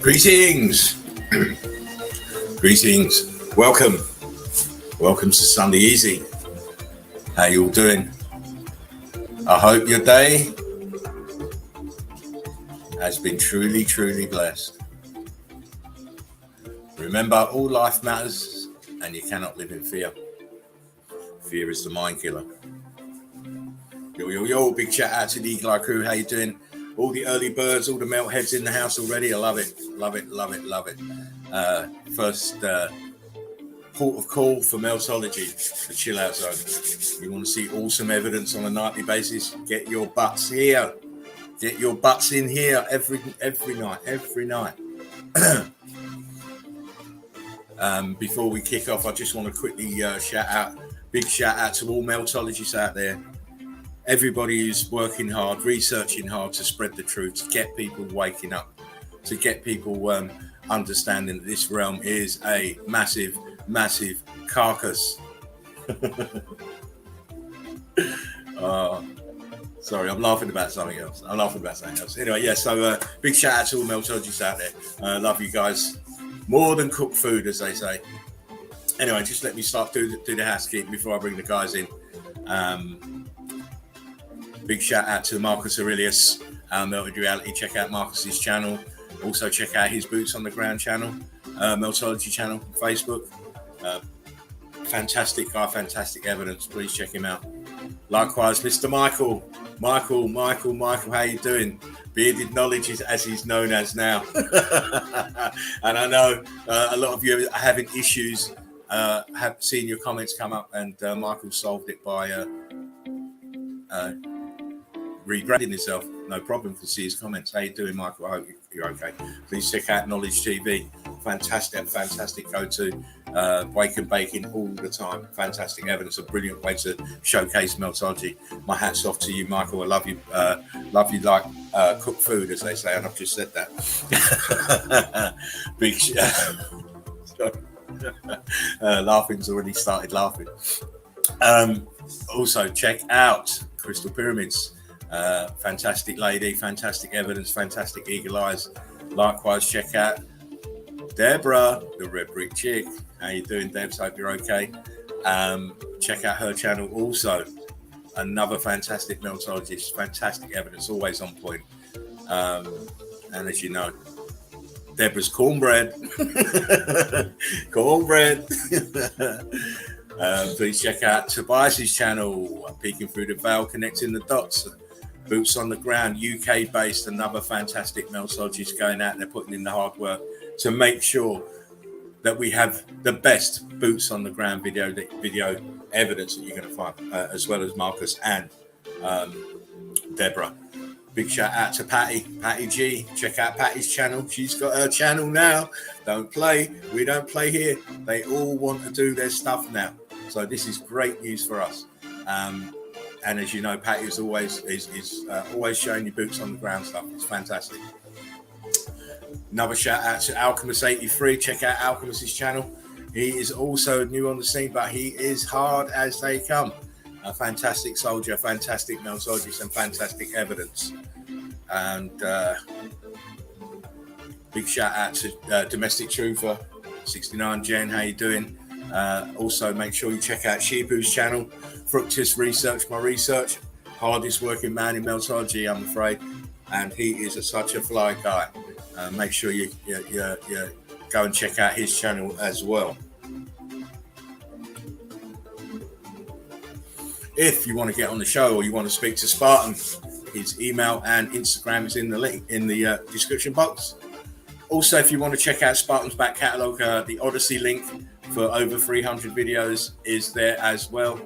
Greetings. Greetings. Welcome to Sunday Easy. How you all doing? I hope your day has been truly, truly blessed. Remember, all life matters and you cannot live in fear. Fear is the mind killer. Yo, big shout out to the Eagle Eye crew. How you doing? All the early birds, all the melt heads in the house already. I love it. First port of call for Meltology, the chill out zone. You want to see awesome evidence on a nightly basis? Get your butts here. Get your butts in here every night. Before we kick off, I just want to quickly big shout out to all Meltologists out there. Everybody who's working hard, researching hard to spread the truth, to get people waking up, to get people understanding that this realm is a massive carcass. Sorry, I'm laughing about something else. Anyway, yeah, so big shout out to all Meltologists out there. Love you guys. More than cooked food, as they say. Anyway, just let me start do the housekeeping before I bring the guys in. Big shout out to Marcus Aurelius, Melted Reality. Check out Marcus's channel. Also check out his Boots on the Ground channel, Meltology channel on Facebook. Fantastic guy, fantastic evidence. Please check him out. Likewise, Mr. Michael, how you doing? Bearded Knowledge is as he's known as now. And I know a lot of you are having issues. Have seen your comments come up, and Michael solved it by rebranding himself. No problem to see his comments. How you doing, Michael? I hope you're okay. Please check out Knowledge TV. Fantastic go-to. Wake and baking all the time. Fantastic evidence. A brilliant way to showcase Meltology. My hat's off to you, Michael. I love you. Love you like cooked food, as they say, and I've just said that. Big laughing's already started laughing. Also check out Crystal Pyramids. Fantastic lady, fantastic evidence, fantastic eagle eyes. Likewise, check out Deborah, the red brick chick. How you doing, Debs? Hope you're okay. Check out her channel also. Another fantastic Meltologist, fantastic evidence, always on point. And as you know, Deborah's cornbread. Please check out Tobias's channel, Peeking Through the Veil, Connecting the Dots. Boots on the Ground, UK based, another fantastic Meltologist going out there putting in the hard work to make sure that we have the best boots on the ground video evidence that you're going to find, as well as Marcus and Deborah. Big shout out to Patty G. Check out Patty's channel. She's got her channel now. We don't play here. They all want to do their stuff now. So this is great news for us. And as you know, Patty is always showing you boots on the ground stuff. It's fantastic. Another shout out to Alchemist83. Check out Alchemist's channel. He is also new on the scene, but he is hard as they come. A fantastic soldier, fantastic meltologist, and fantastic evidence. And big shout out to Domestic Truther 69. Jen, how you doing? Also, make sure you check out Sheepu's channel. Fructus Research, my research. Hardest working man in meltology, I'm afraid. And he is such a fly guy. Make sure you go and check out his channel as well. If you want to get on the show or you want to speak to Spartan, his email and Instagram is in the link in the description box. Also, if you want to check out Spartan's back catalogue, the Odyssey link for over 300 videos is there as well.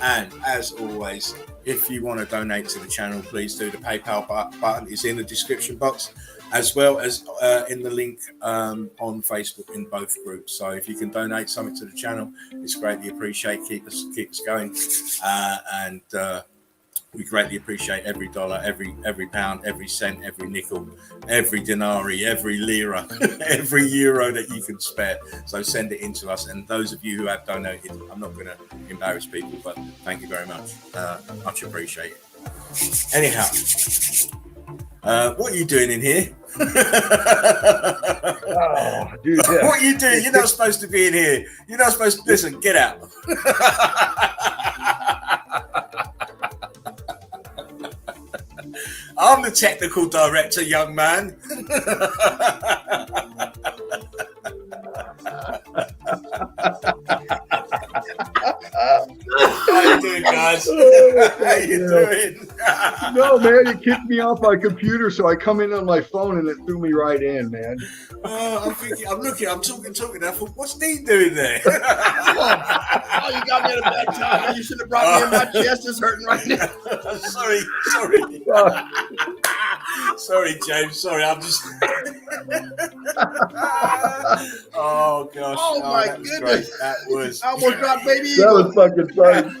And as always, if you want to donate to the channel, please do. The PayPal button is in the description box, as well as in the link on Facebook in both groups. So if you can donate something to the channel, it's greatly appreciated. Keep us going, and we greatly appreciate every dollar, every pound, every cent, every nickel, every denarii, every lira, every euro that you can spare. So send it in to us. And those of you who have donated, I'm not going to embarrass people, but thank you very much. Much appreciated. Anyhow, what are you doing in here? Oh, dude, yeah. What are you doing? You're not supposed to be in here. You're not supposed to listen. Get out. I'm the technical director, young man. How you doing, guys? How you doing? No, man, you kicked me off my computer, so I come in on my phone and it threw me right in, man. I'm thinking, I'm talking. I thought, what's Dean doing there? Oh, you got me at a bad time. You should have brought me in. My chest is hurting right now. Sorry. Sorry, James. Sorry, I'm just. Oh gosh! Oh my that was goodness! Great. That was. I almost dropped baby. That was fucking funny.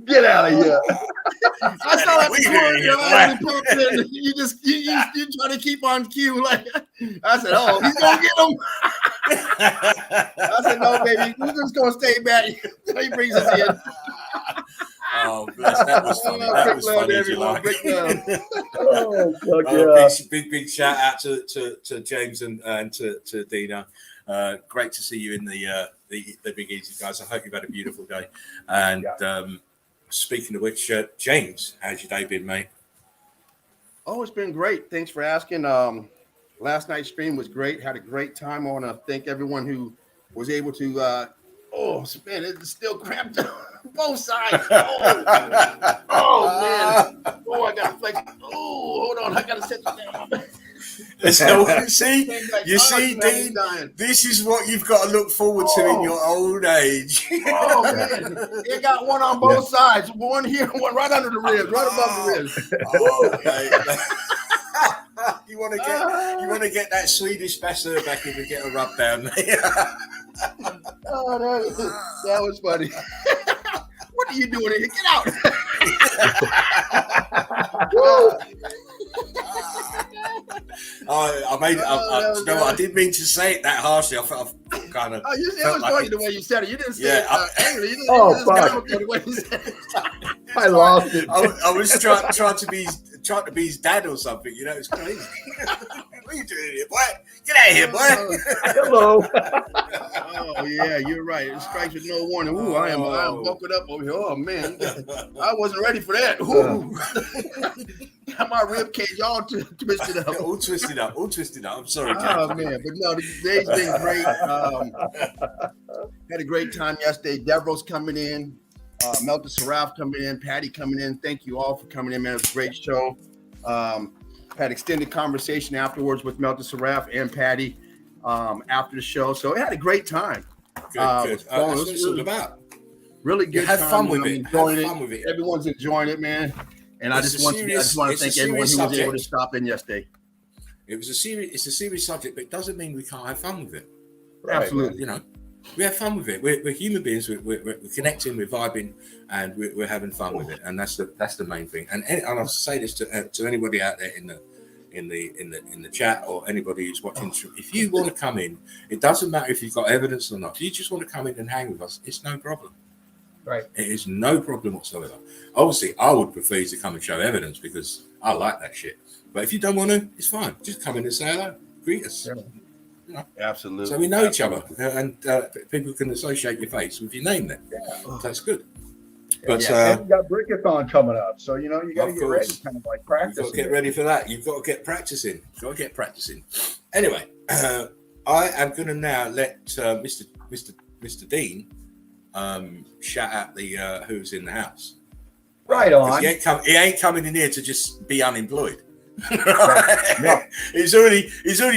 Get out of here! I saw that before your eyes popped in. You try to keep on cue. Like I said, oh, he's gonna get him. I said, no, baby, we're just gonna stay back until he brings us in. Oh, bless. That was funny. That was funny. Oh, fuck yeah. Big shout out to James and to Dina. Great to see you in the Big Easy, guys. I hope you've had a beautiful day. And speaking of which, James, how's your day been, mate? Oh, it's been great. Thanks for asking. Last night's stream was great. Had a great time. I want to thank everyone who was able to. Man, it's still cramped on both sides. Oh man. Oh, I got to flex. Oh, hold on. I got to set this down. So, see, Dean, this is what you've got to look forward to in your old age. Oh man, it got one on both sides, one here, one right under the ribs, right above the ribs. Oh, okay. You want to get that Swedish masseur back in and get a rub down. Oh, that was funny. What are you doing here? Get out! I didn't mean to say it that harshly. I felt kind of. Oh, it was funny the way you said it. You didn't say it angry. You fuck! The way you said it. I lost it. I was trying to be his dad or something. You know, it's crazy. What are you doing here, boy? Get out of here, boy! Hello. Oh yeah, you're right. It strikes with no warning. Ooh, I am buckled up over here. Oh man, I wasn't ready for that. Ooh. Got my rib cage all twisted up. all twisted up. I'm sorry, Jack. Oh man, but no, the day's been great. Had a great time yesterday. Devro's coming in, Melta Saraf coming in, Patty coming in. Thank you all for coming in, man. It was a great show. Had extended conversation afterwards with Melta Saraf and Patty after the show. So it had a great time. Good. That's what it's all about. Really good. Have fun with it. Have fun with it. Everyone's enjoying it, man. And I just want to thank everyone who was able to stop in yesterday. It's a serious subject, but it doesn't mean we can't have fun with it. Right, absolutely. You know, We have fun with it. We're human beings. We're connecting, we're vibing, and we're having fun with it. And that's the main thing. And I'll say this to anybody out there in the chat or anybody who's watching. If you want to come in, it doesn't matter if you've got evidence or not. If you just want to come in and hang with us, it's no problem. Right. It is no problem whatsoever. Obviously, I would prefer you to come and show evidence because I like that shit. But if you don't want to, it's fine. Just come in and say hello, greet us. Yeah. You know? Absolutely. So we know each other, and people can associate your face with your name then. Yeah. So that's good. But and you got Brickathon coming up, so you got to get ready, course. kind of like practice. You've got to get ready for that. You've got to get practicing. Anyway, I am going to now let Mr. Dean shout out the who's in the house. Right on. He ain't coming in here to just be unemployed. No. He's already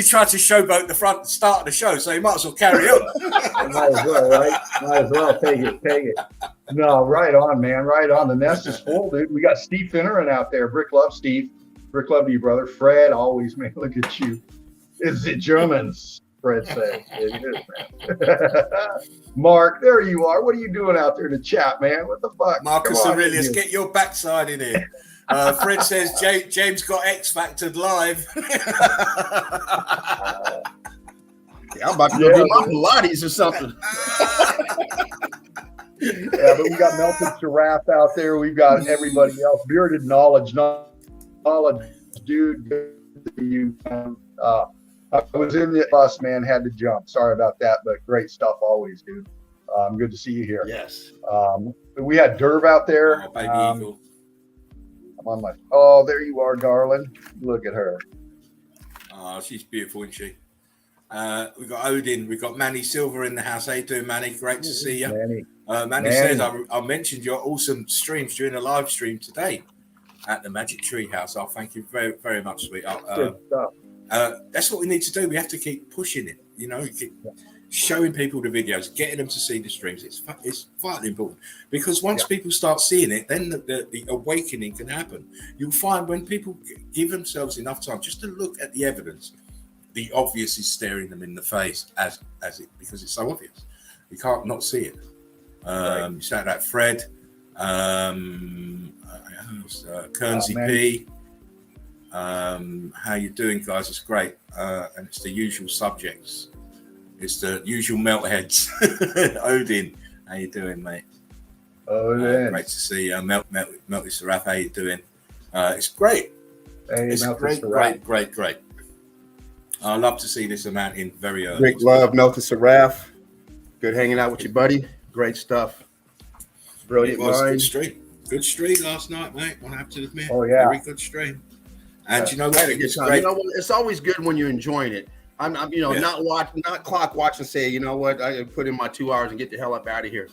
tried to showboat the start of the show, so he might as well carry on. Might as well, right? Might as well take it. No, right on, man. Right on. The nest is full, dude. We got Steve Finneran out there. Brick love, Steve. Brick love to you, brother. Fred, always, man. Look at you. It's the Germans, Fred says. It is, man. Mark, there you are. What are you doing out there to chat, man? What the fuck? Marcus Aurelius, get your backside in here. Fred says James got X Factored live. I'm about to go do my Pilates or something. Yeah, but we got Melted Giraffe out there. We've got everybody else. Bearded Knowledge, dude. You, I was in the bus, man. Had to jump. Sorry about that, but great stuff always, dude. Good to see you here. Yes. We had Derv out there. Oh, baby eagle. I'm on my. Oh, there you are, darling. Look at her. Oh, she's beautiful, isn't she? We've got Odin. We've got Manny Silver in the house. How you doing, Manny? Great to see you. Manny says, I mentioned your awesome streams during a live stream today at the Magic Tree House. I'll thank you very, very much, sweetheart. Good stuff. That's what we need to do. We have to keep pushing it, keep showing people the videos, getting them to see the streams. It's vitally important because once people start seeing it, then the awakening can happen. You'll find when people give themselves enough time just to look at the evidence, the obvious is staring them in the face because it's so obvious. You can't not see it. You shout out Fred, Kernsey P. How you doing, guys? It's great. And it's the usual subjects. It's the usual meltheads. Odin, how you doing, mate? Odin. Great to see you. Melty Seraph, how you doing? It's great. Hey, it's great. I love to see this amount in very early. Great love, Melty Seraph. Good hanging out with your buddy. Great stuff. Brilliant. It was a good stream last night, mate. I have to admit. Oh yeah, very good stream. And you know what? It's great. It's always good when you're enjoying it. I'm not clock watch and say, you know what, I put in my 2 hours and get the hell up out of here.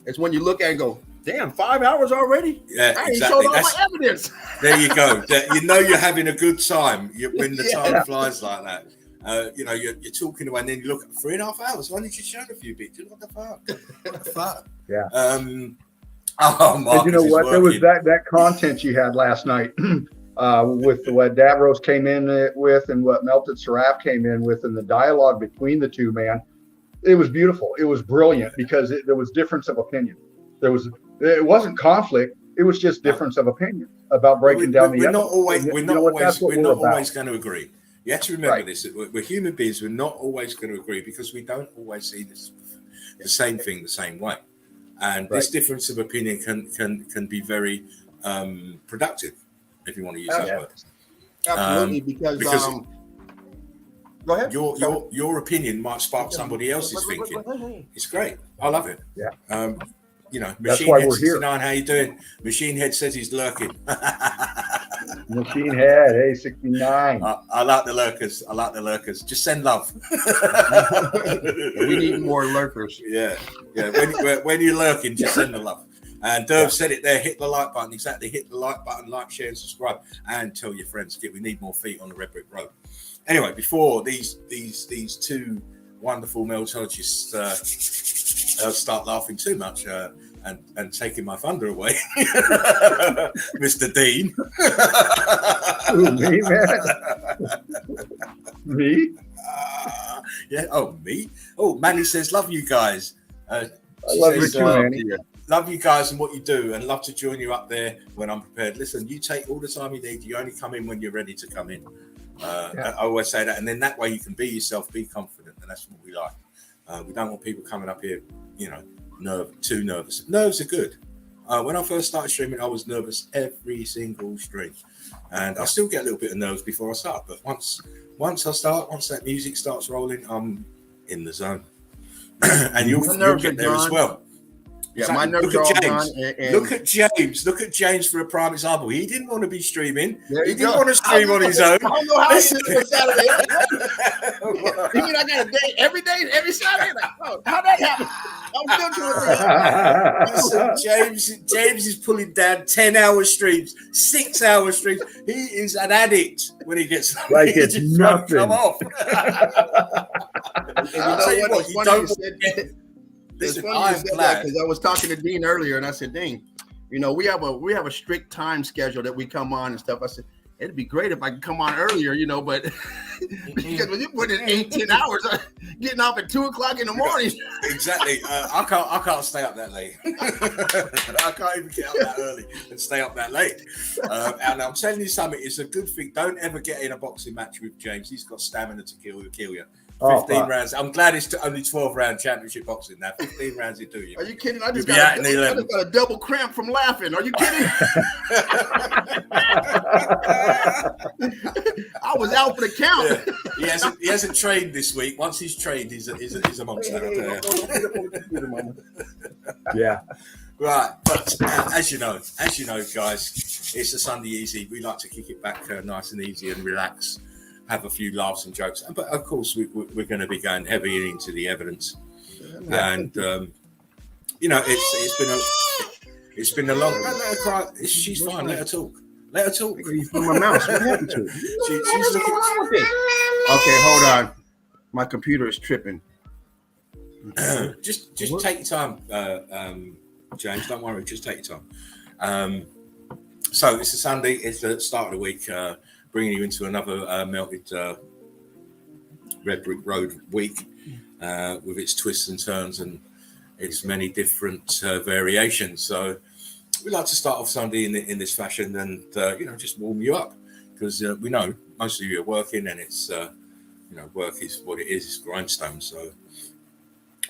It's when you look at it and go, damn, 5 hours already? Yeah, I ain't showed all my evidence. There you go. You're having a good time when the time flies like that. You're talking away and then you look at 3.5 hours. Why didn't you show a few bits? What the fuck? Yeah. Marcus, you know what? There was that content you had last night. With what Davros came in with and what Melted Seraph came in with and the dialogue between the two, man, it was beautiful. It was brilliant because there was difference of opinion. It wasn't conflict. It was just difference of opinion about breaking down the. We're not always going to agree. You have to remember this. We're human beings. We're not always going to agree because we don't always see the same thing the same way. And this difference of opinion can be very productive. If you want to use that word. Absolutely, because go ahead. Your opinion might spark somebody else's thinking. It's great. I love it. Yeah. Machine Head 69, how you doing? Machine Head says he's lurking. Machine Head, hey, 69. I like the lurkers. Just send love. We need more lurkers. Yeah. When you're lurking, just send the love. And Derv said it there, hit the like button. Exactly, hit the like button, like, share, and subscribe, and tell your friends. We need more feet on the Red Brick Road. Anyway, before these two wonderful meltologists start laughing too much and taking my thunder away, Mr. Dean. Ooh, me, man. Me? Yeah. Oh, me. Oh, Manny says, love you guys. I love you too, Manny. Love you guys and what you do, and love to join you up there when I'm prepared. Listen, you take all the time you need. You only come in when you're ready to come in. I always say that, and then that way you can be yourself, be confident, and that's what we like. We don't want people coming up here, too nervous. Nerves are good. When I first started streaming, I was nervous every single stream, and I still get a little bit of nerves before I start. But once that music starts rolling, I'm in the zone, and you'll get there as well. Yeah, my nerves are all gone. Look at James. Look at James for a prime example. He didn't want to be streaming. He didn't go. want to stream on his own. I don't know how he did it Saturday. You mean I got a day every Saturday? Like, oh, how'd that happen? I'm still doing it. James is pulling down 10-hour streams, 6-hour streams. He is an addict when he gets like it's nothing. Come off. It's funny you said that because I was talking to Dean earlier, and I said, "Dean, we have a strict time schedule that we come on and stuff." I said, "It'd be great if I could come on earlier, but because when you put in 8-10 hours, getting up at 2:00 in the morning." Exactly. I can't stay up that late. I can't even get up that early and stay up that late. And I'm telling you something, it's a good thing. Don't ever get in a boxing match with James. He's got stamina to kill you. 15 rounds. I'm glad it's only 12-round championship boxing now. 15 rounds, you do you. Are you kidding? I just got a double cramp from laughing. Are you kidding? I was out for the count. Yeah. He hasn't trained this week. Once he's trained, he's a monster. Yeah. Right, but as you know, guys, it's a Sunday easy. We like to kick it back nice and easy and relax. Have a few laughs and jokes, but of course we're going to be going heavy into the evidence, and it's been a long. Don't let her cry. She's fine. Let her talk. From my mouse. What happened to it? She's looking. Okay, hold on. My computer is tripping. just take your time, James. Don't worry. Just take your time. So it's a Sunday. It's the start of the week. Bringing you into another melted Red Brick Road week with its twists and turns and its many different variations. So we like to start off Sunday in this fashion and just warm you up because we know most of you are working and it's work is what it is. It's grindstone. So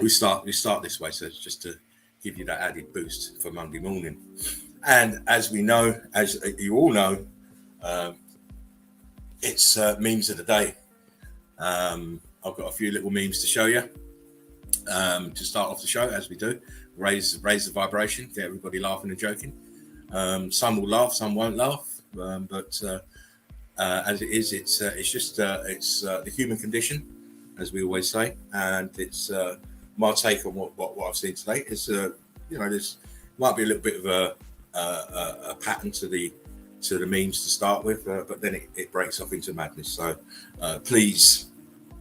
we start this way. So it's just to give you that added boost for Monday morning. And as we know, as you all know. It's memes of the day. I've got a few little memes to show you to start off the show, as we do. Raise the vibration, get everybody laughing and joking. Some will laugh, some won't laugh. But as it is, it's just the human condition, as we always say. And it's my take on what I've seen today. Is there's might be a little bit of a pattern to the memes to start with, but then it breaks off into madness. So please,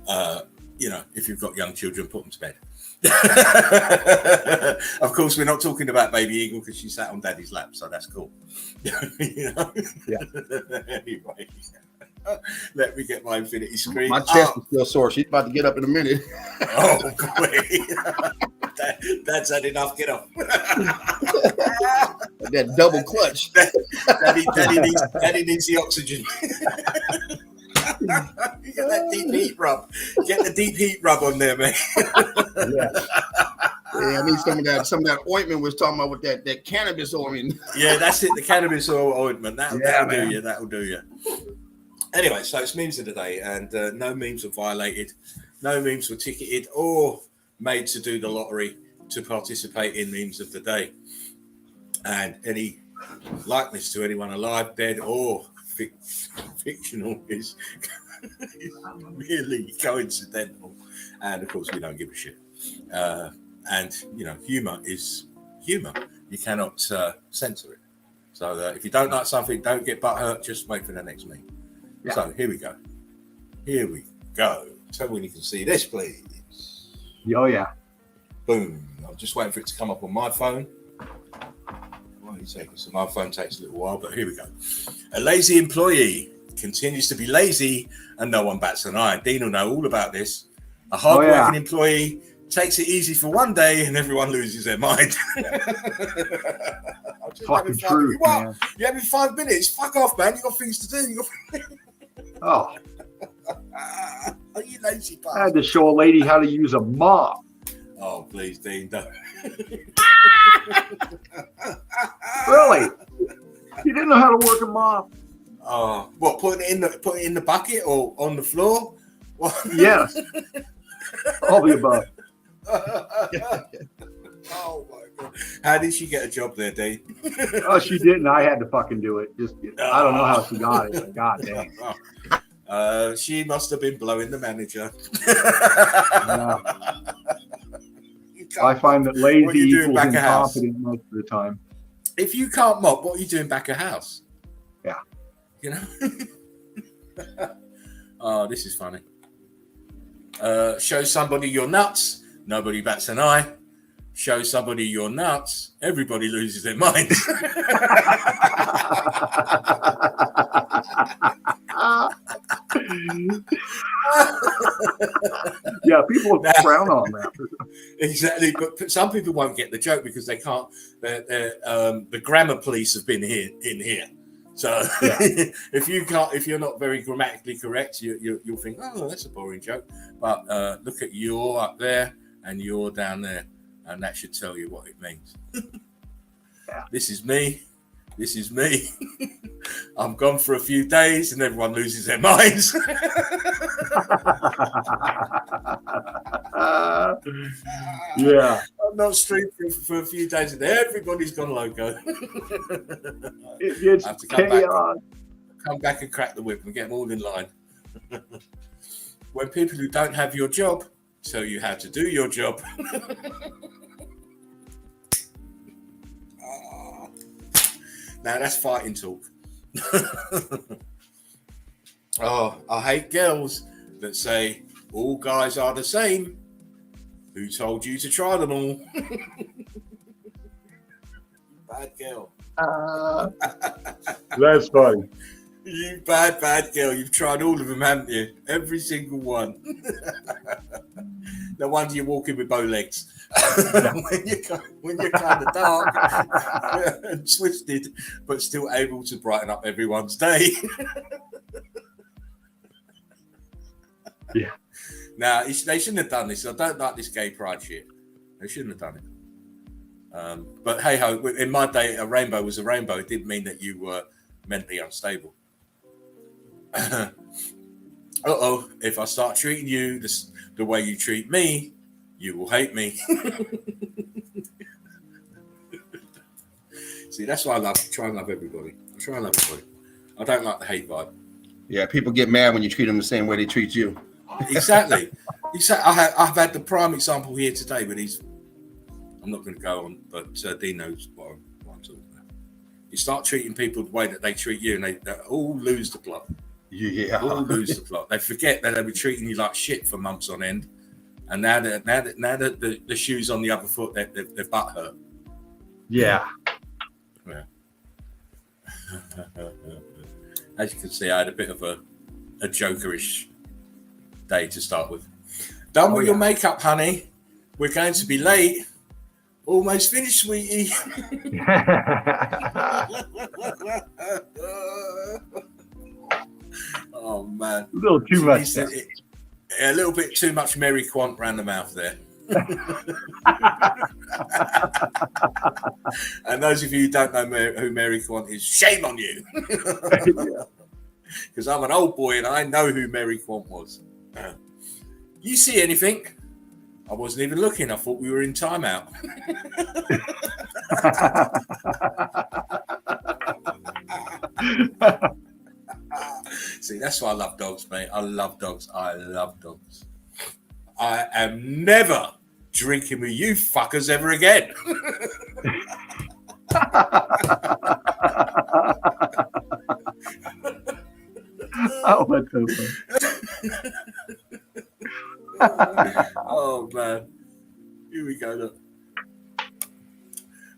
if you've got young children, put them to bed. Of course, we're not talking about Baby Eagle because she sat on Daddy's lap, so that's cool. Yeah. Anyway, let me get my infinity screen. My chest is still sore. She's about to get up in a minute. Oh boy. Dad's had enough. Get up. That double clutch. Daddy needs the oxygen. Get that deep heat rub. Get the deep heat rub on there, man. Yeah, I need some of that ointment was talking about with that cannabis ointment. Yeah, that's it. The cannabis oil ointment. That'll do you. Anyway, so it's memes of the day, and no memes were violated, no memes were ticketed or made to do the lottery to participate in memes of the day. And any likeness to anyone alive, dead, or fictional is really coincidental. And of course, we don't give a shit. And humor is humor. You cannot censor it. So if you don't like something, don't get butthurt. Just wait for the next meme. Yeah. So here we go. Tell me when you can see this, please. Oh yeah. Boom. I'm just waiting for it to come up on my phone. So my phone takes a little while, but here we go. A lazy employee continues to be lazy and no one bats an eye. Dean will know all about this. A hard-working employee takes it easy for one day and everyone loses their mind. Fucking true, man. You're having 5 minutes. Fuck off, man. You got things to do. Oh. Are you lazy bastard? I had to show a lady how to use a mop. Oh, please, Dean, don't. Really? You didn't know how to work a mop? Oh, what? Put it in the bucket or on the floor? What? Yes. All the above. Oh my god! How did she get a job there, Dean? Oh, she didn't. I had to fucking do it. I don't know how she got it. But god damn. She must have been blowing the manager. No. I find that lazy equals incompetent most of the time. If you can't mop, what are you doing back of house? Yeah. You know? Oh, this is funny. Show somebody your nuts. Nobody bats an eye. Show somebody your nuts. Everybody loses their minds. Yeah, people frown on that. Exactly, but some people won't get the joke because they can't. The grammar police have been here in here. So yeah. if you're not very grammatically correct, you'll think, oh, that's a boring joke. But look at you're up there and you're down there, and that should tell you what it means. Yeah. This is me. This is me. I'm gone for a few days, and everyone loses their minds. Yeah. I'm not streaming for a few days, and everybody's gone loco. It's chaos. Come back and crack the whip and get them all in line. When people who don't have your job tell you how to do your job. Now that's fighting talk. Oh, I hate girls that say all guys are the same. Who told you to try them all? Bad girl. That's funny. You bad girl. You've tried all of them, haven't you? Every single one. No wonder you're walking with bow legs. when you're kind of dark and twisted, but still able to brighten up everyone's day. Yeah. Now, they shouldn't have done this. I don't like this gay pride shit. They shouldn't have done it. But hey ho, in my day, a rainbow was a rainbow. It didn't mean that you were mentally unstable. If I start treating you the way you treat me, you will hate me. See, that's why I try and love everybody. I don't like the hate vibe. Yeah, people get mad when you treat them the same way they treat you. Exactly. I've had the prime example here today with these. I'm not going to go on, but Dean knows what I'm talking about. You start treating people the way that they treat you, and they all lose the plot. Yeah, all lose the plot. They forget that they were treating you like shit for months on end, and now that the shoe's on the other foot, their butt hurt. Yeah. As you can see, I had a bit of a jokerish day to start with. Done with your makeup, honey. We're going to be late. Almost finished, sweetie. Oh man, a little too much. A little bit too much Mary Quant ran the mouth there. And those of you who don't know who Mary Quant is, shame on you. Because I'm an old boy and I know who Mary Quant was. You see anything? I wasn't even looking. I thought we were in timeout. See, that's why I love dogs, mate. I love dogs. I am never drinking with you fuckers ever again. Oh, that's so funny. Oh man, here we go. Look,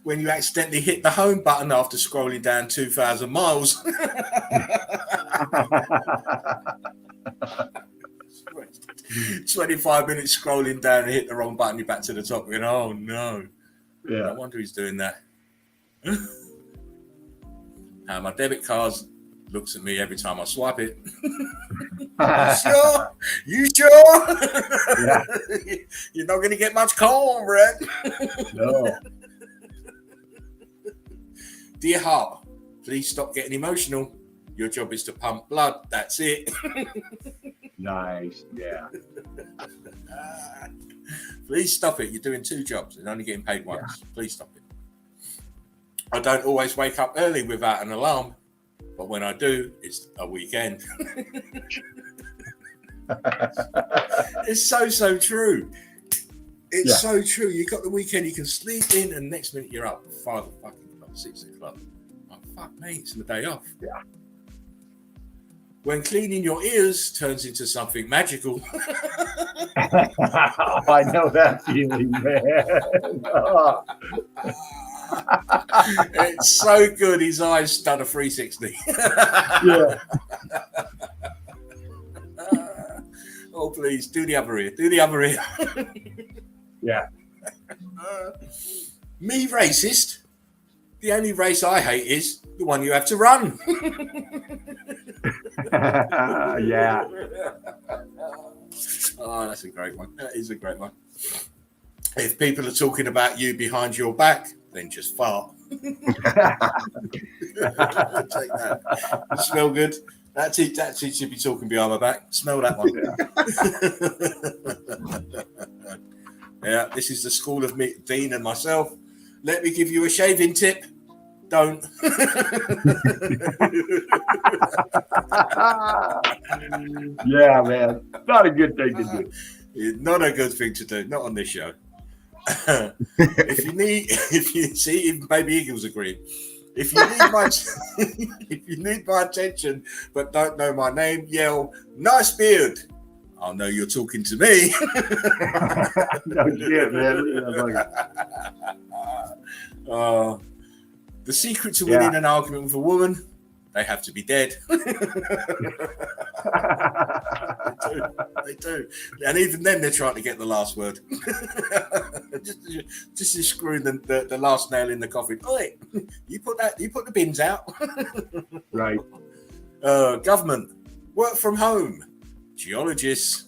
when you accidentally hit the home button after scrolling down 2,000 miles. 25 minutes scrolling down and hit the wrong button. You're back to the top. Going, oh no. Yeah. No wonder he's doing that. My debit card looks at me every time I swipe it. Sure? You sure? Yeah. You're not going to get much cornbread. No. Dear heart, please stop getting emotional. Your job is to pump blood. That's it. Nice. Yeah. Please stop it. You're doing 2 jobs and only getting paid once. Yeah. Please stop it. I don't always wake up early without an alarm, but when I do, it's a weekend. It's so true. It's so true. You got the weekend, you can sleep in, and next minute you're up 5 o'clock, 6 o'clock. Oh, fuck me, it's the day off. Yeah. When cleaning your ears turns into something magical. I know that feeling, man. Oh. It's so good. His eyes done a 360. Yeah. Oh, please do the other ear. Do the other ear. Yeah. Me racist. The only race I hate is the one you have to run. Yeah. Oh, that's a great one. That is a great one. If people are talking about you behind your back, then just fart. Take that. You smell good. That's it. That's it. Should be talking behind my back. Smell that one. Yeah. This is the school of me, Dean and myself. Let me give you a shaving tip. Don't. Yeah, man. Not a good thing to do. Not a good thing to do. Not on this show. If you see, even Baby Eagles agree. If you need my attention but don't know my name, yell, "Nice beard." I'll know you're talking to me. No shit, man. The secret to winning an argument with a woman, they have to be dead. They do. And even then, they're trying to get the last word. just screwing the last nail in the coffin. Oi, you put the bins out. Right. Government, work from home. Geologists.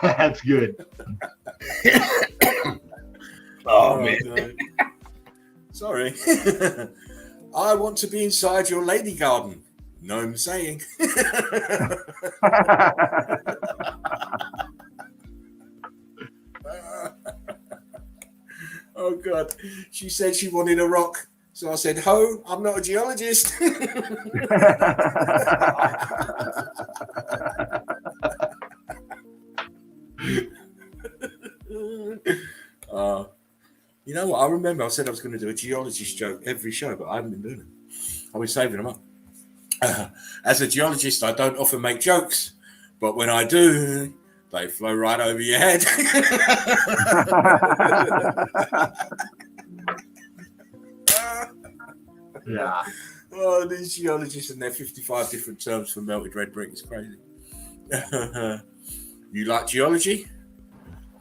That's good. Oh man. God. Sorry. I want to be inside your lady garden. No, I'm saying. Oh God. She said she wanted a rock. So I said, "Ho, I'm not a geologist." You know what? I remember I said I was going to do a geologist joke every show, but I haven't been doing them. I've been saving them up. As a geologist, I don't often make jokes, but when I do, they flow right over your head. Yeah. Oh, these geologists and their 55 different terms for melted red brick is crazy. You like geology?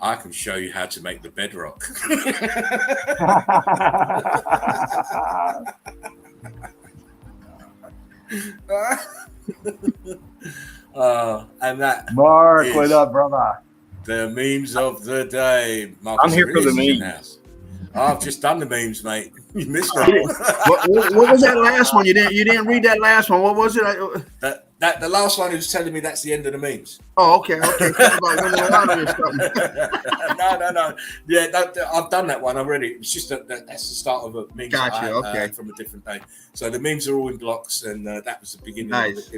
I can show you how to make the bedrock. And that Mark, what up, brother? The memes of the day. Marcus, I'm here for the memes. I've just done the memes, mate. You missed it. What was that last one? You didn't read that last one. What was it? That the last one who's telling me that's the end of the memes. Oh, okay. No. Yeah, I've done that one already. It's just that's the start of a meme. Gotcha. Okay. From a different day. So the memes are all in blocks, and that was the beginning.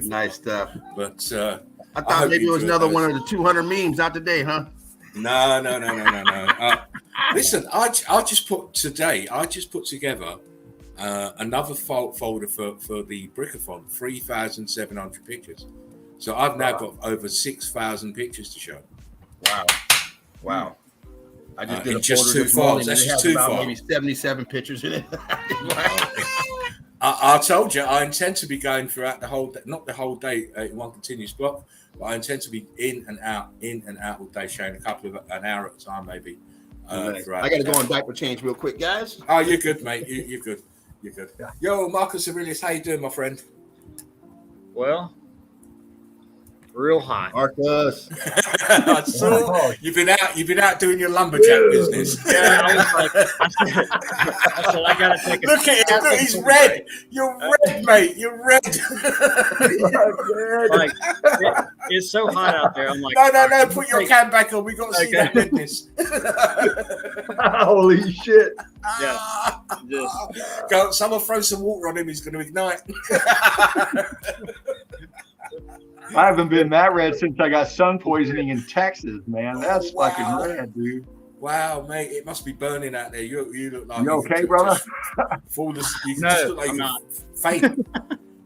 Nice stuff. But I thought maybe it was another one of the 200 memes. Not today, huh? No. Listen, I just put together another folder for the Brickathon, 3,700 pictures. So I've now got over 6,000 pictures to show. Wow. I just did in a just folder two this morning, files. That's and it just has two about files. maybe 77 pictures in it. I told you I intend to be going throughout the whole day, not the whole day in one continuous block, but I intend to be in and out all day, showing an hour at a time, maybe. I got to go on diaper change real quick, guys. Oh, you're good, mate. You're good. You're good. Yeah. Yo, Marcus Aurelius, how you doing, my friend? Well, real hot. Marcus. I saw you've been out doing your lumberjack business. Yeah, I was like, I said I gotta take a Look at him. Look, he's red. You're red, mate. You're red. Like, it's so hot out there. I'm like, no. Put your can back on. We got to see that redness. Holy shit! Yeah, just Go. Someone throw some water on him. He's going to ignite. I haven't been that red since I got sun poisoning in Texas, man. That's Wow. fucking red, dude. Wow, mate, it must be burning out there. You look like You okay, brother? Fall asleep. You No, just look like I'm you're not. faint.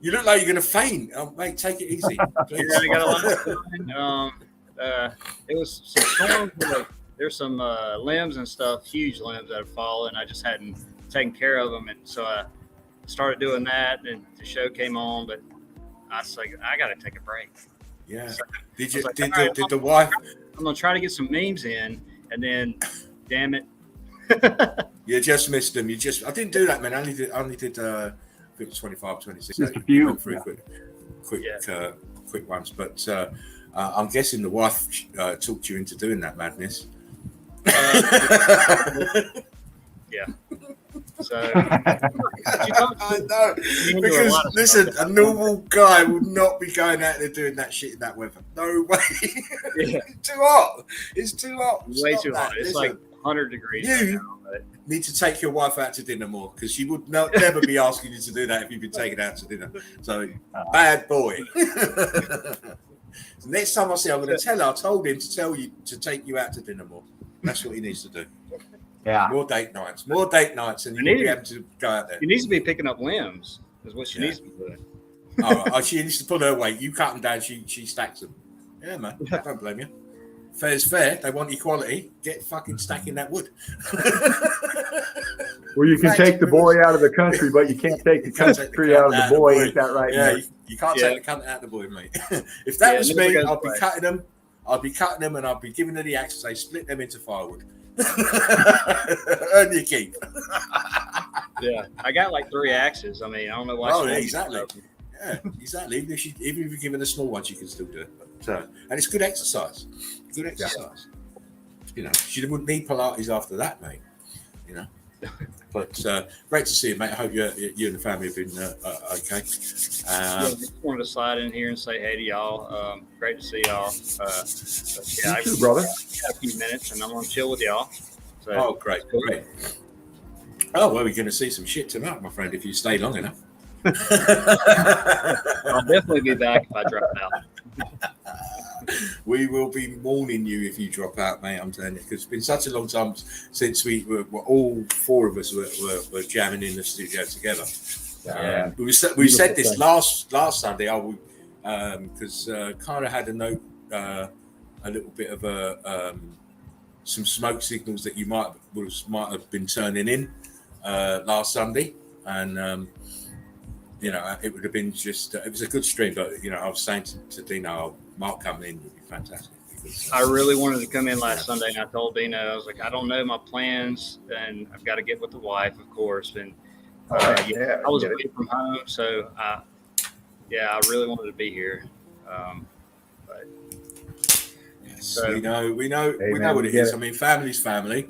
You look like you're going to faint. Oh, mate, take it easy. Please. yeah, I got a lot of it was some storms. There's some limbs and stuff, huge limbs that have fallen. I just hadn't taken care of them, and so I started doing that. And the show came on, but I was like, I got to take a break. Yeah. So Did I was like, did all right, the wife? I'm gonna try to get some memes in, and then, damn it. You just missed them. I didn't do that, man. I only did I think it was 25, 26. Just a few. Went through quick ones. But I'm guessing the wife talked you into doing that madness. Yeah. So I know, because listen, a normal guy would not be going out there doing that shit in that weather. No way. Yeah. It's too hot. It's too hot. way Stop too that. hot. It's Listen, like 100 degrees. You- right now, but need to take your wife out to dinner more, because she would never be asking you to do that if you've been taken out to dinner. So bad boy. Next time I see her, I'm going to tell her. I told him to tell you to take you out to dinner more. That's what he needs to do. Yeah. More date nights, and you'll be able to go out there. she needs to be picking up limbs. Is what she needs to be doing. Oh, she needs to pull her weight. You cut them down, she stacks them. Yeah, man. I don't blame you. Fair's fair. They want equality. Get fucking stacking that wood. Well, you can take the boy out of the country, but you can't take the country out of the boy. Ain't that right? Yeah, man? you can't take the cunt out of the boy, mate. If that was never me, goes I'd be away. cutting them. I'd be cutting them, and I'd be giving her the axe. Say, split them into firewood. Earn your keep. Yeah, I got like 3 axes. I mean, I don't know why. Oh, she yeah, wants exactly. to- Yeah, exactly. Even if you give her the small ones, you can still do it. But, and it's good exercise. Good exercise. You know, she wouldn't need Pilates after that, mate. You know. But great to see you, mate. I hope you and the family have been okay. I just wanted to slide in here and say hey to y'all. Great to see y'all. You too, brother. Got a few minutes, and I'm gonna chill with y'all. So, Oh, great. Oh, well, we're going to see some shit tonight, my friend, if you stay long enough. I'll definitely be back if I drop out. We will be mourning you if you drop out, mate. I'm telling you, because it's been such a long time since we were all 4 of us were jamming in the studio together. Yeah. We said this last Sunday, because Cara had a note, a little bit of some smoke signals that you might have been turning in last Sunday, and you know, it would have been just it was a good stream, but you know, I was saying to Dino, Mark coming in would be fantastic. Because, I really wanted to come in last Sunday, and I told Dino, I was like, I don't know my plans, and I've got to get with the wife, of course, and Yeah, I was yeah. away from home, so I really wanted to be here. But yes, so- we know Hey, we man, know what we it get is. it. I mean, family's family,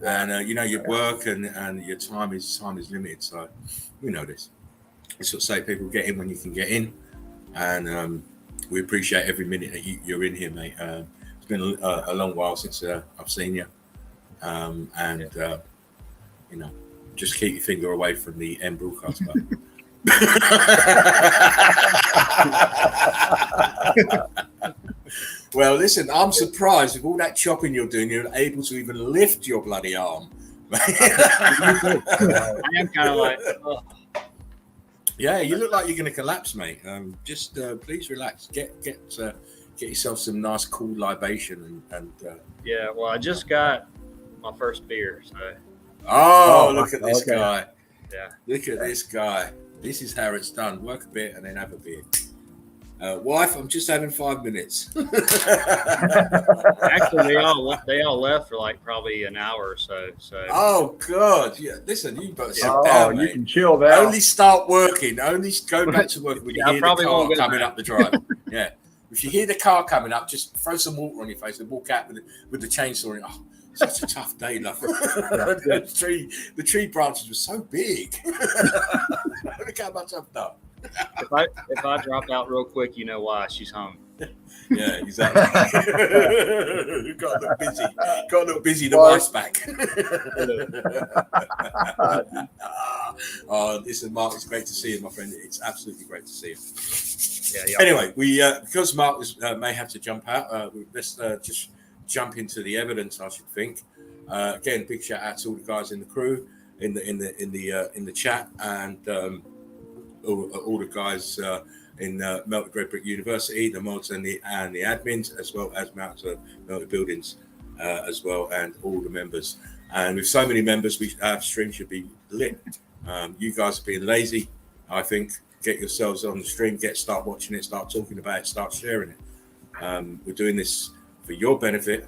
and you know, your work and your time is limited. So we know this. It's what say people get in when you can get in, and we appreciate every minute that you're in here, mate. It's been a long while since I've seen you, and you know, just keep your finger away from the end broadcast button. Well, listen, I'm surprised with all that chopping you're doing, you're able to even lift your bloody arm. I am kind of like, oh, Yeah, you look like you're going to collapse, mate. Just please relax. Get yourself some nice, cool libation, and yeah. Well, I just got my first beer, so oh, look at this okay. guy. yeah. Look at this guy. This is how it's done. Work a bit and then have a beer. Wife, I'm just having 5 minutes. Actually, they all left for like probably an hour or so. So. Oh God! Yeah, listen, you better sit Oh, down, you mate. can chill now. Only start working. Only go back to work when you I hear the probably car won't get coming back. up the drive. Yeah, if you hear the car coming up, just throw some water on your face and walk out with the chainsaw. And, oh, such a tough day, love. The tree branches were so big. Look how much I've done. If I drop out real quick, you know why. She's home. Yeah, exactly. Got a little busy. The wife's back. Oh, listen, Mark, it's great to see you, my friend. It's absolutely great to see you. Yeah. Anyway, we because Mark may have to jump out. Let's just jump into the evidence. I should think. Again, big shout out to all the guys in the crew, in the chat, and all the guys in Melted Red Brick University, the mods and the admins, as well as Melted Buildings, as well, and all the members. And with so many members, our stream should be lit. You guys are being lazy, I think. Get yourselves on the stream, start watching it, start talking about it, start sharing it. We're doing this for your benefit.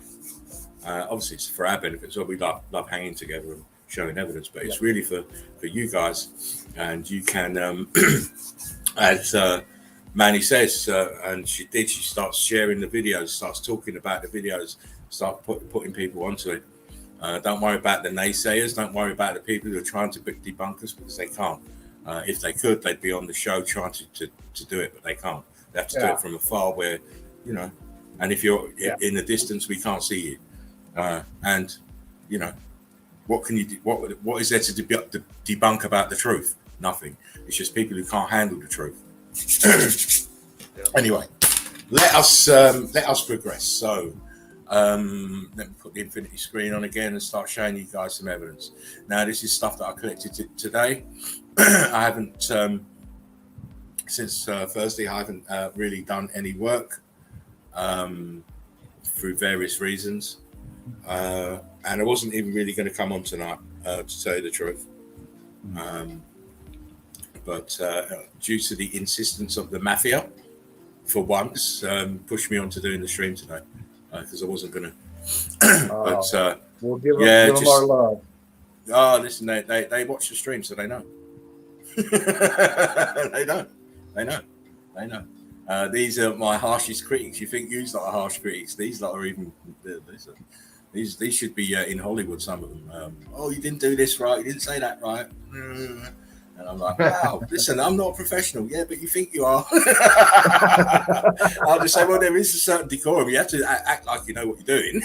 Obviously, it's for our benefit. So we love hanging together and showing evidence, but it's really for you guys. And you can, as Manny says, and she starts sharing the videos, starts talking about the videos, start putting people onto it. Don't worry about the naysayers. Don't worry about the people who are trying to debunk us, because they can't. If they could, they'd be on the show trying to do it, but they can't. They have to do it from afar, where, and if you're in the distance, we can't see you. And what can you do? What is there to debunk about the truth? Nothing. It's just people who can't handle the truth. Anyway, let us progress. So let me put the infinity screen on again and start showing you guys some evidence. Now, this is stuff that I collected today. I haven't since Thursday. I haven't really done any work through various reasons, and I wasn't even really going to come on tonight, to tell you the truth. But due to the insistence of the mafia, for once, pushed me on to doing the stream today, because I wasn't going to. But we'll give them our love. Oh, listen, they watch the stream, so they know. They know. These are my harshest critics. You think you lot are harsh critics? These lot are even. These should be in Hollywood. Some of them. Oh, you didn't do this right. You didn't say that right. And I'm like, wow, listen, I'm not a professional. Yeah, but you think you are. I'll just say, well, there is a certain decorum. You have to act like you know what you're doing.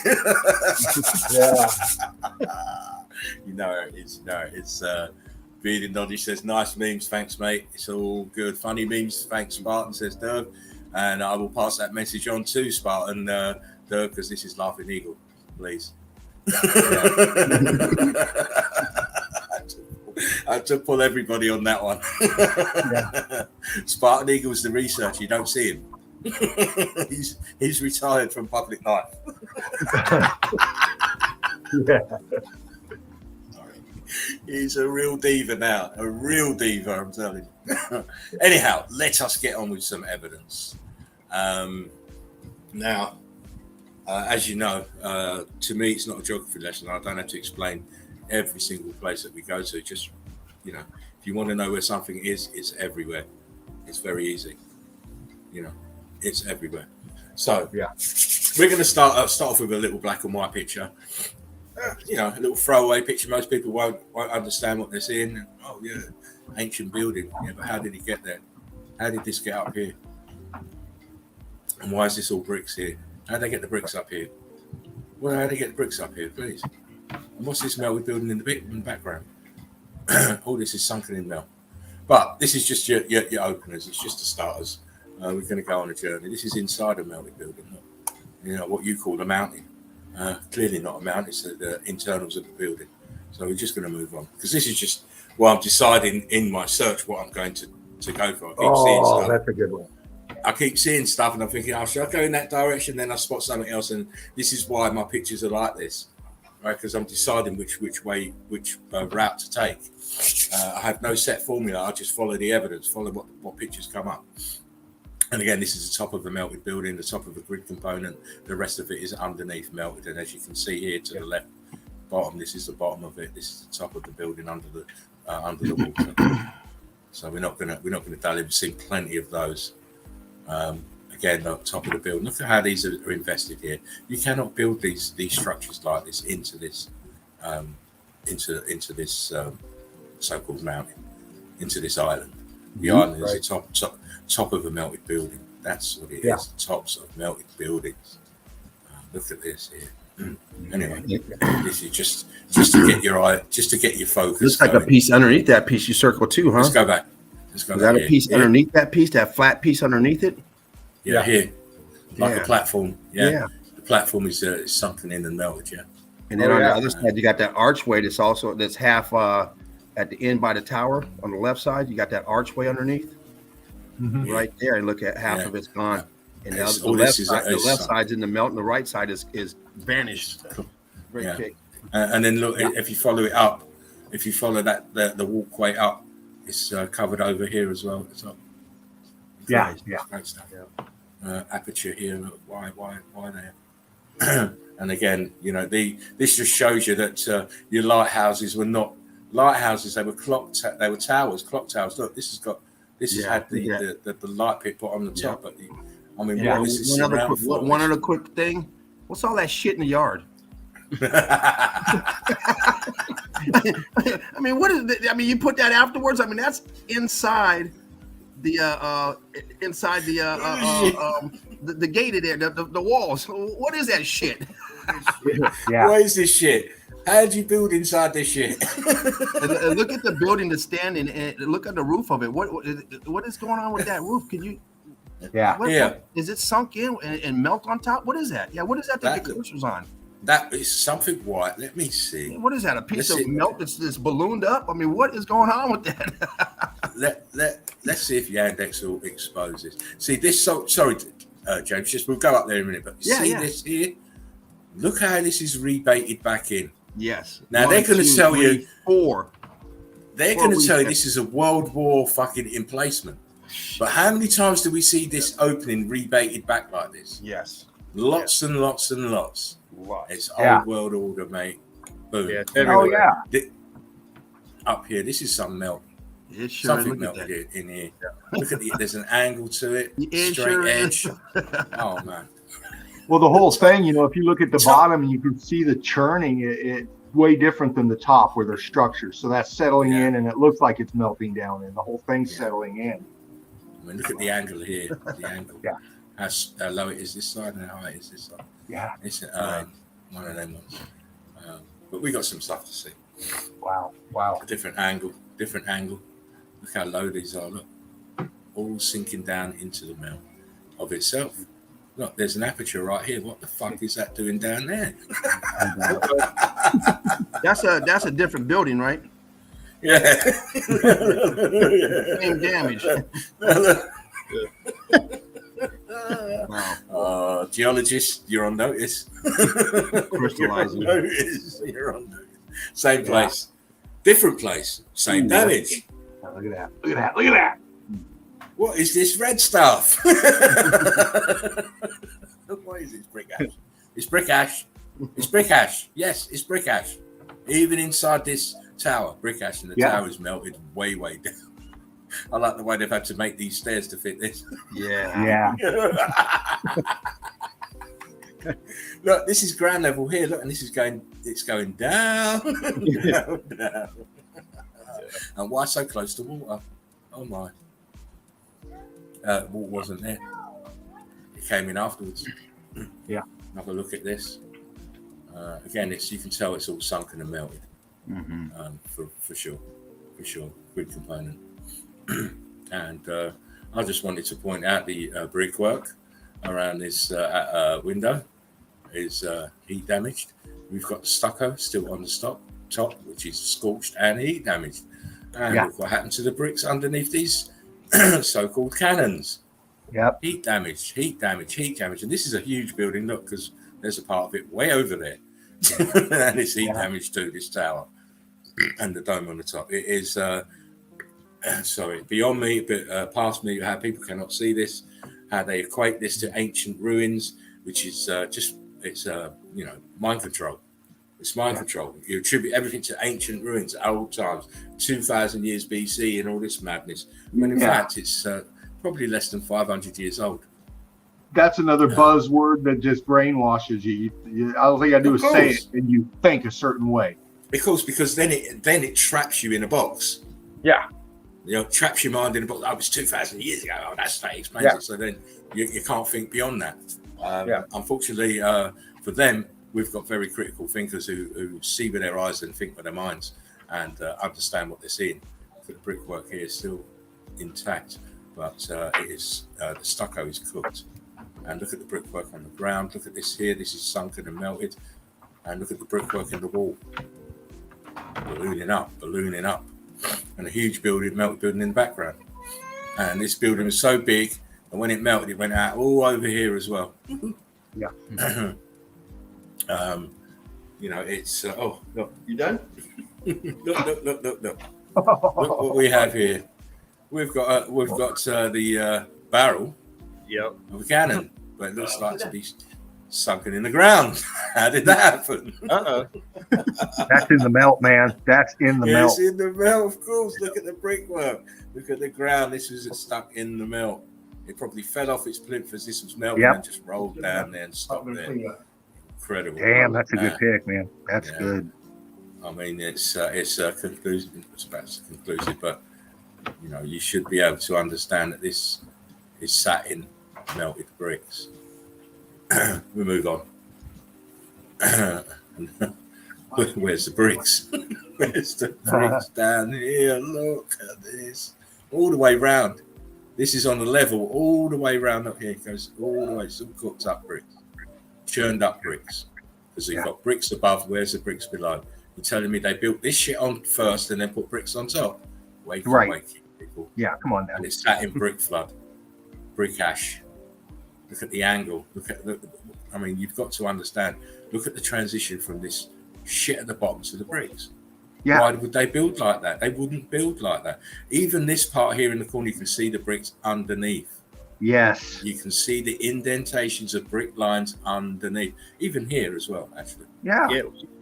Yeah. It's Bearded Noddy says, nice memes, thanks, mate. It's all good. Funny memes, thanks, Spartan, says Dirk. And I will pass that message on to Spartan, Dirk, because this is Laughing Eagle, please. I had to pull everybody on that one. Spartan Eagle's the researcher. You don't see him. He's retired from public life. He's a real diva now. A real diva, I'm telling you. Anyhow, let us get on with some evidence. Now, as you know, to me, it's not a geography lesson. I don't have to explain every single place that we go to. Just, if you want to know where something is, it's everywhere. It's very easy. It's everywhere. So we're going to start off with a little black and white picture. A little throwaway picture. Most people won't understand what they're seeing. Oh yeah, ancient building. Yeah, but how did it get there? How did this get up here? And why is this all bricks here? How did they get the bricks up here? Well, how did they get the bricks up here, please? And what's this melted building in the background? All this is sunken in melt. But this is just your openers. It's just the starters. We're going to go on a journey. This is inside a melted building. What you call a mountain. Clearly not a mountain. It's the internals of the building. So we're just going to move on. Because this is just I'm deciding in my search what I'm going to go for. I keep seeing stuff. That's a good one. I keep seeing stuff and I'm thinking, should I go in that direction? Then I spot something else. And this is why my pictures are like this. right? Because I'm deciding which route to take. I have no set formula. I just follow the evidence, follow what pictures come up. And again, this is the top of the melted building, the top of the grid component. The rest of it is underneath melted. And as you can see here to the left bottom, this is the bottom of it. This is the top of the building under the water. So we're not gonna delve. We've seen plenty of those. Again, the top of the building. Look at how these are invested here. You cannot build these structures like this into this so-called mountain, into this island. The island is the top of a melted building. That's what it is. Tops of melted buildings. Look at this here. Anyway, this is just to get your eye, just to get your focus. Looks like a piece underneath that piece you circled too, huh? Let's go back. Is that a piece underneath that piece? That flat piece underneath it? Yeah, here, like a platform. Yeah, the platform is something in the melted. Yeah, and then on the other side, you got that archway. That's half at the end by the tower on the left side. You got that archway underneath, right there. And look at half of it's gone. And the left side's in the melt, and the right side is vanished. Great kick. And then look, if you follow it up, if you follow that the walkway up, it's covered over here as well. It's up. Great stuff. Aperture here. Look, why there? And again, this just shows you that your lighthouses were not lighthouses. They were they were towers, clock towers. Look, this has had the light pit put on the top. But what is this? One other quick thing. What's all that shit in the yard? I mean, what is it? I mean, you put that afterwards. I mean, that's inside the the gate there, the walls. What is that shit? What is this shit? How did you build inside this shit? and look at the building that's standing, and look at the roof of it. What is going on with that roof? Can you? Is it sunk in and melt on top? What is that? Yeah, what is that the cursor's on? That is something white. Let me see. What is that? A piece of melt that's ballooned up? I mean, what is going on with that? Let's see if Yandex will expose this. See this? Sorry, James. We'll go up there in a minute. But see this here? Look how this is rebaited back in. Yes. Now they're going to tell you four. They're going to tell you this is a World War fucking emplacement. But how many times do we see this opening rebaited back like this? Yes. Lots and lots and lots. It's old world order, mate. Boom. Up here, this is some melt. Something melted in here. Look at there's an angle to it. Straight edge. Oh man. Well, the whole thing, if you look at the bottom, you can see the churning. It's way different than the top where they're structured. So that's settling in, and it looks like it's melting down, and the whole thing's settling in. I mean, look at the angle here. The angle. How low it is this side and how high it is this side. Yeah. It's one of them ones. But we got some stuff to see. Wow. A different angle. Look how low these are. Look. All sinking down into the melt of itself. Look, there's an aperture right here. What the fuck is that doing down there? That's a different building, right? Yeah. Same damage. Wow. Geologist, you're on notice. Crystallizing. You're on notice. Same place. Different place. Same damage. Look at that. What is this red stuff? What is it? Brick ash. It's brick ash. It's brick ash. Yes, it's brick ash. Even inside this tower, brick ash, and the tower is melted way, way down. I like the way they've had to make these stairs to fit this. Yeah. Look, this is ground level here. Look, and this is going down. Down. And why so close to water? Oh my. Water wasn't there. It came in afterwards. Yeah. Have a look at this. Again, you can tell it's all sunken and melted. For sure. Grid component. And I just wanted to point out the brickwork around this window is heat damaged. We've got the stucco still on the top, which is scorched and heat damaged. And look what happened to the bricks underneath these so-called cannons. Yep. Heat damage. And this is a huge building. Look, because there's a part of it way over there. and it's heat damage to this tower and the dome on the top. It is sorry, beyond me, but past me, how people cannot see this, how they equate this to ancient ruins, which is it's mind control. It's mind control. You attribute everything to ancient ruins, old times, 2,000 years BC, and all this madness. When in fact, it's probably less than 500 years old. That's another buzzword that just brainwashes you. All you got to do is say it, and you think a certain way. Because then it traps you in a box. Yeah. Traps your mind in a box. Oh, it was 2,000 years ago. Oh, that explains it. So then you can't think beyond that. Unfortunately, for them, we've got very critical thinkers who see with their eyes and think with their minds and understand what they're seeing. The brickwork here is still intact, but it is the stucco is cooked. And look at the brickwork on the ground. Look at this here. This is sunken and melted. And look at the brickwork in the wall. Ballooning up. And a huge melted building in the background. And this building was so big, and when it melted, it went out all over here as well. Yeah. It's look. You done? Look. Look what we have here. We've got the barrel of a cannon, but it looks like to be sunken in the ground. How did that happen? That's in the melt, man. That's in the melt. It's in the melt, of course. Look at the brickwork. Look at the ground. This was stuck in the melt. It probably fell off its plinth as this was melting and just rolled down there and stopped there. Incredible. Damn, that's a good pick, man. That's good. I mean, it's conclusive. It's about conclusive, but you should be able to understand that this is sat in melted bricks. We move on. Where's the bricks? Where's the bricks down here? Look at this. All the way round. This is on the level all the way round up here. It goes all the way. Some cooked up bricks. Churned up bricks. Because you've got bricks above. Where's the bricks below? You're telling me they built this shit on first and then put bricks on top? Wakey, people. Yeah, come on now. And it's sat in brick flood. Brick ash. Look at the angle. I mean, you've got to understand. Look at the transition from this shit at the bottom to the bricks. Yeah. Why would they build like that? They wouldn't build like that. Even this part here in the corner, you can see the bricks underneath. Yes. You can see the indentations of brick lines underneath. Even here as well, actually. Yeah.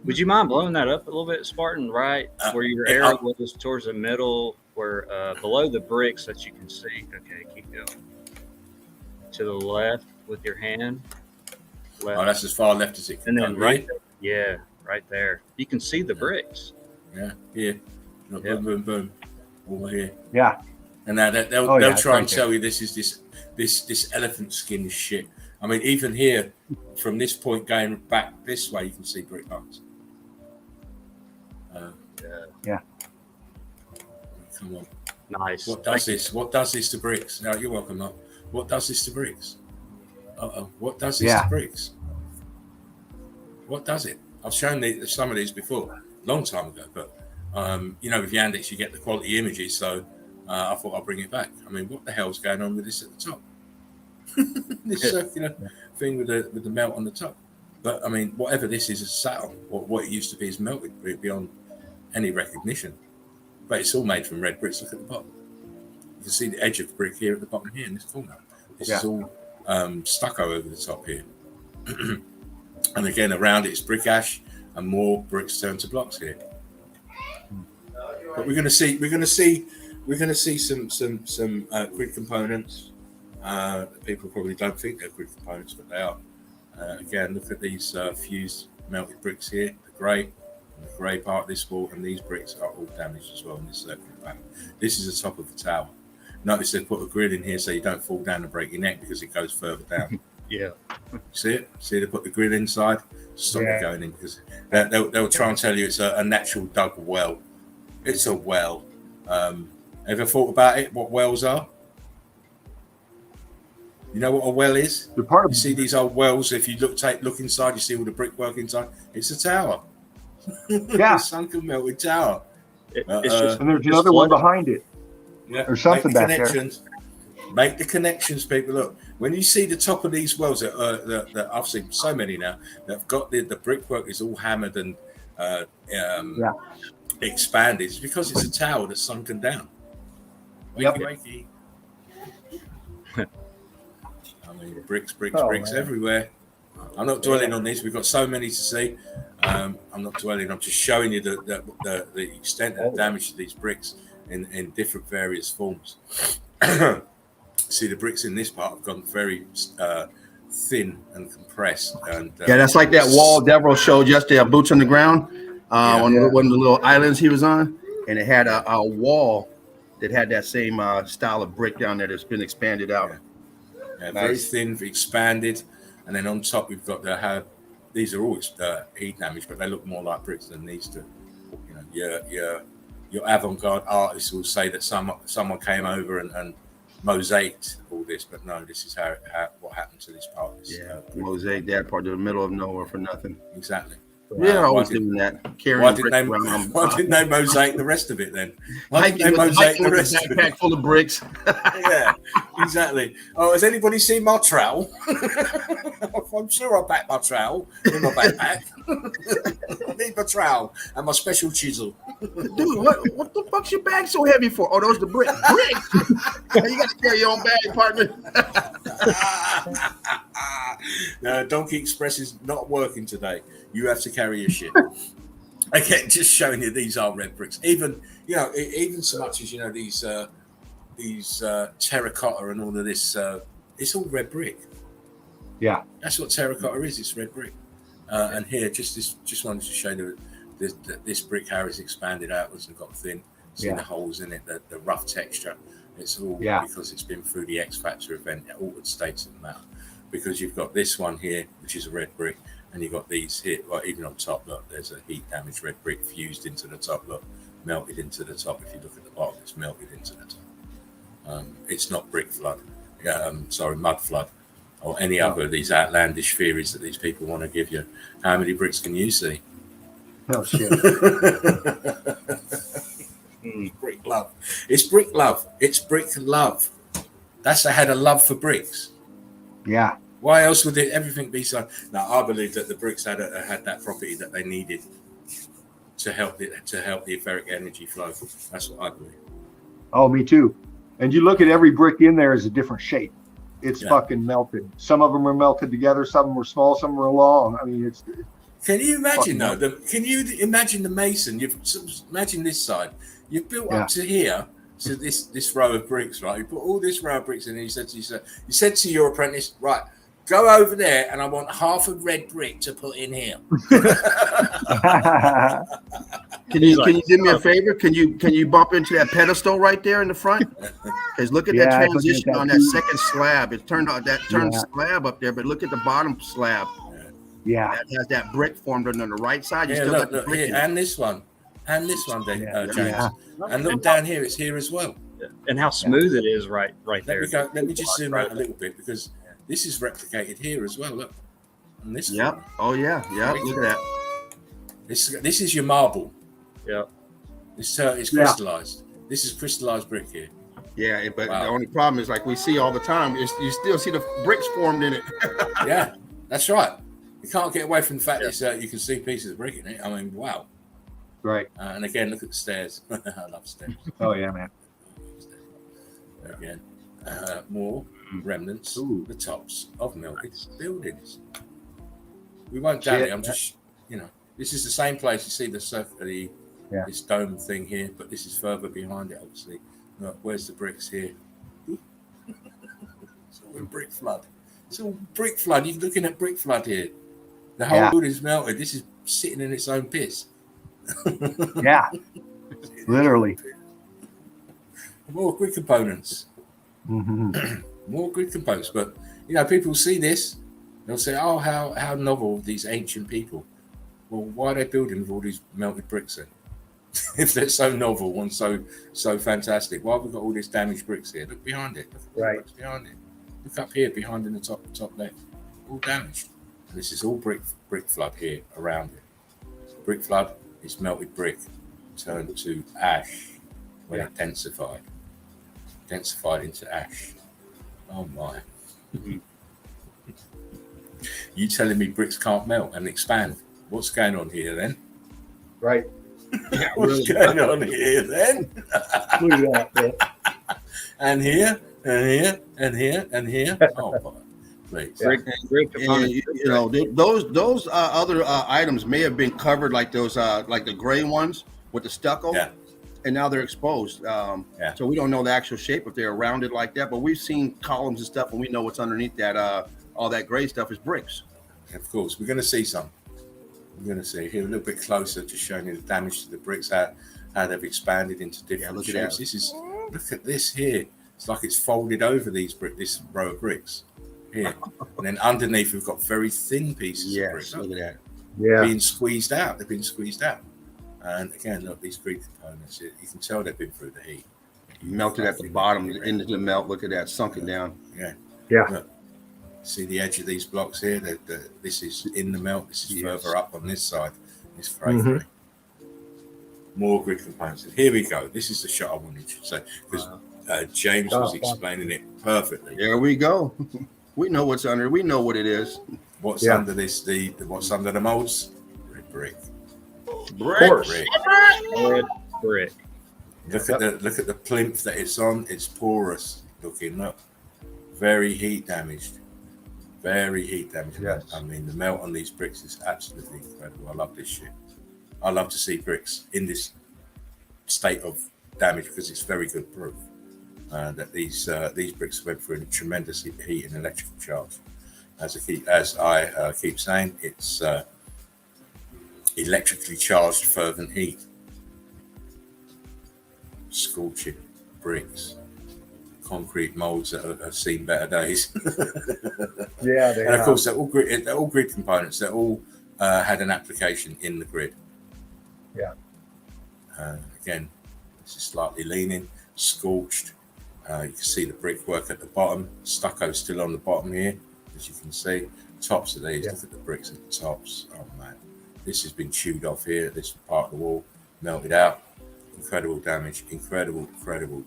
Would you mind blowing that up a little bit, Spartan? Right where your arrow was towards the middle, where below the bricks that you can see. Okay, keep going. To the left with your hand. Left. Oh, that's as far left as it can. And then right there. You can see the bricks. Yeah, here. Boom, boom. All here. Yeah. And now they'll try and tell you this is this elephant skin shit. I mean, even here, from this point going back this way, you can see brick lines. Yeah. Come on. Nice. What does this to bricks? No, you're welcome, Mark. What does this to bricks? What does this to bricks? What does it? I've shown some of these before, long time ago, but with Yandex you get the quality images, so I thought I'll bring it back. I mean, what the hell's going on with this at the top? This circular thing with the melt on the top. But I mean, whatever this is sat on, what it used to be is melted beyond any recognition. But it's all made from red bricks. Look at the bottom. You can see the edge of the brick here at the bottom here in this corner. This is all stucco over the top here. And again, around it is brick ash and more bricks turned to blocks here. But we're going to see some grid components. People probably don't think they're grid components, but they are. Again, look at these fused melted bricks here, the grey part of this wall, and these bricks are all damaged as well in this circular pattern. This is the top of the tower. Notice they put a grid in here so you don't fall down and break your neck because it goes further down. Yeah. See it? See they put the grid inside to stop it going in, because they'll try and tell you it's a natural dug well. It's a well. Ever thought about it? What wells are? You know what a well is? You see these old wells. If you look inside, you see all the brickwork inside. It's a tower. Yeah, sunken melted tower. And there's another one behind it. Yeah, or something back there. Make the connections, people. Look, when you see the top of these wells that I've seen so many now that have got the brickwork is all hammered and expanded, it's because it's a tower that's sunken down. Wakey. I mean, bricks everywhere. I'm not dwelling on this. We've got so many to see. I'm not dwelling. I'm just showing you the extent of the damage to these bricks in different various forms. See, the bricks in this part have gone very thin and compressed. And that's like that wall Devereaux showed yesterday, boots on the ground, on one of the little islands he was on, and it had a wall that had that same style of brick down there that's been expanded out. Nice. Very thin, expanded, and then on top we've got these are all heat damage, but they look more like bricks than these do. You know, your avant-garde artists will say that someone came over and mosaiced all this, but no, this is what happened to this part. Mosaic that part in the middle of nowhere for nothing. Exactly. Always doing that. Why didn't they mosaic the rest of it then? Why didn't they mosaic the rest of it? Backpack full of bricks. Yeah, exactly. Oh, has anybody seen my trowel? I'm sure I packed my trowel in my backpack. I need my trowel and my special chisel. Dude, what the fuck's your bag so heavy for? Oh, those the bricks. You got to carry your own bag, partner. No, Donkey Express is not working today. You have to carry your shit. Again, just showing you these are red bricks. Even so much as these terracotta and all of this. It's all red brick. Yeah, that's what terracotta is. It's red brick. And here, just wanted to show you that this brick how it's expanded outwards and got thin. See the holes in it, the rough texture. It's all because it's been through the X Factor event, altered states of the matter. Because you've got this one here, which is a red brick, and you've got these here, even on top, look, there's a heat damaged red brick fused into the top, look, melted into the top. If you look at the bottom, it's melted into the top. It's not brick flood, mud flood, or any other of these outlandish theories that these people want to give you. How many bricks can you see? Oh, shit. Brick love. It's brick love. It's brick love. They had a love for bricks. Yeah. Why else would everything be so? Now, I believe that the bricks had that property that they needed to help the etheric energy flow. That's what I believe. Oh, me too. And you look at every brick in there is a different shape. It's fucking melted. Some of them are melted together. Some of them are small. Some are long. I mean, it's. Can you imagine though? Can you imagine the mason? Imagine this side. You've built up to here. To this row of bricks, right? You put all this row of bricks in, and you said to your apprentice, right, go over there, and I want half a red brick to put in here. Can you do me a favor? Can you bump into that pedestal right there in the front? Because look at that transition on that second slab. It turned out that slab up there, but look at the bottom slab. Yeah, that has that brick formed on the right side. You still got the brick here, and this one. And this one, James. And look down here, it's here as well. And how smooth it is right there. Let me just zoom out a little bit because this is replicated here as well. Look. And this one. Oh, yeah. Look at that. This is your marble. Yep. It's crystallized. This is crystallized brick here. Yeah, but the only problem is, like we see all the time, is you still see the bricks formed in it. Yeah, that's right. You can't get away from the fact that you can see pieces of brick in it. I mean, wow. Right. And again, look at the stairs. I love stairs. Oh, yeah, man. Again, more remnants, the tops of melted buildings. We won't down it. I'm just, this is the same place. You see this dome thing here, but this is further behind it, obviously. Look, where's the bricks here? It's all in brick flood. It's all brick flood. You're looking at brick flood here. The whole building is melted. This is sitting in its own piss. Yeah, literally. More grid components. Mm-hmm. More grid components. But people see this, they'll say, "Oh, how novel these ancient people." Well, why are they building with all these melted bricks then? If they're so novel and so fantastic, why have we got all these damaged bricks here? Look behind it. Look behind it. Look up here behind in the top left. All damaged. And this is all brick flood here around it. Brick flood is melted brick turned to ash when it densified into ash. Oh my. Mhm. You telling me bricks can't melt and expand? What's going on here then? Right. Yeah, What's going on here then? Look at that, man. And here, and here, and here, and here. Oh my, please. Yeah. Brick And, components. you know, those other items may have been covered, like those like the gray ones with the stucco, Yeah. and now they're exposed. Yeah. So we don't know the actual shape if they're rounded like that, but we've seen columns and stuff, and we know what's underneath that. All that gray stuff is bricks. Of course, we're going to see some. We're going to see here a little bit closer, just showing you the damage to the bricks, how they've expanded into different look at shapes. that. Look at this here. It's like it's folded over this row of bricks here, and then underneath we've got very thin pieces of bricks. Yes, look at that. Yeah. Being squeezed out. They've been squeezed out. And again, look, these grid components, you can tell they've been through the heat. Melted at the bottom, into the melt. Look at that, sunken down. Yeah. Yeah. Look, see the edge of these blocks here? This is in the melt. This is further up on this side. It's very, very. More grid components. And here we go. This is the shot I wanted to say because James was explaining it perfectly. There we go. We know what's under. We know what it is. What's under this? What's under the molds? Red brick. Brick. Brick. Brick. Look at the plinth that it's on. It's porous looking. Look, very heat damaged. Very heat damaged. Yes. I mean, the melt on these bricks is absolutely incredible. I love this shit. I love to see bricks in this state of damage because it's very good proof that these bricks went through a tremendous heat and electrical charge. As I keep saying, it's electrically charged fervent heat. Scorching bricks, concrete molds that have seen better days. Yeah, they and of have. course they're all grid components. They're all had an application in the grid. Yeah. Again, this is slightly leaning, scorched. You can see the brickwork at the bottom. Stucco still on the bottom here, as you can see. Tops of these. Look at the bricks at the tops. Oh man, this has been chewed off here. This part of the wall melted out. Incredible damage. Incredible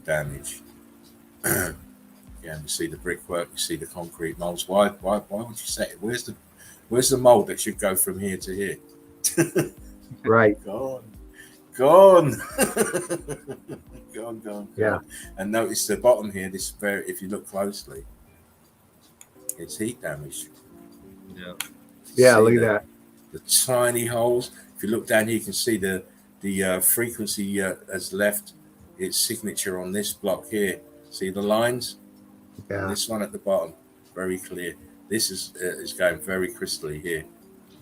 damage. Yeah, you see the brickwork. You see the concrete molds. Why would you say it? Where's the mold that should go from here to here? Right. Gone. Gone. Yeah. And notice the bottom here. If you look closely, it's heat damage. Yeah. Yeah, See look at that. The tiny holes. If you look down here, you can see the frequency has left its signature on this block here. See the lines? Yeah. This one at the bottom, very clear. This is going very crystally here.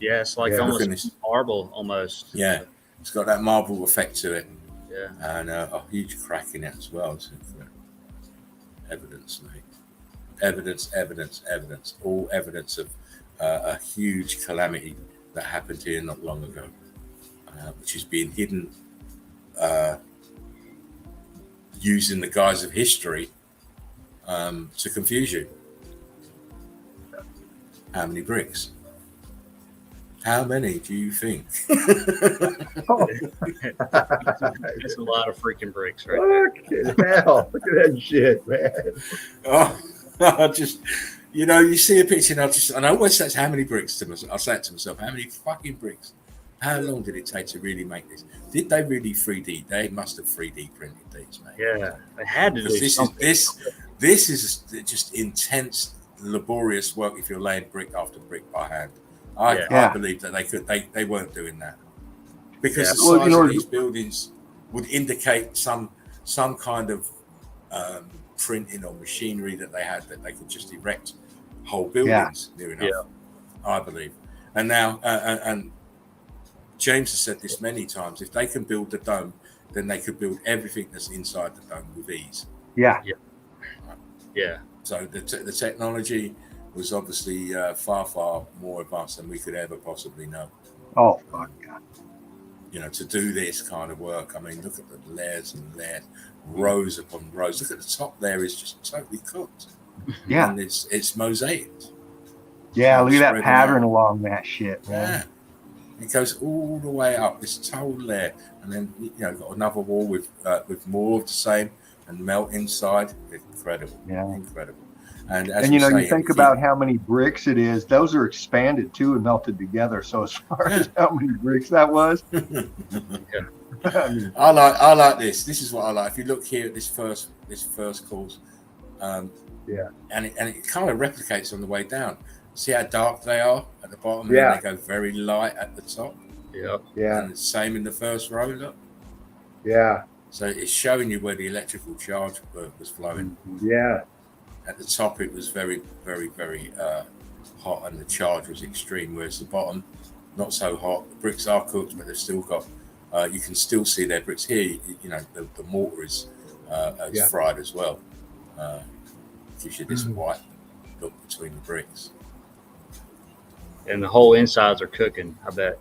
Yeah, it's like Yeah. almost marble, almost. Yeah, it's got that marble effect to it. Yeah. And a huge crack in it as well. So, evidence, mate. Evidence. All evidence of a huge calamity that happened here not long ago, which is being hidden using the guise of history to confuse you. How many bricks? How many do you think? It's a lot of freaking bricks right there. Fucking hell. Look at that shit, man. Oh, I just, you see a picture and I always say how many bricks to myself. I'll say it to myself, how many fucking bricks? How long did it take to really make this? Did they really 3D? They must have 3D printed these, mate. Yeah, they had to do Because something. this is just intense, laborious work if you're laying brick after brick by hand. I believe that they weren't doing that because the size of these buildings would indicate some kind of printing or machinery that they had, that they could just erect whole buildings near enough. I believe. And now and James has said this many times, if they can build the dome, then they could build everything that's inside the dome with ease. Yeah. Yeah. So the technology was obviously far more advanced than we could ever possibly know. Oh, fuck yeah. To do this kind of work. I mean, look at the layers and layers, rows upon rows. Look at the top there is just totally cooked. Yeah. And it's mosaiced. Yeah, look at that Spreading pattern out. along that shit, man. Yeah. It goes all the way up, this whole layer. And then, got another wall with more of the same and melt inside. Incredible. Yeah. Incredible. And as And you we say, you think about how many bricks it is; those are expanded too and melted together. So as far as how many bricks that was, I mean, I like this. This is what I like. If you look here at this first course, yeah, and it kind of replicates on the way down. See how dark they are at the bottom, and Yeah. then they go very light at the top. Yep. yeah, And the same in the first row. Look. yeah, So it's showing you where the electrical charge was flowing. yeah, At the top, it was very, very, very hot, and the charge was extreme. Whereas the bottom, not so hot. The bricks are cooked, but they've still got. You can still see their bricks here. You know, the mortar is Yeah. fried as well. Gives you this Mhm. white look between the bricks. And the whole insides are cooking. I bet,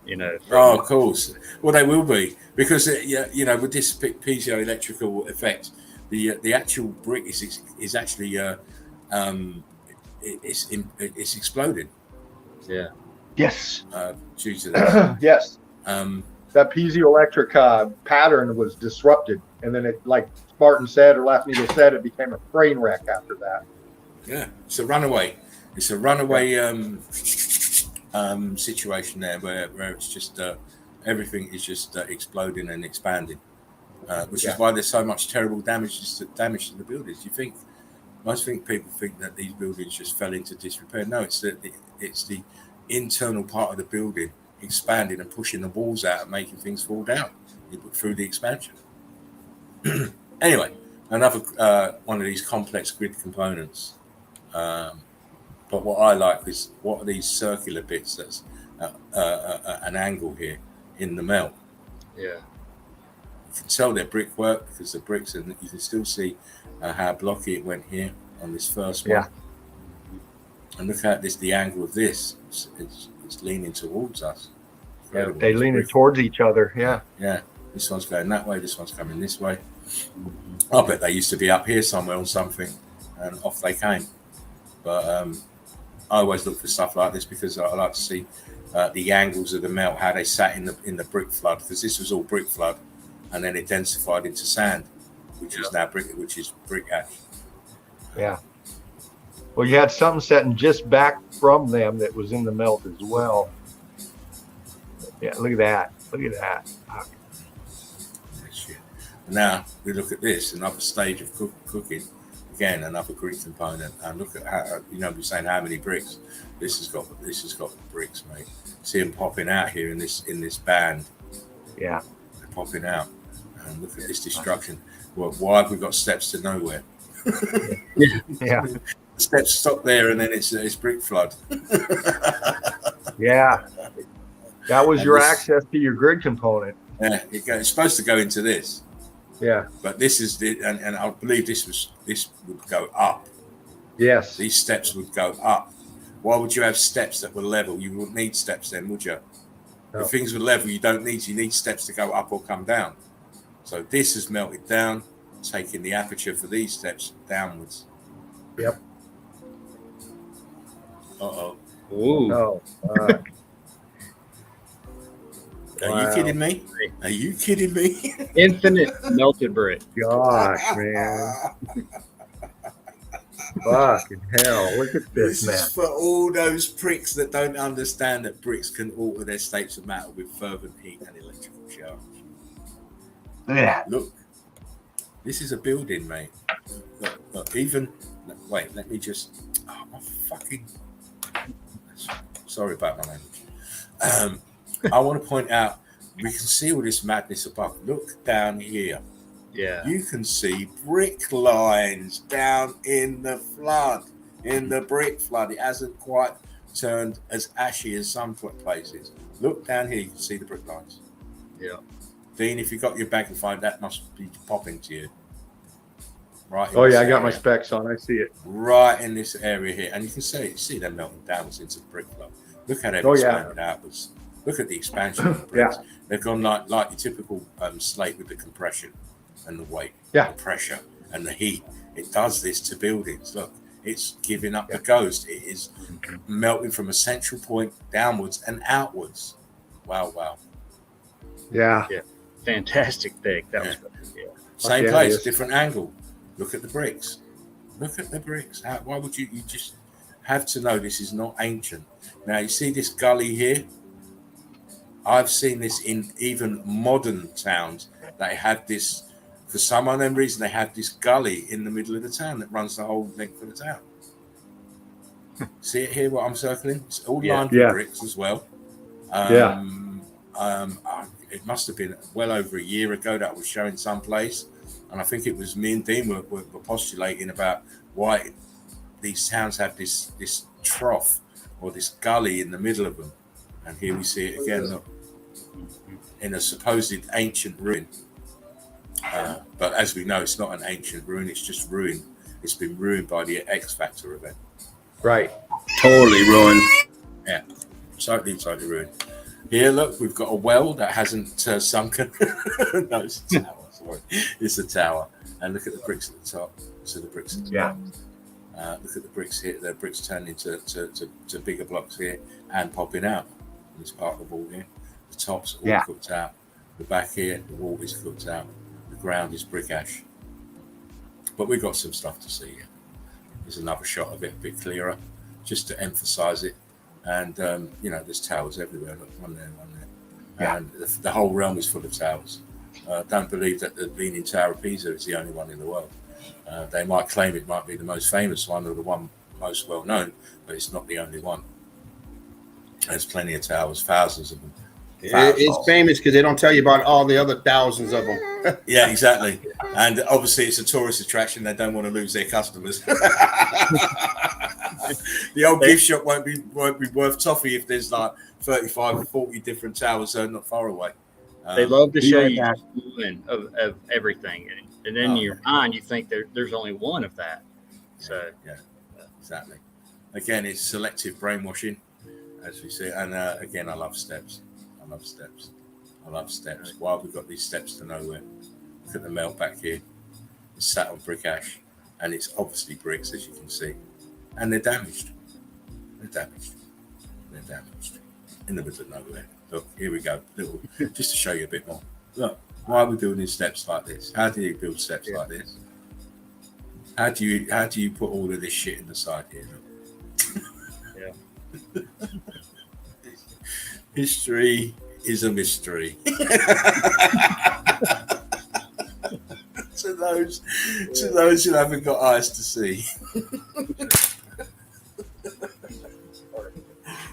Oh, of course. Well, they will be because with this piezoelectrical effect, the actual brick is actually it's exploded. Yeah. yes, Due to this. yes. Um, That piezoelectric pattern was disrupted, and then it, like Spartan said or Lafnito said, it became a train wreck after that. yeah, it's a runaway. It's a runaway situation there where it's just everything is just exploding and expanding, which is why there's so much terrible damage to the buildings. Most people think that these buildings just fell into disrepair. No, it's the internal part of the building expanding and pushing the walls out and making things fall down through the expansion. Anyway, another one of these complex grid components. But what I like is what are these circular bits that's an angle here in the melt. Yeah. You can tell they're brickwork because the bricks, and you can still see how blocky it went here on this first one. Yeah. And look at this, the angle of this. It's leaning towards us. Yeah, they leaning towards each other. Yeah. Yeah. This one's going that way. This one's coming this way. I bet they used to be up here somewhere on something, and off they came. But I always look for stuff like this because I like to see the angles of the melt, how they sat in the brick flood, because this was all brick flood, and then it densified into sand, which is now brick ash. Yeah. Well, you had something setting just back from them that was in the melt as well. Yeah, look at that. Look at that. Now we look at this, another stage of cooking. Again, another grid component. And look at how we're saying how many bricks. This has got bricks, mate. See them popping out here in this band. Yeah. They're popping out. And look at this destruction. Well, why have we got steps to nowhere? Yeah. The steps stop there, and then it's brick flood. Yeah. That was your access to your grid component. Yeah, it's supposed to go into this. Yeah. But this is and I believe this would go up. Yes. These steps would go up. Why would you have steps that were level? You wouldn't need steps then, would you? No. If things were level, you need steps to go up or come down. So this has melted down, taking the aperture for these steps downwards. Yep. Uh-oh. Ooh. Oh. Are you kidding me? Are you kidding me? Infinite melted brick. Gosh, man. Fucking hell. Look at this, man. Is for all those pricks that don't understand that bricks can alter their states of matter with fervent heat and electrical charge. Look at that. Look, this is a building, mate. Look, wait, let me just. Oh, my fucking. Sorry about my language. I want to point out, we can see all this madness above. Look down here. Yeah. You can see brick lines down in the flood, in the brick flood. It hasn't quite turned as ashy as some places. Look down here, you can see the brick lines. Yeah. Dean, if you got your magnified, that must be popping to you. Right. Oh, yeah, I got my specs on. I see it. Right in this area here. And you can see them melting downwards into the brick flood. Look how they've expanded outwards. Look at the expansion of the bricks. Yeah. They've gone like your typical slate with the compression and the weight, Yeah. the pressure and the heat. It does this to buildings. Look, it's giving up the ghost. It is melting from a central point downwards and outwards. Wow, wow. Yeah. Yeah. Fantastic thick. That was Same yeah, place, it is. different angle. Look at the bricks. Look at the bricks. Why would you just have to know this is not ancient? Now, you see this gully here? I've seen this in even modern towns. They have this, for some unknown reason, they have this gully in the middle of the town that runs the whole length of the town. See it here, what I'm circling? It's all lined with bricks as well. It must have been well over a year ago that I was showing someplace. And I think it was me and Dean were postulating about why these towns have this trough or this gully in the middle of them. And here we see it again, look, in a supposed ancient ruin. But as we know, it's not an ancient ruin, it's just ruined. It's been ruined by the X Factor event. Right. Totally ruined. Yeah, totally ruined. Here, look, we've got a well that hasn't sunken. No, it's a tower. Sorry, it's a tower. And look at the bricks at the top. So the bricks at the top. Look at the bricks here. The bricks turn into to bigger blocks here and popping out. And it's part of the wall here. The top's all cooked out. The back here, the wall is cooked out. The ground is brick ash. But we've got some stuff to see here. There's another shot of it, a bit clearer, just to emphasize it. And, there's towers everywhere. Look, one there. Yeah. And the whole realm is full of towers. Don't believe that the Leaning Tower of Pisa is the only one in the world. They might claim it might be the most famous one or the one most well known, but it's not the only one. There's plenty of towers, thousands of them. It's famous because they don't tell you about all the other thousands of them. Yeah, exactly. And obviously it's a tourist attraction. They don't want to lose their customers. The old gift shop won't be worth toffee if there's like 35 or 40 different towers not far away. They love to show you one of everything. And then in your mind, you think there's only one of that. So yeah, exactly. Again, it's selective brainwashing, as we see. And again, I love steps. Why have we got these steps to nowhere? Look at the melt back here. It's sat on brick ash, and it's obviously bricks, as you can see. And they're damaged. They're damaged. In the middle of nowhere. Look, here we go. Just to show you a bit more. Look, why are we building steps like this? How do you build steps like this? How do you put all of this shit in the side here? yeah. History is a mystery. to those who haven't got eyes to see.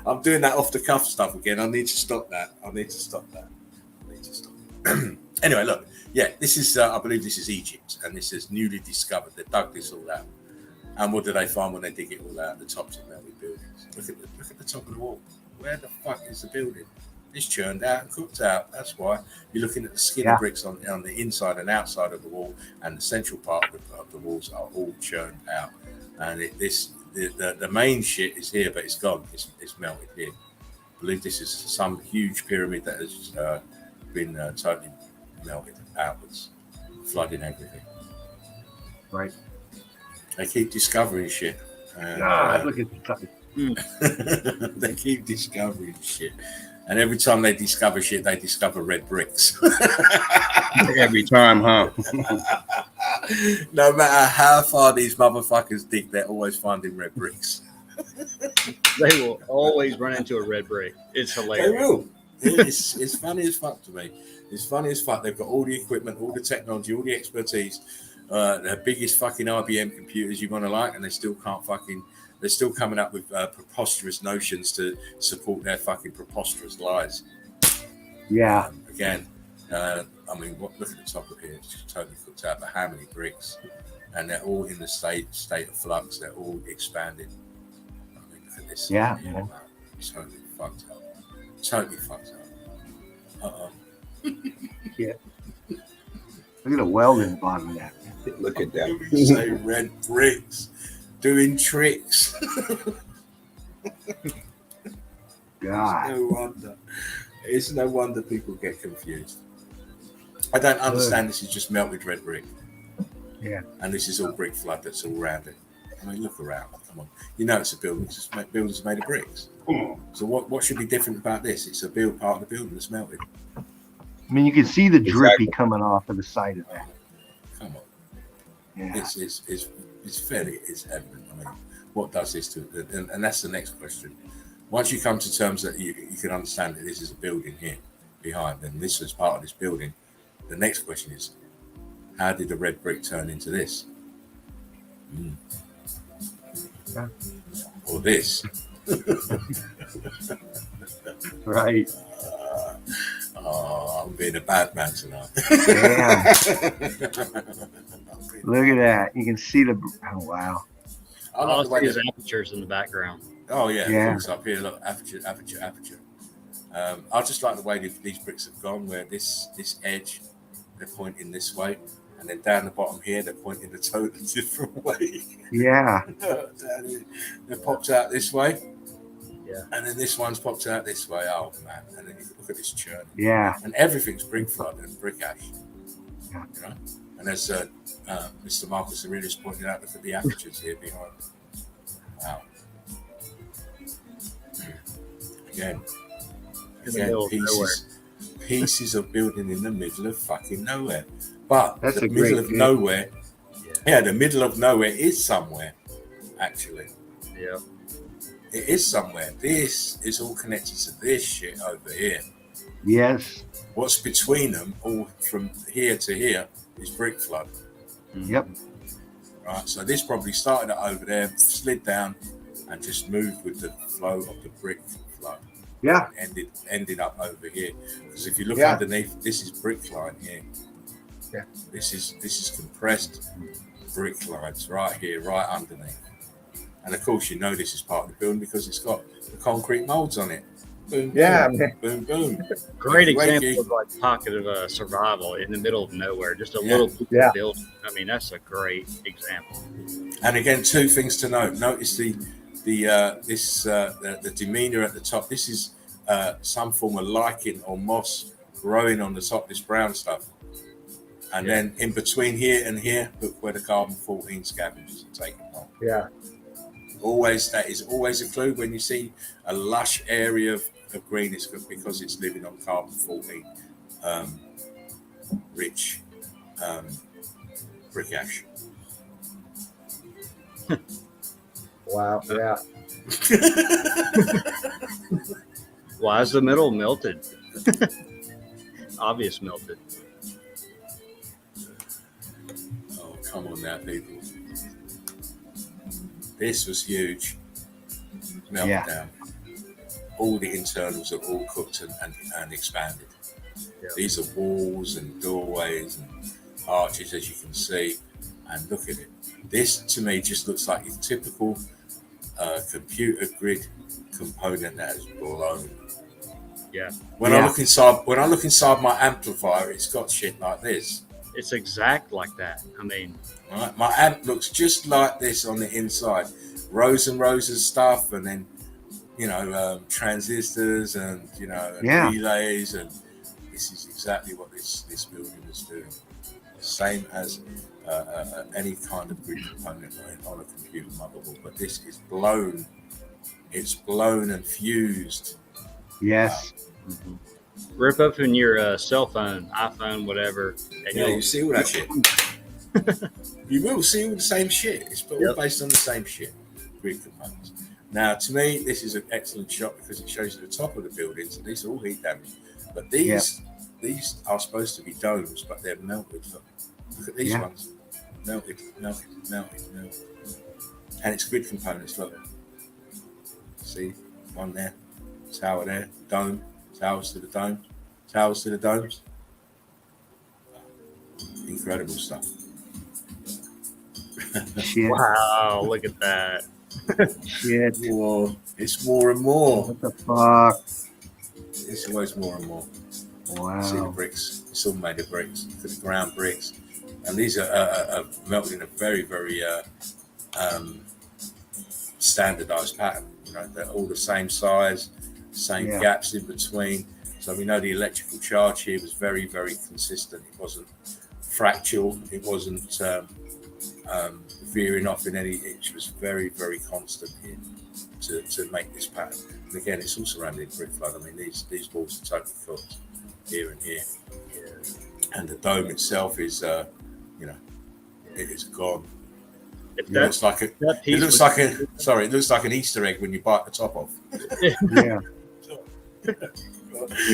I'm doing that off the cuff stuff again. I need to stop that. Anyway, look. Yeah, this is, I believe this is Egypt, and this is newly discovered. They dug this all out. And what do they find when they dig it all out? The tops of melted buildings. Look at the top of the wall. Where the fuck is the building? It's churned out and cooked out. That's why you're looking at the skin of bricks on the inside and outside of the wall, and the central part of the walls are all churned out. And the main shit is here, but it's gone. It's melted here. I believe this is some huge pyramid that has been totally melted outwards, flooding everything. Right. They keep discovering shit. Look at the They keep discovering shit. And every time they discover shit, they discover red bricks. Every time, huh? No matter how far these motherfuckers dig, they're always finding red bricks. They will always run into a red brick. It's hilarious. They will. It's funny as fuck to me. It's funny as fuck. They've got all the equipment, all the technology, all the expertise, the biggest fucking IBM computers you want to like, and they still can't fucking. They're still coming up with preposterous notions to support their fucking preposterous lies. Yeah. Again, I mean, look at the top of here. It's just totally cooked out. But how many bricks? And they're all in the state of flux. They're all expanding. I mean, look at this. Yeah. Totally fucked up. Totally fucked up. Yeah. Look at the weld in the bottom of that. Look at that. We say red bricks. Doing tricks. God. No wonder. It's no wonder people get confused. I don't understand. This is just melted red brick. Yeah. And this is all brick flood that's all around it. I mean, look around. Come on. You know it's a building. It's just buildings made of bricks. So what should be different about this? It's a part of the building that's melted. I mean, you can see the drippy coming off of the side of that. Come on. Yeah. It's it's evident. I mean, what does this to, and that's the next question. Once you come to terms that you can understand that this is a building here behind, and this is part of this building, the next question is, how did the red brick turn into this? Yeah. Or this? Right. I'm being a bad man tonight. Yeah. Look at that. You can see the. Oh wow. I like All the I way see is that- apertures in the background. Oh yeah, Yeah. things up here. Look, aperture. I just like the way these bricks have gone, where this edge, they're pointing this way, and then down the bottom here, they're pointing a totally different way. Yeah. It pops out this way. Yeah. And then this one's popped out this way. Oh man! And then you look at this churn. Yeah. And everything's brick flood and brick ash. Yeah. You know. And as Mr. Marcus Aurelius pointed out, look at the apertures here behind. Wow. Again, In the middle of nowhere. pieces of building in the middle of fucking nowhere. But That's the a middle great of view. nowhere, Yeah. the middle of nowhere is somewhere, actually. Yeah. It is somewhere. This is all connected to this shit over here. Yes. What's between them, all from here to here, is brick flood. Yep. Right, so this probably started over there, slid down, and just moved with the flow of the brick flow. Yeah. Ended up over here. Because if you look Yeah. underneath, this is brick line here. Yeah. This is compressed brick lines right here, right underneath. And of course, you know this is part of the building because it's got the concrete molds on it. Boom, Yeah, boom, man. boom, boom. Great Wakey, example wakey. of like pocket of survival in the middle of nowhere, just a Yeah. little piece Yeah. of building. I mean, that's a great example. And again, two things to note. Notice the demeanor at the top. This is some form of lichen or moss growing on the top. This brown stuff, and Yeah. then in between here and here, look where the carbon-14 scavengers are taking on. Yeah. That is always a clue when you see a lush area of green. It's because it's living on carbon-14 rich brick ash. Wow. Yeah. Why is the middle melted? Obvious melted. Oh, come on now, people. This was huge. Melted Yeah. down. All the internals are all cooked and expanded. Yeah. These are walls and doorways and arches, as you can see. And look at it. This, to me, just looks like your typical computer grid component that is blown. Yeah. When I look inside my amplifier, it's got shit like this. It's exact like that. I mean, Right? My amp looks just like this on the inside. Rows and rows of stuff, and then transistors and Yeah. relays, and this is exactly what this building is doing. Same as any kind of grid component on a computer motherboard, but this is blown. It's blown and fused. Yes. rip open your cell phone, iPhone, whatever, and Yeah, you'll you see all that shit. You will see all the same shit. It's all Yep. based on the same shit. Grid components. Now, to me, this is an excellent shot because it shows you the top of the building. So these are all heat damage, but these are supposed to be domes, but they're melted. Look at these Yeah. ones, melted, and it's grid components. Look, see one there, tower there, dome, towers to the dome, towers to the domes. Incredible stuff. Shit. wow, look at that. Shit. It's more and more. What the fuck? It's always more and more. See the Wow. bricks. It's all made of bricks. Look at the ground bricks, and these are melted in a very, very standardized pattern. They're all the same size, same Yeah. gaps in between. So we know the electrical charge here was very, very consistent. It wasn't fractal. It wasn't veering off in any. It was very, very constant here to make this pattern. And again, it's all surrounded in brick flood. I mean, these walls are totally cooked here and here, and the dome itself is, it is gone. If It looks like it looks like an Easter egg when you bite the top off. Yeah.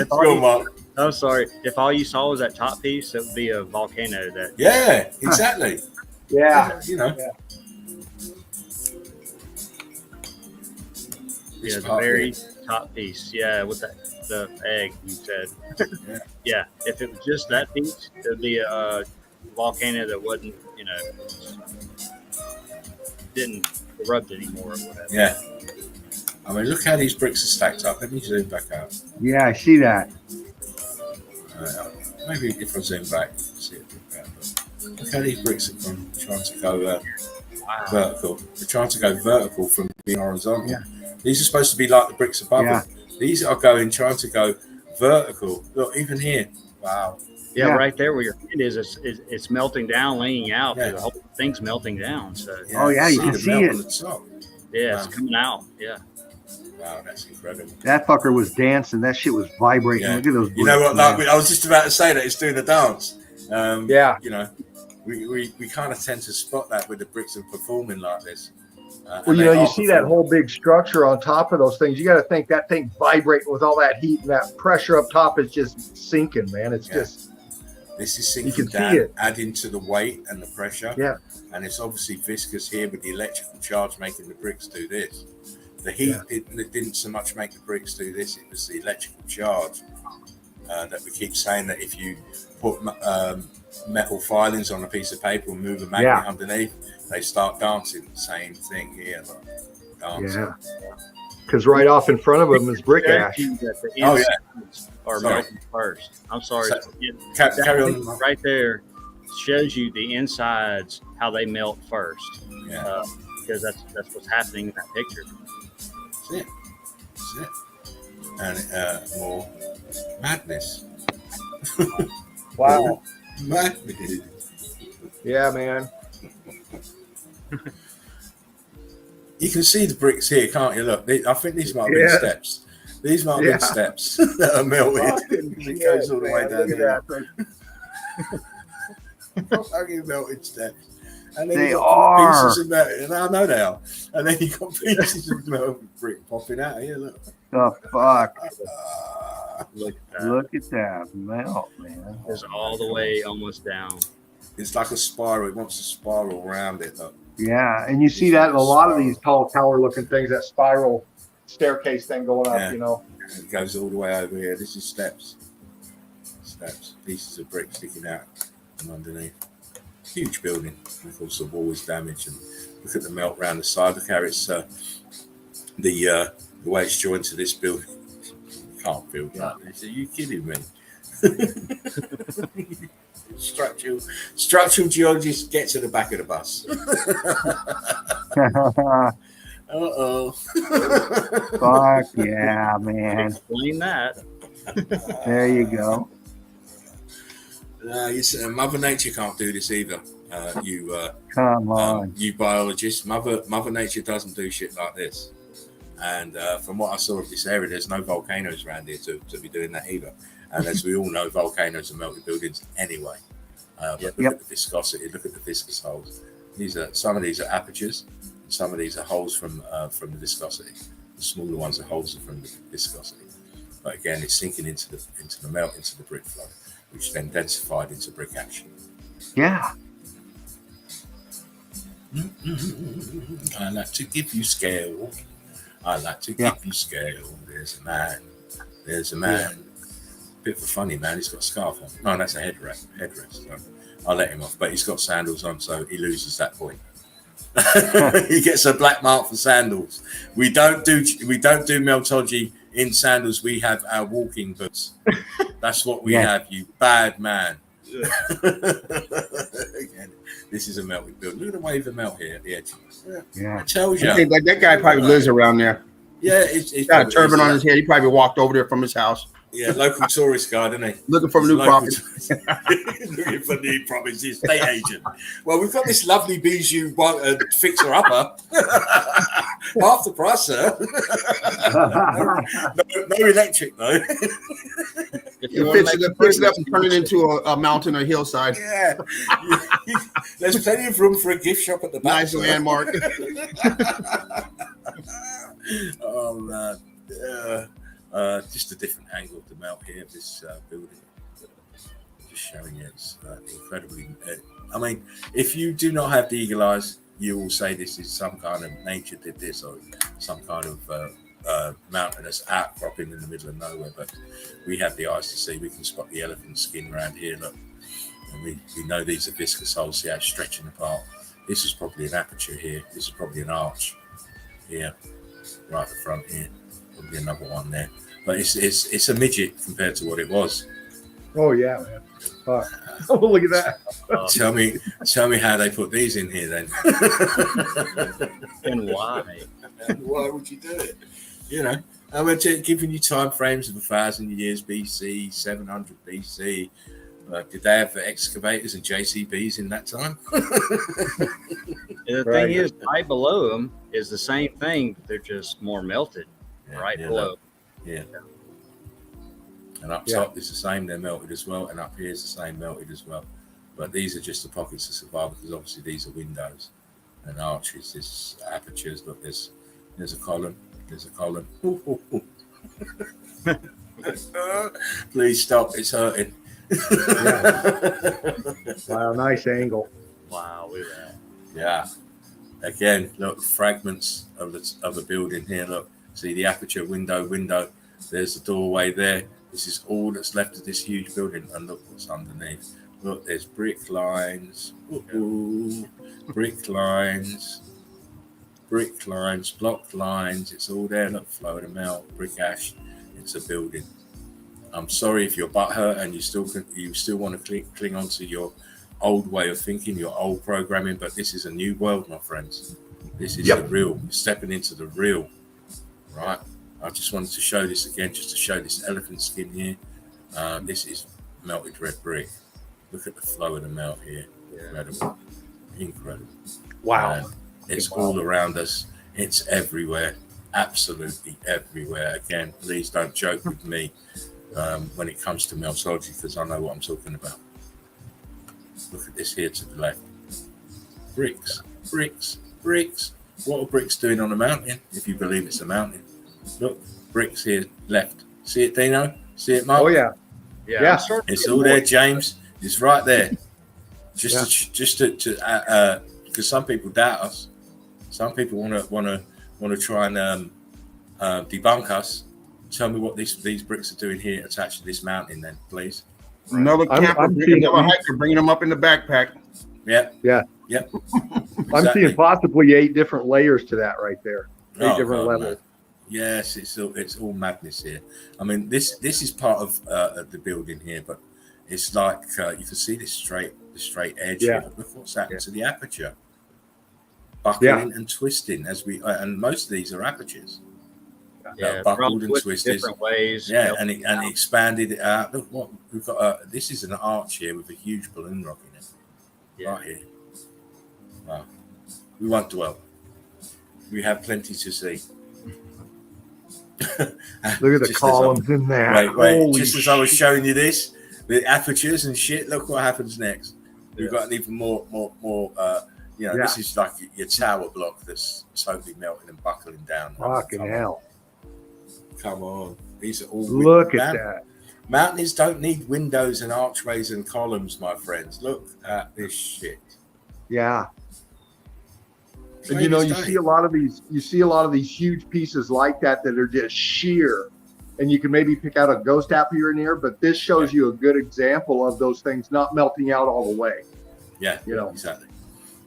Go on, Mark. I'm sorry. If all you saw was that top piece, it would be a volcano. That Yeah, exactly. Yeah. You know. Yeah. This yeah, the part very here. top piece. Yeah, with the egg you said. Yeah. Yeah. If it was just that piece, it would be a volcano that wasn't, didn't erupt anymore or whatever. Yeah. I mean, look how these bricks are stacked up. Let me zoom back out. Yeah, I see that. Maybe if I zoom back, you can see it a bit better. But look how these bricks are trying to go vertical. They're trying to go vertical from being horizontal. Yeah. These are supposed to be like the bricks above Yeah. them. These are trying to go vertical. Look, even here. Wow. Yeah, Yeah. right there where your hand is, it's melting down, leaning out. Yeah. The whole thing's melting down. So Oh, yeah, you can the see melt it. on the top. yeah, Wow. it's coming out. Yeah. Wow, that's incredible. That fucker was dancing. That shit was vibrating. Yeah. Look at those. You know what? bricks, Like, I was just about to say that it's doing the dance. Yeah. You know, we kind of tend to spot that with the bricks are performing like this. Well, you know, you see that whole big structure on top of those things. You got to think that thing vibrating with all that heat and that pressure up top is just sinking, man. It's just. This is You sinking can see down, it. adding to the weight and the pressure. Yeah. And it's obviously viscous here with the electrical charge making the bricks do this. The heat didn't so much make the bricks do this, it was the electrical charge that we keep saying that if you put metal filings on a piece of paper and move a magnet underneath, they start dancing. Same thing here. Look, dancing. Yeah. Because right off in front of them is brick ash. Oh, yeah. Or Sorry. melting first. I'm sorry. So, That carry thing on. right there shows you the insides, how they melt first. Yeah. Because that's what's happening in that picture. That's it. That's it. And more madness. Wow. Madness. Yeah, man. You can see the bricks here, can't you? Look, I think these might have been Yeah. steps. These might have been steps that are melted. It goes all the way down here. Fucking melted steps. And then They you've got are. pieces of melted, and I know they are. And then you've got pieces of melted brick popping out here. Look. The fuck. Look at that. Look at that melt, man. It's all the way almost down. It's like a spiral. It wants to spiral around it. Look. Yeah, and you see that in a lot of these tall tower-looking things, that spiral staircase thing going up, Yeah. you know. And it goes all the way over here. This is steps. Steps. Pieces of brick sticking out from underneath. Huge building. And of course, the wall is damaged. And look at the melt around the side. Look how it's the way it's joined to this building. You can't build like this. Are you kidding me? Structural geologists, get to the back of the bus. Uh-oh. Fuck yeah, man. Explain that. There you go. You see, Mother Nature can't do this either. Come on. You biologists, Mother Nature doesn't do shit like this. And from what I saw of this area, there's no volcanoes around here to be doing that either. And as we all know, volcanoes are melted buildings anyway. But look at the viscosity. Look at the viscous holes. Some of these are apertures. And some of these are holes from the viscosity. The smaller ones are holes from the viscosity. But again, it's sinking into the melt, into the brick flow, which then densified into brick action. Yeah. I like to give you scale. I like to give you scale. There's a man. There's a man. Bit of a funny man. He's got a scarf on. No, that's a headrest. So I'll let him off. But he's got sandals on, so he loses that point. He gets a black mark for sandals. We don't do meltology in sandals. We have our walking boots. That's what we have. You bad man. Again, this is a melted building. Look at the wave of melt here at the edge. Yeah. It tells you. I think that guy probably lives around there. Yeah, it's Got a turban on his head. He probably walked over there from his house. Yeah, local tourist guide, isn't he? Looking for a new property. Looking for new properties, estate agent. Well, we've got this lovely bijou fixer upper. Half the price, sir. No electric though. If You you want fix to it, make fix it up and improvements, turn it into a mountain or hillside. Yeah. There's plenty of room for a gift shop at the back. Nice landmark. Oh man. Just a different angle to melt here. This building. Just showing you, it's incredibly. I mean, if you do not have the eagle eyes, you will say this is some kind of nature did this or some kind of mountainous outcropping in the middle of nowhere. But we have the eyes to see. We can spot the elephant skin around here. Look, and we know these are viscous holes. See how it's stretching apart. This is probably an aperture here. This is probably an arch here, right at the front here. Probably another one there. But it's a midget compared to what it was. Oh yeah, man. Oh, look at that. Tell me how they put these in here then. and why? And why would you do it? You know, I'm giving you time frames of 1,000 years BC, 700 BC. Did they have excavators and JCBs in that time? The thing is, right below them is the same thing. They're just more melted. Below. Yeah. And up top is the same, they're melted as well, and up here is the same, melted as well. But these are just the pockets of survival because obviously these are windows and arches. There's apertures. Look, there's a column. There's a column. Please stop. It's hurting. Wow, nice angle. Wow, look at that. Yeah. Again, look, fragments of the building here. Look, see the aperture, window. There's the doorway there. This is all that's left of this huge building, and look what's underneath. Look, there's brick lines. Brick lines, block lines. It's all there. Look, flow to melt, brick ash. It's a building. I'm sorry if your butt hurt and you still want to cling on to your old way of thinking, your old programming, but this is a new world, my friends. This is the real. You're stepping into the real, right? I just wanted to show this again, just to show this elephant skin here. This is melted red brick. Look at the flow of the melt here. Incredible. Wow. It's all around us. It's everywhere. Absolutely everywhere. Again, please don't joke with me when it comes to meltology, because I know what I'm talking about. Look at this here to the left. Bricks. What are bricks doing on a mountain, if you believe it's a mountain? Look, bricks here left. See it, Dino? See it, Mark? Oh yeah. Yeah. It's all there, James. It's right there. Just to because some people doubt us. Some people want to try and debunk us. Tell me what these bricks are doing here attached to this mountain, then, please. Another camper, another hiker, bringing them up in the backpack. Yeah. I'm seeing possibly 8 different layers to that right there. 8 different levels. Man. Yes, it's all madness here. I mean, this is part of the building here, but it's like you can see this straight edge here. But look what's happened to the aperture, buckling and twisting and most of these are apertures. Buckled and twisted different ways. And it expanded it out. Look what we've got. This is an arch here with a huge balloon rock in it. Right here. Wow. We won't dwell. We have plenty to see. Look at the columns in there. Wait. Just as I was showing you this, the apertures and shit, look what happens next. We've got an even more. This is like your tower block that's totally melting and buckling down. Fucking hell. Come on. These are all. Look at that. Mountains don't need windows and archways and columns, my friends. Look at this shit. Yeah. And you see a lot of these huge pieces like that are just sheer, and you can maybe pick out a ghost apple here and there, but this shows you a good example of those things not melting out all the way. Yeah, exactly.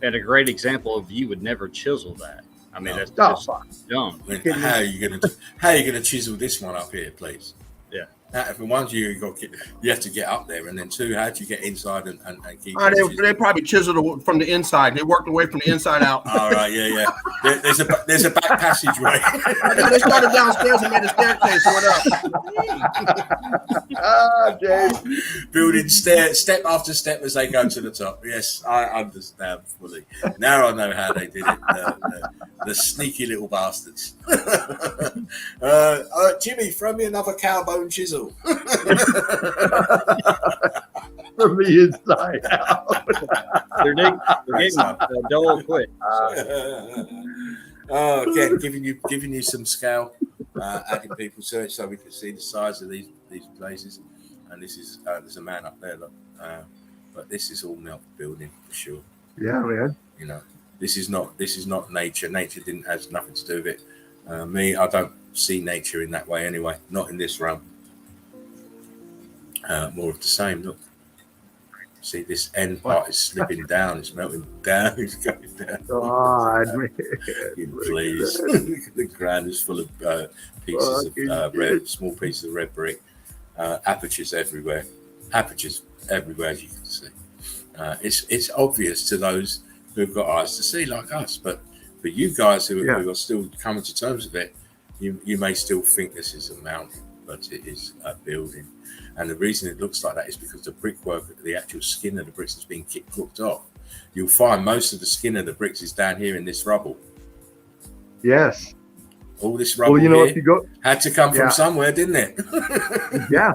And a great example of you would never chisel that. I mean, that's just dumb. How are you gonna chisel this one up here, please? Yeah. For one, you have to get up there, and then 2, how do you get inside and keep? They probably chiseled from the inside. They worked away from the inside out. All right, yeah. There's a back passageway. They started downstairs and made a staircase. What up? James. Building step after step as they go to the top. Yes, I understand fully. Now I know how they did it. The sneaky little bastards. Jimmy, throw me another cowbone chisel. little. From the inside out. They're getting dull quick. Again, giving you some scale, adding people to it so we can see the size of these places. And this is there's a man up there, look. But this is all melt building for sure. Yeah, man. You know, this is not nature. Nature has nothing to do with it. I don't see nature in that way anyway. Not in this realm. More of the same. Look. See, this end part is slipping down. It's melting down. It's going down. God, man. Please. The ground is full of pieces of red, small pieces of red brick. Apertures everywhere. Apertures everywhere, as you can see. It's obvious to those who've got eyes to see, like us. But for you guys who are still coming to terms with it, you may still think this is a mountain, but it is a building. And the reason it looks like that is because the brickwork, the actual skin of the bricks has been cooked off. You'll find most of the skin of the bricks is down here in this rubble. Yes. All this rubble here if you go, had to come from somewhere, didn't it? Yeah.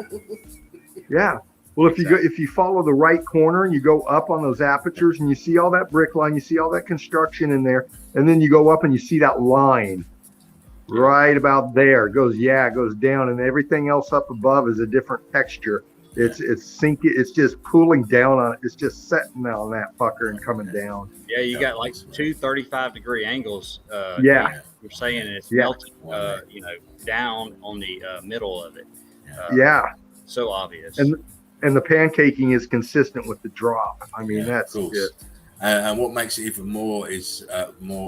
Yeah. Well, if you follow the right corner and you go up on those apertures and you see all that brick line, you see all that construction in there, and then you go up and you see that line right about there. It goes down, and everything else up above is a different texture. It's sinking. It's just cooling down on it. It's just setting on that fucker and coming down. Yeah, you got like 2 35-degree angles. Yeah. You're saying it's melting, down on the middle of it. So obvious. And the pancaking is consistent with the drop. I mean, that's it. And what makes it even more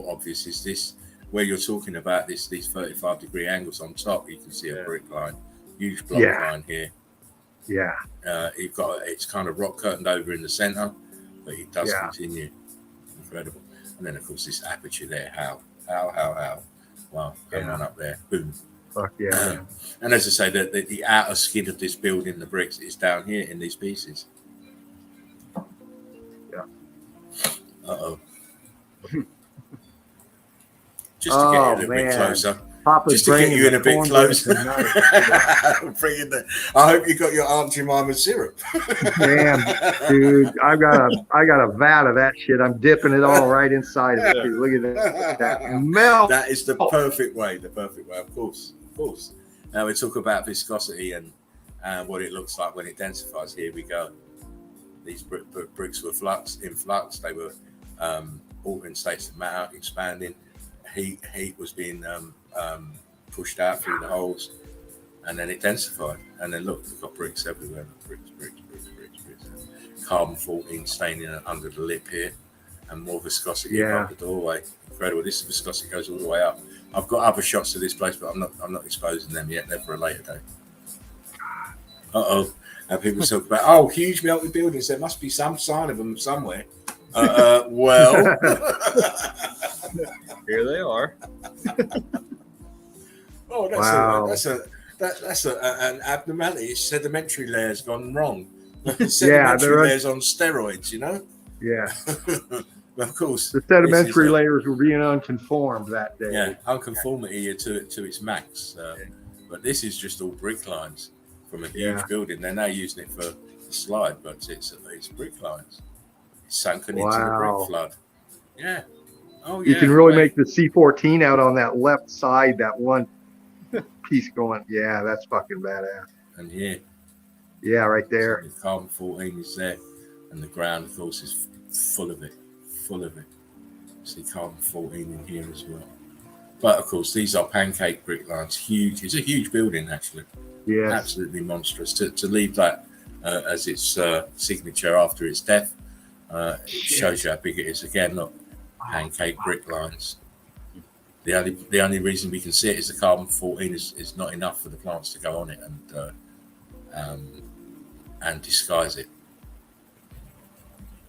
obvious is this, where you're talking about these 35-degree angles on top. You can see a brick line, huge block line here. Yeah. It's kind of rock curtained over in the center, but it does continue. Incredible. And then of course this aperture there. How? Wow, going on up there. Boom. Fuck yeah. And as I say, the outer skin of this building, the bricks, is down here in these pieces. Yeah. Uh-oh. Just to get you a bit closer. Papa's just to get you in a bit closer. I hope you got your Aunt Jemima syrup. Damn, dude, I got a vat of that shit. I'm dipping it all right inside of it. Dude. Look at that melt. That is the perfect way. Of course. Now we talk about viscosity and what it looks like when it densifies. Here we go. These bricks were in flux. They were altering states of matter, expanding. Heat was being pushed out through the holes, and then it densified. And then look, we've got bricks everywhere. Bricks. Carbon-14 staining under the lip here, and more viscosity above the doorway. Incredible. This viscosity goes all the way up. I've got other shots of this place, but I'm not exposing them yet. They're for a later day. And people talk about huge melted buildings. There must be some sign of them somewhere. Well. Here they are. That's an abnormality. It's sedimentary layers gone wrong. Sedimentary layers on steroids, you know? Yeah. Of course. The sedimentary layers were being unconformed that day. Yeah, unconformity to its max. But this is just all brick lines from a huge building. They're now using it for the slide, but it's brick lines. It's sunken into the brick flood. Yeah. Oh, yeah. You can really make the C14 out on that left side, that one piece going. Yeah, that's fucking badass. And here. Yeah, right there. So the carbon-14 is there, and the ground, of course, is full of it. See carbon-14 in here as well. But of course, these are pancake brick lines. Huge. It's a huge building, actually. Yeah. Absolutely monstrous. To leave that as its signature after its death shows you how big it is. Again, look, pancake brick lines. The only reason we can see it is the carbon-14 is not enough for the plants to go on it and disguise it.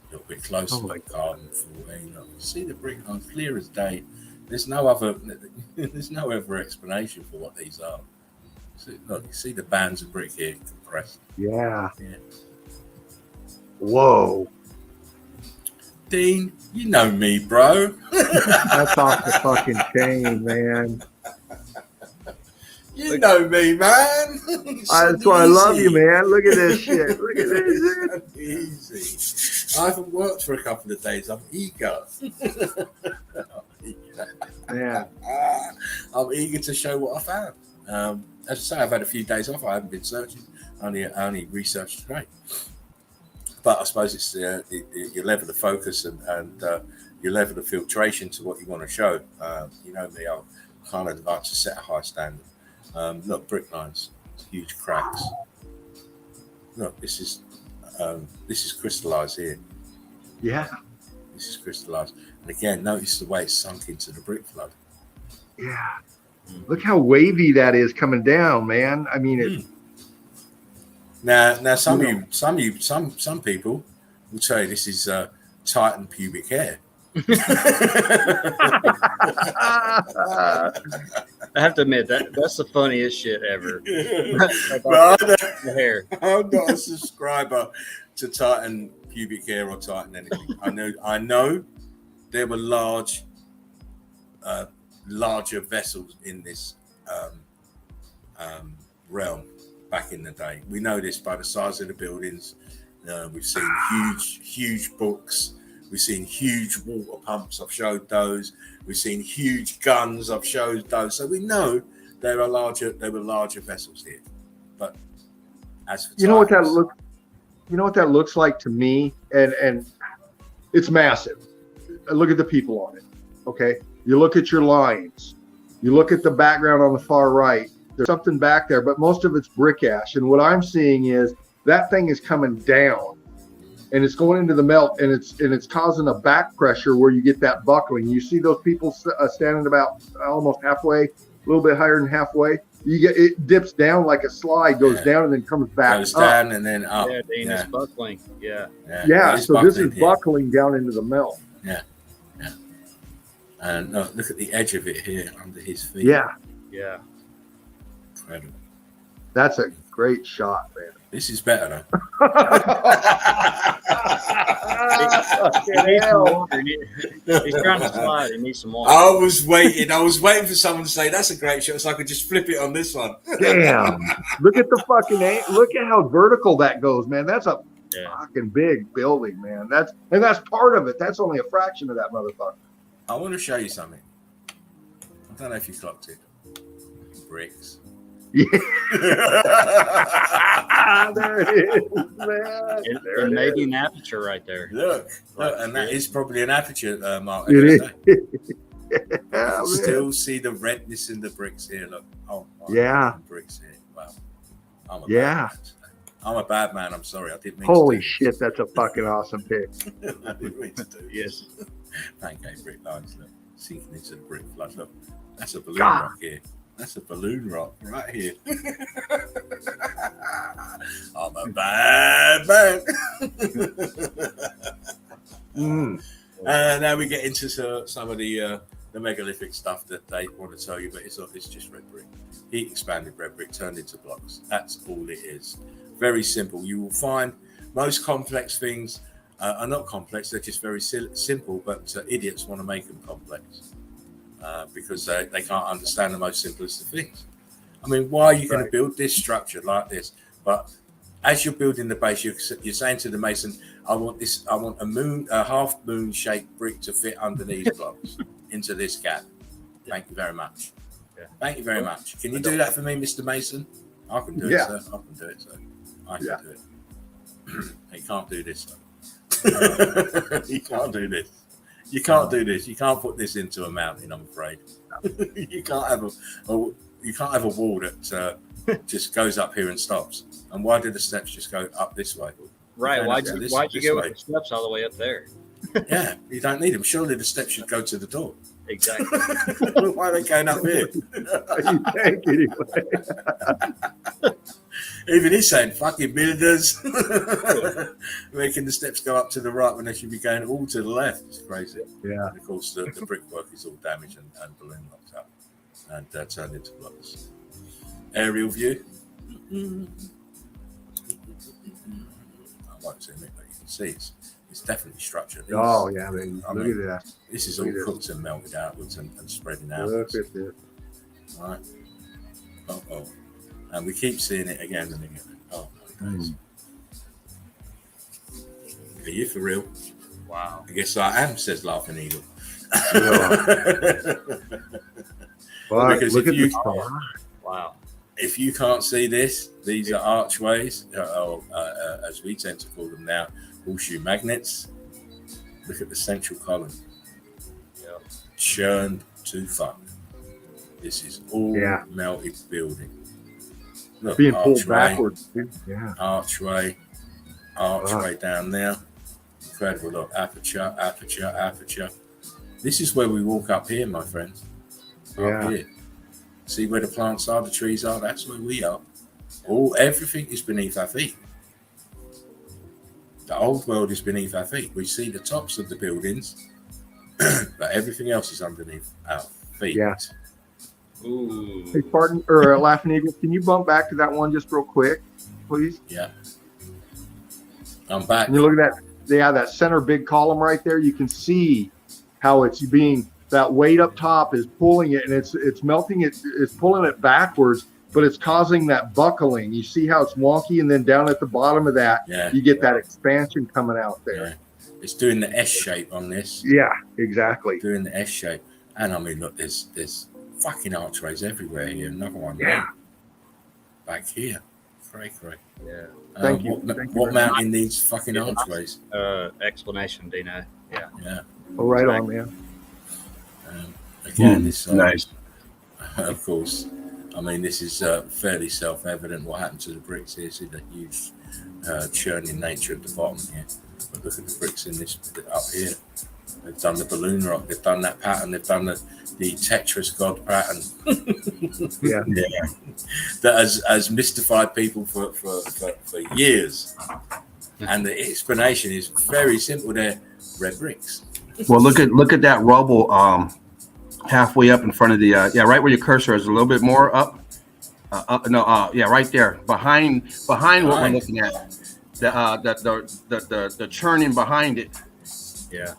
A little bit closer, carbon-14. See the brick lines clear as day. There's no other explanation for what these are. Look, you see the bands of brick here compressed. Yeah. Whoa. Dean, you know me, bro. That's off the fucking chain, man. You know me, man. That's why I love you, man. Look at this shit. Look at this shit. Easy. I haven't worked for a couple of days. I'm eager. Yeah. I'm eager to show what I found. As I say, I've had a few days off. I haven't been searching. I only researched today. But I suppose it's your level of focus and your level of filtration to what you want to show. You know me, I kind of like to set a high standard. Look, brick lines, huge cracks. Look, this is crystallized here. Yeah. This is crystallized. And again, notice the way it's sunk into the brick flood. Yeah. Look how wavy that is coming down, man. I mean, it. Now, some people will tell you this is tightened pubic hair. I have to admit that's the funniest shit ever. But The hair. I'm not a subscriber to tighten pubic hair or tighten anything. I know there were larger vessels in this realm back in the day. We know this by the size of the buildings. We've seen huge books. We've seen huge water pumps. I've showed those. We've seen huge guns. I've showed those. So we know there were larger vessels here. But as for You know what that looks like to me, and it's massive. Look at the people on it. Okay, you look at your lines. You look at the background on the far right. There's something back there, but most of it's brick ash. And what I'm seeing is that thing is coming down. And it's going into the melt, and it's causing a back pressure where you get that buckling. You see those people standing about almost halfway, a little bit higher than halfway. You get it dips down like a slide, goes down and then comes back goes up. down and then up. Yeah, Dean, it's buckling. Yeah. Yeah, It's so this is buckling here. buckling down into the melt. Yeah. And look at the edge of it here under his feet. Yeah, Yeah. Incredible. that's a great shot, man. This is better though. He needs some water. He's trying to slide. He needs some water. I was waiting for someone to say that's a great shot, so I could just flip it on this one. Damn! Look at the fucking look at how vertical that goes, man. That's a Yeah. fucking big building, man. That's part of it. That's only a fraction of that motherfucker. I want to show you something. I don't know if you clocked it. Bricks. Yeah. There it is, man. It may be an aperture right there. Look, and that is probably an aperture, Mark. It is. You Yeah, man. still see the redness in the bricks here. Look, oh, my Yeah. God, bricks here. Wow, Yeah. I'm a bad man. I'm sorry. I didn't mean Holy to do shit, that's a fucking awesome pic. this. I didn't mean to do this. Yes. Pancake brick lines, look, sinking into the brick flood. Look, that's a balloon God. rock here. That's a balloon rock right here. I'm a bad man. Now we get into some of the megalithic stuff that they want to tell you, but it's just red brick. Heat expanded red brick turned into blocks. That's all it is. Very simple. You will find most complex things are not complex. They're just very simple, but idiots want to make them complex because they can't understand the most simplest of things. I mean, why are you going to build this structure like this? But as you're building the base, you're saying to the mason, I want a half moon shaped brick to fit under these blocks into this gap. Thank you very much. Yeah. Thank you very much. Can you do that for me, Mr. Mason? I can do it, sir. I can do it, sir. I can do it. He can't do this, sir. You can't do this. You can't do this. You can't put this into a mountain, I'm afraid. You can't have a wall that just goes up here and stops. And why did the steps just go up this way? Right. Why'd you go with the steps all the way up there? Yeah, you don't need them. Surely the steps should go to the door. Exactly. Why are they going up here? You can't anyway. Even he's saying, fucking builders. Making the steps go up to the right when they should be going all to the left. It's crazy. Yeah. And of course, the brickwork is all damaged and balloon locked up and turned into blocks. Aerial view. I won't zoom it, but you can see it's definitely structured. Oh, yeah, man. Look at that. This is all cooked and melted outwards and spreading Look outwards. at this. Right. Uh-oh. And we keep seeing it again and again. Oh, my days. Are you for real? Wow. I guess I am, says Laughing Eagle. But Because look if at you- the Wow. If you can't see this, these are archways, as we tend to call them now, horseshoe magnets. Look at the central column. Yeah. Churned to fuck. This is all Yeah. melted building. Look, being pulled archway, backwards. Yeah. archway down there. Incredible. Look, aperture. This is where we walk up here, my friends. Yeah. Up here. See where the plants are, the trees are? That's where we are. Everything is beneath our feet. The old world is beneath our feet. We see the tops of the buildings, but everything else is underneath our feet. Yeah. Ooh. Hey, pardon, or Laughing Eagle, can you bump back to that one just real quick, please? Yeah. I'm back. And you look at that, that center big column right there. You can see how it's being, that weight up top is pulling it, and it's melting it, it's pulling it backwards, but it's causing that buckling. You see how it's wonky, and then down at the bottom of that, Yeah. you get that expansion coming out there. Yeah. It's doing the S shape on this. Yeah, exactly. Doing the S shape. And I mean, look, there's fucking archways everywhere here. Another one. Yeah. Back here. Cray. Yeah. Thank you. What, Thank you what very much. mountain needs fucking archways? Explanation, Dino. Yeah. Yeah. Oh, right on, man. Again, this Nice. of course. I mean, this is fairly self-evident. What happened to the bricks here? See the huge churning nature at the bottom here. But look at the bricks in this up here. They've done the balloon rock. They've done that pattern. They've done the Tetris God pattern. Yeah. That has mystified people for years. And the explanation is very simple. They're red bricks. Well, look at that rubble halfway up in front of the right where your cursor is, a little bit more up. Right there behind what we're looking at. The churning behind it. Yeah.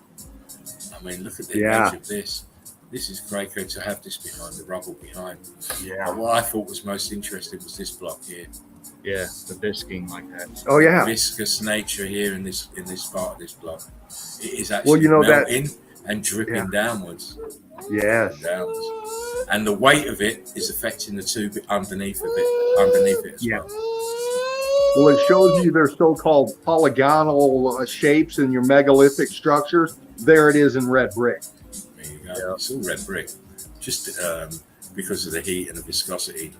I mean, look at the Yeah. edge of this. This is great to have this behind, the rubble behind. Yeah. But what I thought was most interesting was this block here. Yeah. The bisking like that. Oh, yeah. Viscous nature here in this part of this block. It is actually Well, you know that- melting and dripping downwards. Yes. Downwards. And the weight of it is affecting the tube underneath it as Yeah. well. Well, it shows you their so-called polygonal shapes in your megalithic structures. There it is in red brick. There you go. It's all red brick. Just because of the heat and the viscosity,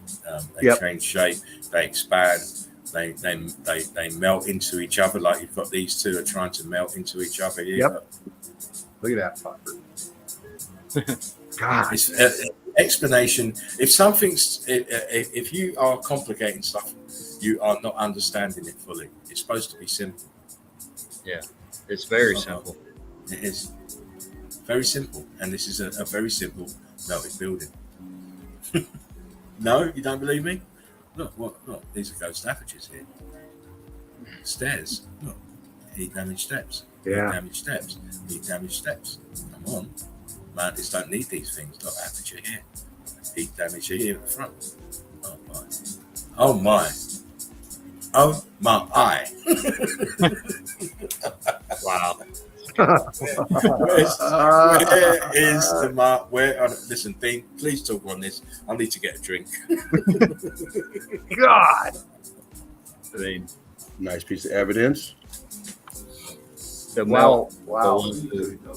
they change shape, they expand, they melt into each other. Like you've got these two are trying to melt into each other here. Yep. Look at that fucker. God. It's explanation. If you are complicating stuff, you are not understanding it fully. It's supposed to be simple. Yeah. It's very simple. It is very simple, and this is a very simple melted building. No, you don't believe me? Look, these are ghost apertures here. Stairs. Look, heat damaged steps. Yeah. Heat damaged steps. Heat damaged steps. Come on, mountains don't need these things. Look, aperture here. Heat damage here at the front. Oh my. Oh my. Oh my eye. Wow. Where is the mark? Listen, Dean, please talk on this. I need to get a drink. God. I mean, Nice piece of evidence. the Wow.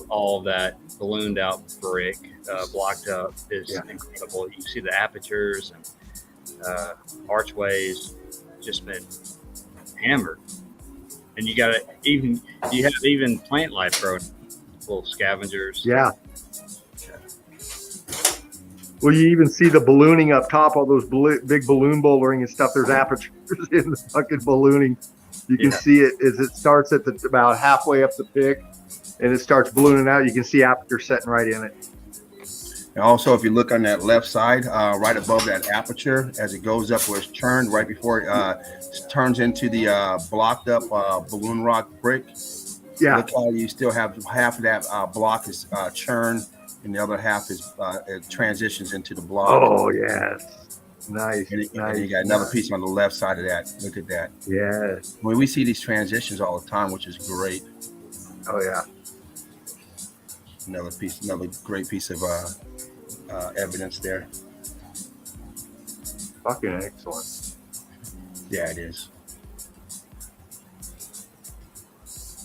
all that ballooned out brick blocked up is incredible. You see the apertures and archways just been hammered, and you have even plant life growing, little scavengers. Yeah. Well, you even see the ballooning up top, all those big balloon bouldering and stuff. There's apertures in the fucking ballooning. You can see it as it starts at about halfway up the pick, and it starts ballooning out. You can see aperture setting right in it. And also, if you look on that left side, right above that aperture, as it goes up where it's churned, right before it turns into the blocked up balloon rock brick. Yeah. Look how you still have half of that block is churned, and the other half is it transitions into the block. Oh, yes. Nice. And Nice. you got another piece on the left side of that. Look at that. Yeah. When we see these transitions all the time, which is great. Oh yeah. Another great piece of evidence there. Fucking excellent. Yeah, it is.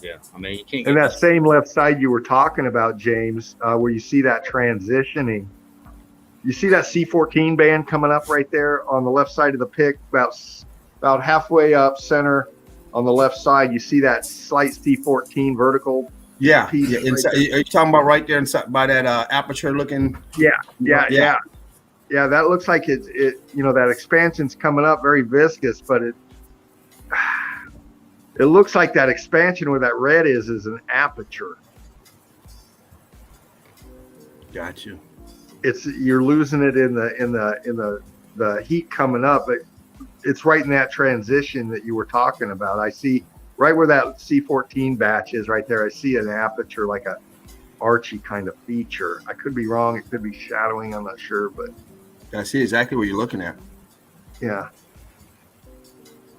Yeah, I mean, you can't. And that same left side you were talking about, James, where you see that transitioning. You see that C14 band coming up right there on the left side of the pick, about halfway up center on the left side. You see that slight C14 vertical. Yeah. Piece Yeah. right Inside, are you talking about right there inside by that aperture looking? Yeah. That looks like it. That expansion's coming up very viscous, but it looks like that expansion where that red is an aperture. Got you. You're losing it in the heat coming up, but it's right in that transition that you were talking about. I see right where that C14 batch is right there. I see an aperture, like a archy kind of feature. I could be wrong. It could be shadowing. I'm not sure, but I see exactly what you're looking at. yeah.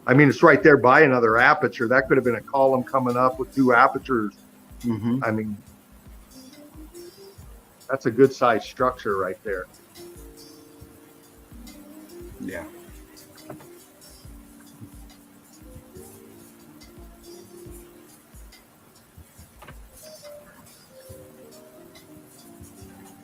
I mean, it's right there by another aperture. That could have been a column coming up with two apertures. Mm-hmm. I mean, that's a good size structure right there. Yeah.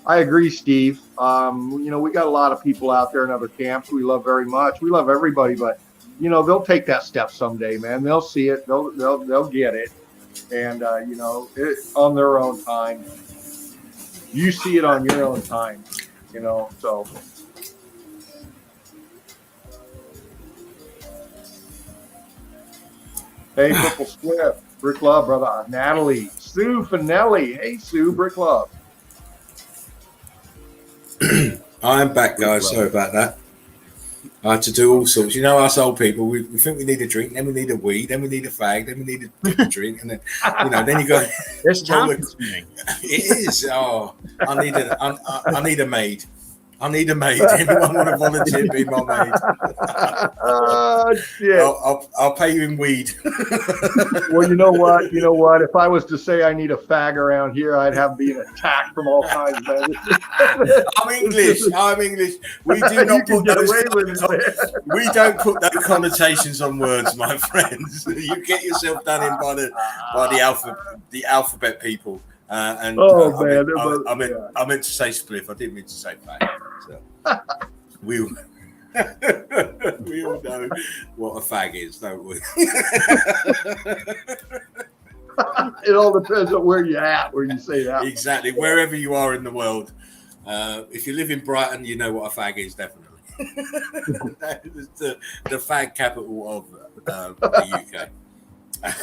I agree, Steve. We got a lot of people out there in other camps we love very much. We love everybody, but they'll take that step someday, man. They'll see it. They'll get it, and on their own time. You see it on your own time, So. Hey, Purple Swift, Brick Love, brother. Natalie, Sue Finelli. Hey, Sue, Brick Love. I'm back, guys. Sorry about that. I had to do all sorts. Us old people, we think we need a drink, then we need a weed, then we need a fag, then we need a drink, and then then you go. It's time consuming. It is. Oh, I need a maid. I need a maid. Anyone want to volunteer be my maid? Oh, shit. I'll pay you in weed. Well, you know what? If I was to say I need a fag around here, I'd have been attacked from all kinds, man. I'm English. We do not put those. We don't put those connotations on words, my friends. You get yourself done in by the alphabet people. I meant to say spliff. I didn't mean to say fag. So we all know what a fag is, don't we? It all depends on where you're at, where you say that. Exactly, wherever you are in the world. If you live in Brighton, you know what a fag is, definitely. That is the fag capital of the UK.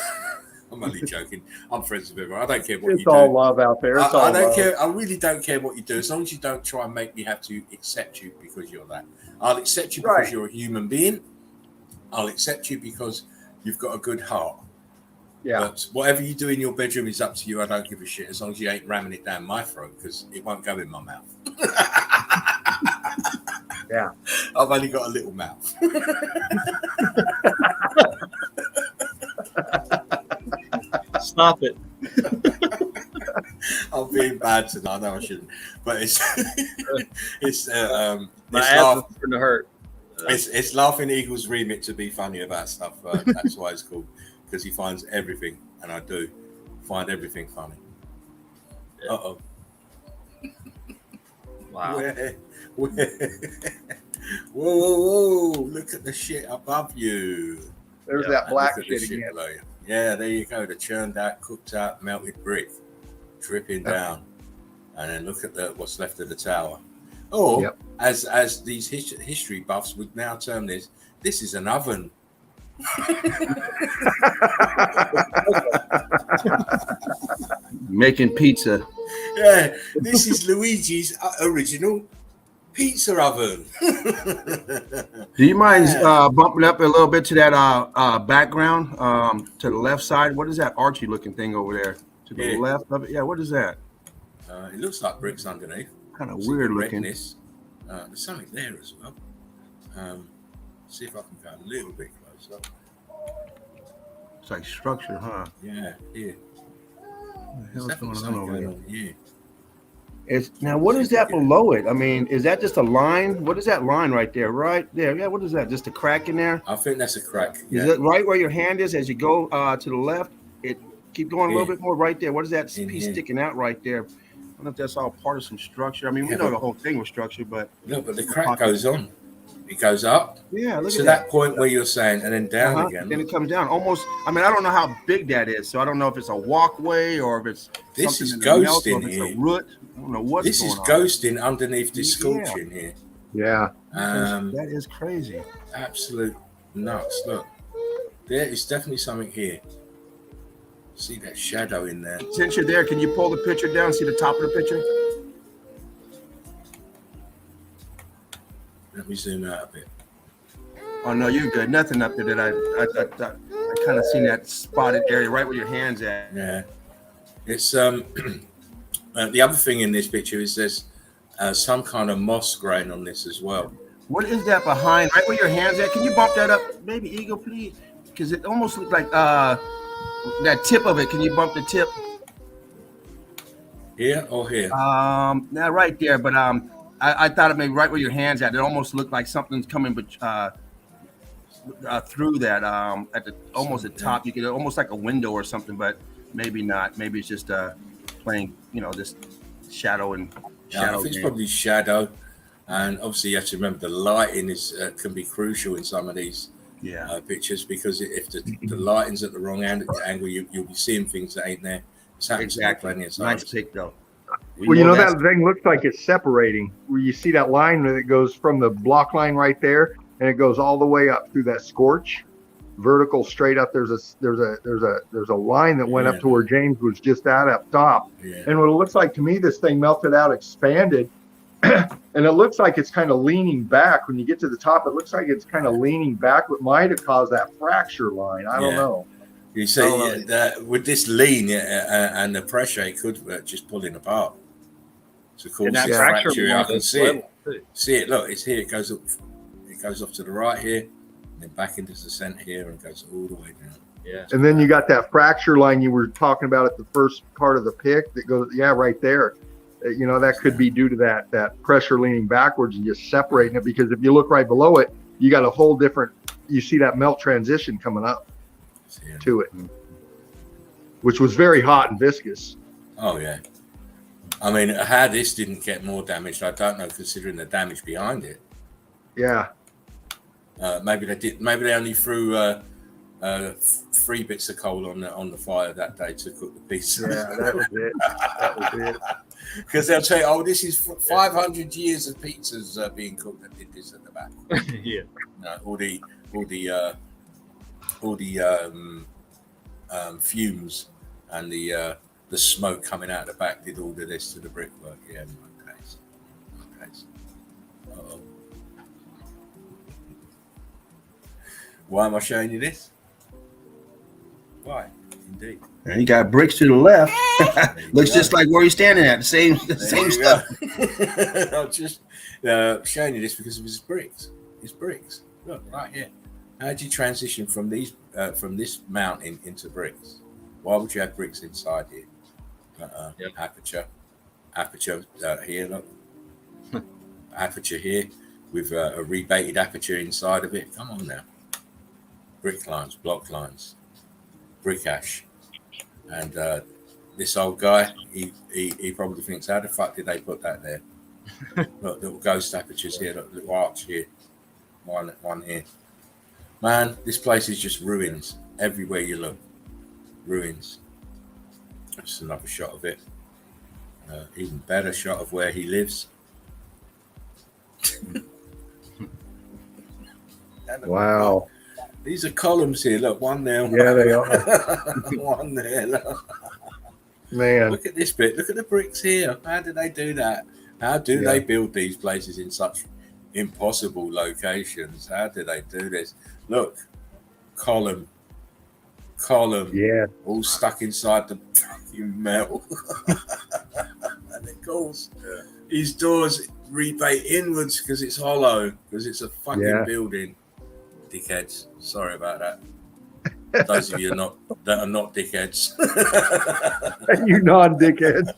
I'm only joking. I'm friends with everyone. I don't care what you do. It's all love out there. I don't care. I really don't care what you do, as long as you don't try and make me have to accept you because you're that. I'll accept you because you're a human being. I'll accept you because you've got a good heart. Yeah. But whatever you do in your bedroom is up to you. I don't give a shit, as long as you ain't ramming it down my throat, because it won't go in my mouth. Yeah. I've only got a little mouth. Stop it. I'm being bad tonight. No, I shouldn't. But it's laughing equals remit to be funny about stuff. That's why it's called, because he finds everything, and I do find everything funny. Yeah. Uh-oh. Wow. Whoa. Look at the shit above you. There's that black shit again. Below you. Yeah, there you go. The churned out, cooked out, melted brick dripping down. And then look at what's left of the tower. Or, as these history buffs would now term this is an oven. Making pizza. Yeah, this is Luigi's original pizza oven. Do you mind bumping up a little bit to that background to the left side? What is that archy looking thing over there to the left of it? Yeah, what is that? It looks like bricks underneath. Kind of weird looking. There's something there as well. See if I can go a little bit closer. It's like structure, huh? Yeah, here. What the There's hell's definitely going on something over going here? on here. It's now. What is that below it? I mean, is that just a line? What is that line right there? Right there. Yeah. What is that? Just a crack in there? I think that's a crack. Is Yeah. it right where your hand is as you go to the left? It keep going a little Here. bit more right there. What is that In piece here. sticking out right there? I don't know if that's all part of some structure. I mean, we Yeah, know but- the whole thing was structured, but Look, but the crack goes on. It goes up yeah, look to at that point where you're saying, and then down Uh-huh. again. Then it comes down almost. I mean, I don't know how big that is, so I don't know if it's a walkway or if it's This something is in the melt, or ghosting if it's here. a root. I don't know what's This going is on. ghosting underneath this Yeah. sculpture in here. Yeah. That is crazy. Absolute nuts. Look, there is definitely something here. See that shadow in there? Since you're there, can you pull the picture down? See the top of the picture? Let me zoom out a bit. Oh no, you're good. Nothing up there that I kind of seen that spotted area right where your hands at. Yeah, it's the other thing in this picture is there's some kind of moss grain on this as well. What is that behind? Right where your hands at? Can you bump that up, maybe Eagle, please? Because it almost looked like that tip of it. Can you bump the tip? Here or here? Now right there, but I thought it maybe right where your hands at. It almost looked like something's coming, but through that at the almost the top. You could almost like a window or something, but maybe not. Maybe it's just playing, this shadow and shadow. I think it's probably shadow, and obviously you have to remember the lighting is can be crucial in some of these pictures, because if the lighting's at the wrong angle, you'll be seeing things that ain't there. It's happened Exactly. plenty of Nice times. pick though. Well, that thing looks like it's separating. Where you see that line that goes from the block line right there, and it goes all the way up through that scorch, vertical straight up. There's a line that went up to where James was just at up top. Yeah. And what it looks like to me, this thing melted out, expanded, and it looks like it's kind of leaning back. When you get to the top, it looks like it's kind of leaning back. What might have caused that fracture line? I don't know. You see that with this lean and the pressure, it could just pulling apart. So of course, And that this fracture fracture, I line can is see it. level, too. See it? Look, it's here. It goes up. It goes off to the right here, and then back into the center here, and goes all the way down. Yeah. And then you got that fracture line you were talking about at the first part of the pic that goes, right there. That could be due to that pressure leaning backwards and just separating it, because if you look right below it, you got a whole different, you see that melt transition coming up to it, which was very hot and viscous. Oh yeah. I mean, how this didn't get more damaged, I don't know, considering the damage behind it. Yeah. Maybe they did. Maybe they only threw 3 bits of coal on the fire that day to cook the pizza. Yeah, that was it. That was it. Because they'll say, "Oh, this is 500 years of pizzas being cooked that did this at the back." Yeah. All the fumes and the smoke coming out the back did all of this to the brickwork. Yeah, no case. Uh-oh. Why am I showing you this? Why? Indeed. And you got bricks to the left. Looks just like where you're standing at. The same stuff. I'm just showing you this because of his bricks. His bricks. Look right here. How do you transition from these from this mountain into bricks? Why would you have bricks inside here? Aperture here. Look, aperture here with a rebaited aperture inside of it. Come on now. Brick lines, block lines, brick ash, and this old guy, he probably thinks, how the fuck did they put that there? Look, little ghost apertures here, look, little arch here, one here. Man, this place is just ruins everywhere you look. Ruins. Just another shot of it. Even better shot of where he lives. Wow. These are columns here. Look, one there. Yeah, they are. One there. Look. Man. Look at this bit. Look at the bricks here. How did they do that? How do they build these places in such impossible locations? How do they do this? Look, column. Yeah. All stuck inside the fucking metal. And of course, these doors rebate inwards because it's hollow, because it's a fucking Yeah. building. Dickheads. Sorry about that. Those of you that are not dickheads. You non-dickheads.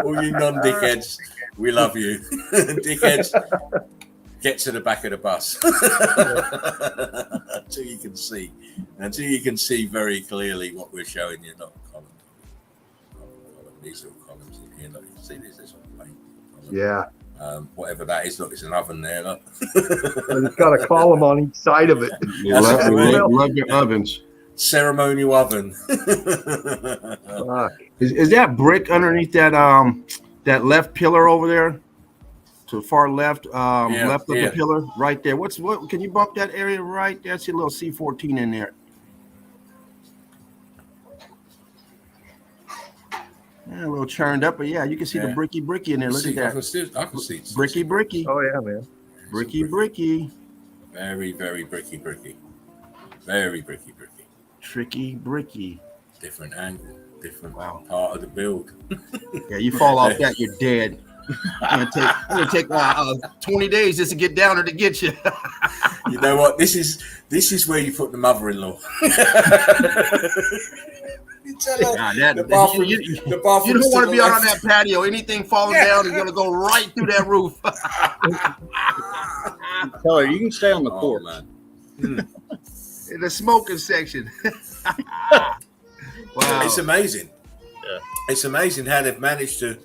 All you non-dickheads, we love you. Dickheads, get to the back of the bus. Until you can see very clearly what we're showing you. Not column. These are all columns in here. Look, you can see this one plane. Yeah. Whatever that is, look, it's an oven there. Look. But it's got a column on each side of it. Love your ovens. Ceremonial oven. Fuck. Is that brick underneath that left pillar over there? To the far left, left of the pillar, right there. What? Can you bump that area right there? I see a little C14 in there. Yeah, a little churned up, but yeah, you can see the bricky in there. Look at that. I can see Bricky. Oh yeah, man. Bricky. Very, very bricky. Very bricky. Tricky bricky. Different angle, different part of the build. Yeah, you fall off that, you're dead. It's gonna take 20 days just to get down there to get you. You know what? This is where you put the mother-in-law. You tell her the bathroom, you don't want to be out on that patio. Anything falling down is going to go right through that roof. Tell her you can stay on the porch. Man. In the smoking section. Wow. It's amazing. Yeah. It's amazing how they've managed to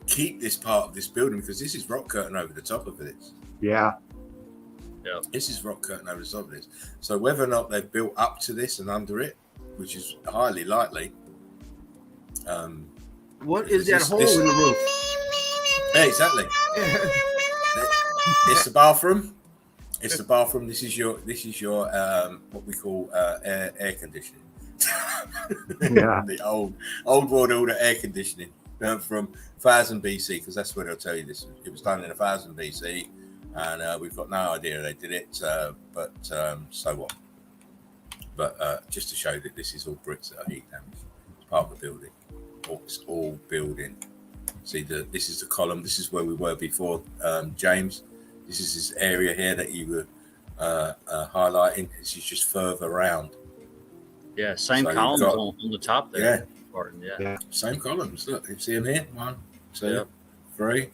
keep this part of this building, because this is rock curtain over the top of this. Yeah. This is rock curtain over the top of this. So whether or not they've built up to this and under it, which is highly likely. What is that hole in the roof? Yeah, exactly. It's the bathroom. It's the bathroom. This is your what we call air conditioning. Yeah. The old world order air conditioning from 1000 BC, because that's where they'll tell you this. It was done in 1000 BC, and we've got no idea they did it. But so what? But just to show that this is all bricks that are heat damaged. It's part of the building. It's all building. See, this is the column. This is where we were before, James. This is this area here that you were highlighting. This is just further around. Yeah, same columns on the top there. Yeah. Same columns. Look, you see them here? 1, 2, 3.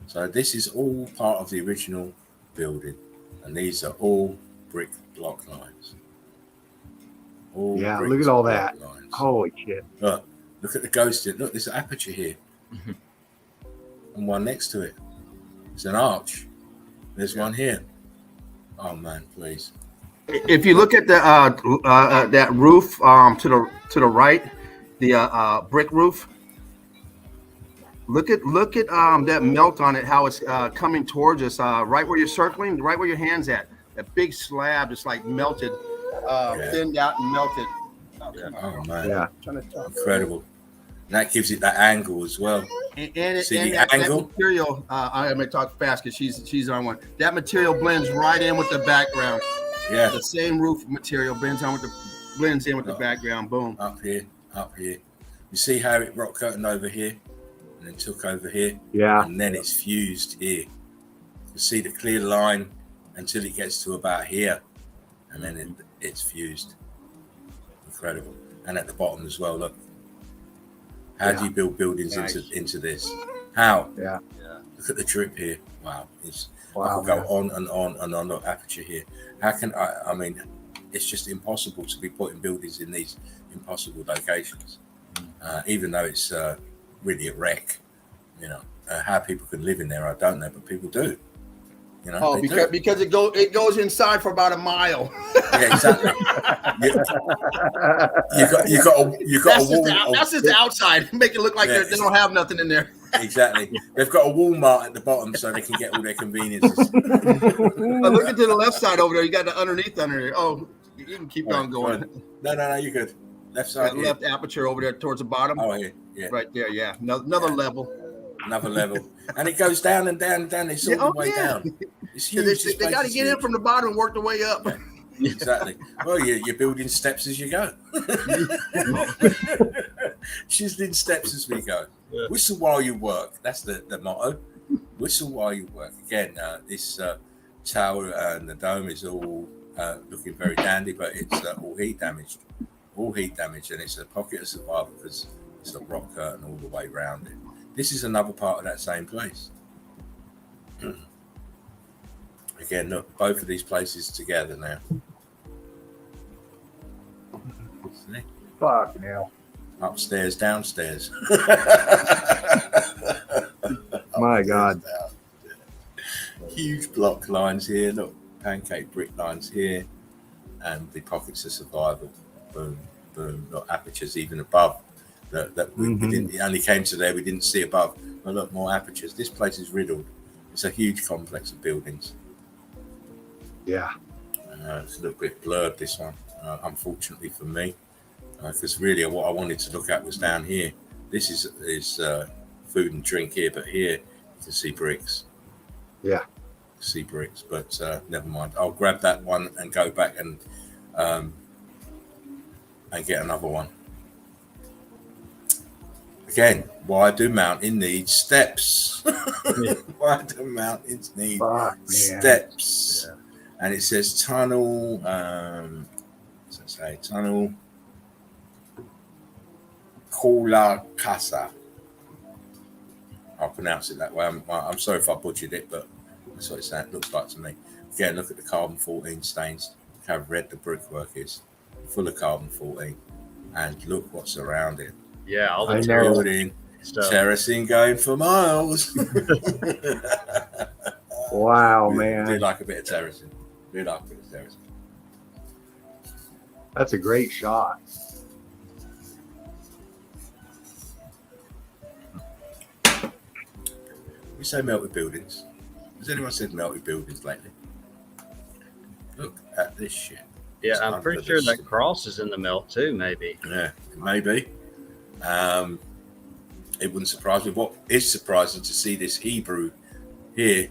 So this is all part of the original building. And these are all brick block lines. Look at all that. Lines. Holy shit. Look at the ghost. Look, there's an aperture here. And one next to it. It's an arch. There's one here. Oh man, please. If you look at the that roof to the right, the brick roof. Look at that melt on it, how it's coming towards us, right where you're circling, right where your hand's at. That big slab just like melted, thinned out and melted. Oh man, incredible. And that gives it that angle as well. And see the that angle? material, I'm gonna talk fast because she's on one. That material blends right in with the background. Yeah. The same roof material blends in with the background. Boom. Up here. You see how it rock curtained over here and then took over here? Yeah. And then it's fused here. You see the clear line until it gets to about here. And then it's fused. Incredible. And at the bottom as well, look. How do you build buildings into this? How? Yeah. Look at the drip here. Wow. I could go on and on the aperture here. How can I mean, it's just impossible to be putting buildings in these impossible locations. Even though it's really a wreck, how people can live in there, I don't know, but people do. Because it goes inside for about a mile. Yeah, exactly. You got a wall. That's just the outside. Make it look like they don't have nothing in there. Exactly. They've got a Walmart at the bottom so they can get all their conveniences. Look at the left side over there. You got the underneath under there. Oh, you can keep on going. No, you're good. Left side. Left aperture over there towards the bottom. Oh, here. Yeah. Right there. Yeah. Another level. Another level. And it goes down and down and down. It's all the way down. It's huge. They got to get in from the bottom and work their way up. Exactly. Well, you're building steps as you go. Chiseling steps as we go. Whistle while you work. That's the motto. whistle while you work. Again, this tower and the dome is all looking very dandy, but it's all heat damaged. All heat damage, and it's a pocket of survival because it's a rock curtain all the way around it. This is another part of that same place. Again, look, both of these places together now. See? Fuck now. Upstairs, downstairs. My God. Huge block lines here. Look, pancake brick lines here, and the pockets of survival. Boom, boom. Look, apertures even above. That we didn't. It only came to there. We didn't see above. But look, more apertures. This place is riddled. It's a huge complex of buildings. Yeah. It's a little bit blurred, this one, unfortunately for me, because really what I wanted to look at was down here. This is food and drink here, but here you can see bricks. Yeah. See bricks, but never mind. I'll grab that one and go back and get another one. Again, why do mountain need steps? Why do mountains need steps? Yeah. And it says tunnel. What's it say? Tunnel Kola Casa. I'll pronounce it that way. I'm sorry if I butchered it, but that's what it looks like to me. Again, look at the carbon 14 stains. Look how red the brickwork is, full of carbon 14, and look what's around it. Yeah, all the building, terracing going for miles. Wow, man. Do like a bit of terracing. Do like a bit of terracing. That's a great shot. We say melted buildings. Has anyone said melted buildings lately? Look at this shit. Yeah, it's I'm pretty sure that cross is in the melt too, maybe. Yeah, maybe. It wouldn't surprise me. What is surprising to see this Hebrew here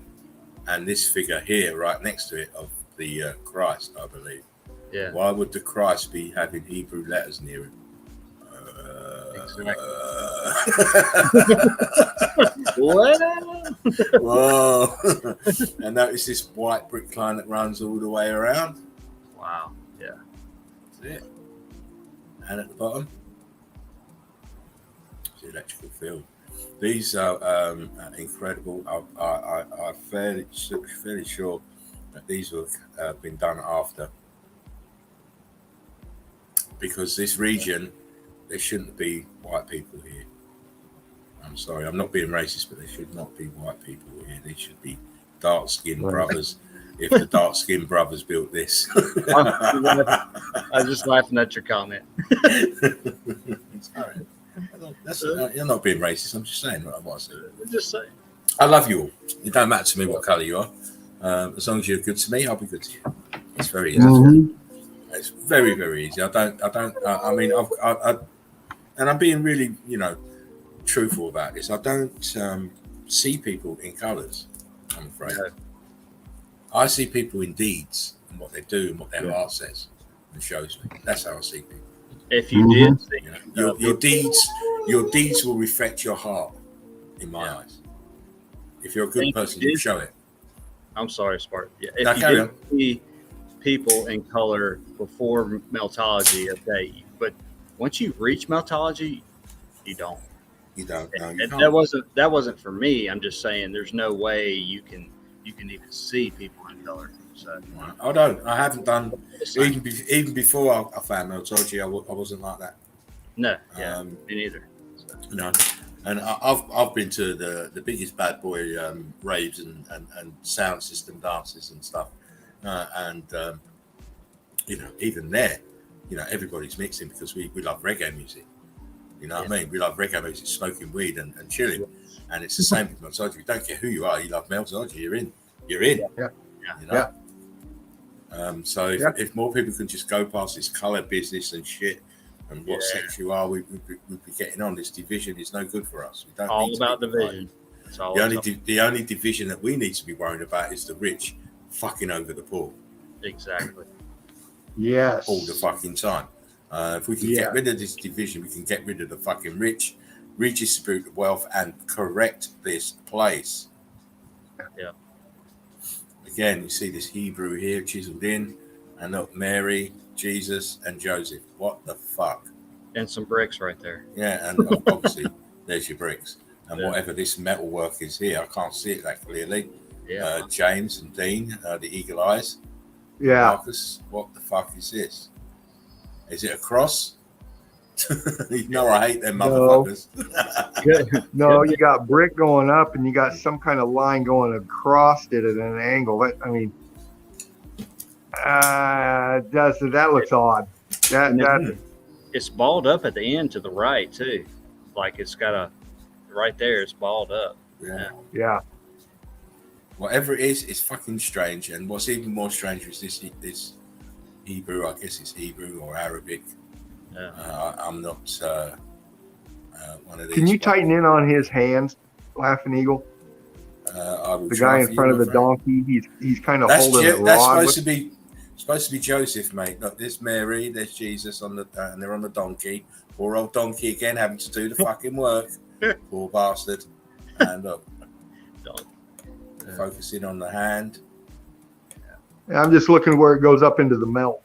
and this figure here right next to it of the Christ, I believe. Yeah. Why would the Christ be having Hebrew letters near him? Whoa. And notice this white brick line that runs all the way around. Wow. Yeah. That's it. And at the bottom, the electrical field. These are incredible. I'm fairly sure that these have been done after, because this region, there shouldn't be white people here. I'm sorry, I'm not being racist, but there should not be white people here. They should be dark-skinned brothers. If the dark-skinned brothers built this. I was just laughing at your comment. Sorry. You're not being racist. I'm just saying what I said. Just saying. I love you all. It don't matter to me what colour you are. As long as you're good to me, I'll be good to you. It's very easy. It's very, very easy. I mean, and I'm being really, truthful about this. I don't see people in colours, I'm afraid. No. I see people in deeds and what they do and what their heart says and shows me. That's how I see people. If you did see your deeds will reflect your heart in my eyes. If you're a good person, you show it. I'm sorry, Spark. Yeah. If you did see people in color before Meltology, okay, but once you reach Meltology, you don't. You don't. No, you that wasn't for me. I'm just saying there's no way you can even see people in color. So I haven't done even before I found Meltology. I wasn't like that. No, me neither. So. No, and I've been to the biggest bad boy raves and sound system dances and stuff, and even there, everybody's mixing because we love reggae music. You know what I mean? We love reggae music, smoking weed and chilling, and it's the same with Meltology. We don't care who you are. You love Meltology. You're in. Yeah. So if more people can just go past this color business and shit and what sex you are, we'd be getting on. This division is no good for us. We don't all need about division. That's all. The only division that we need to be worried about is the rich fucking over the poor. Exactly. Yes. All the fucking time. If we can get rid of this division, we can get rid of the fucking rich, redistribute the wealth, and correct this place. Yeah. Again, you see this Hebrew here chiseled in, and look, Mary, Jesus, and Joseph. What the fuck? And some bricks right there. Yeah, and obviously there's your bricks. And Yeah. whatever this metal work is here, I can't see it that clearly. Yeah. James and Dean, the eagle eyes. Yeah. Marcus, what the fuck is this? Is it a cross? You know I hate them No. motherfuckers. No, you got brick going up and you got some kind of line going across it at an angle. I mean, that looks odd. It's balled up at the end to the right too. Like it's got a right there. It's balled up. Yeah. Whatever it is, it's fucking strange. And what's even more strange is this Hebrew. I guess it's Hebrew or Arabic. Yeah. I'm not one of these. Can you tighten in on his hands, Laughing Eagle? I will The try guy for in front you, of the my friend. donkey. He's kind of That's holding a that's rod. supposed to be Joseph, mate. Look, there's Mary, there's Jesus on the and they're on the donkey. Poor old donkey again, having to do the fucking work. Poor bastard. And look, focusing on the hand. I'm just looking where it goes up into the melt.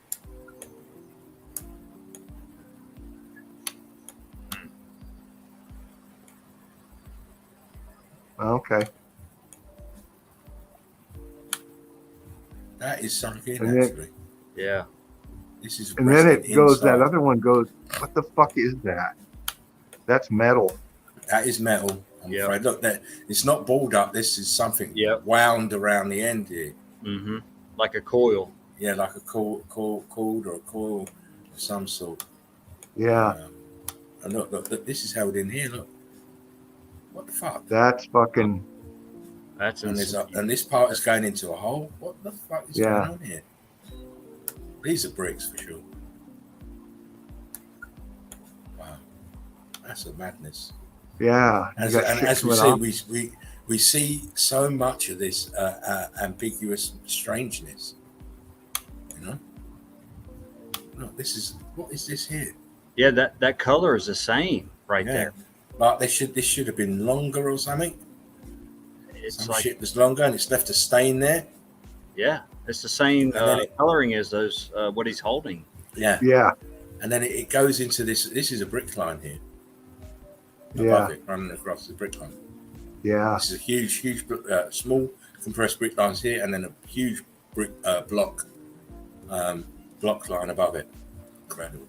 Okay. That is sunk in, And then- actually. Yeah. This is And then it resting goes, inside. that other one goes, what the fuck is that? That's metal. That is metal. I'm Yep. afraid. Look, that it's not balled up. This is something Yep. wound around the end here. Mm-hmm. Like a coil. Yeah, like a cord or a coil of some sort. Yeah. And look, this is held in here. Look, what the fuck? That's fucking, That's And, insane. and this part is going into a hole. What the fuck is Yeah. going on here? These are bricks for sure. Wow, that's a madness. yeah. You As, got and shit as we coming see, off. we see so much of this ambiguous strangeness. You know, look, what is this here? Yeah, that color is the same right Yeah. there. Like this should have been longer or something. It's Some like shit was longer and it's left a stain there. yeah, it's the same And then coloring as those what he's holding. Yeah. Yeah. And then it goes into this. This is a brick line here. Above Yeah. it, running across the brick line. Yeah. This is a huge, small compressed brick lines here, and then a huge brick block line above it. Incredible.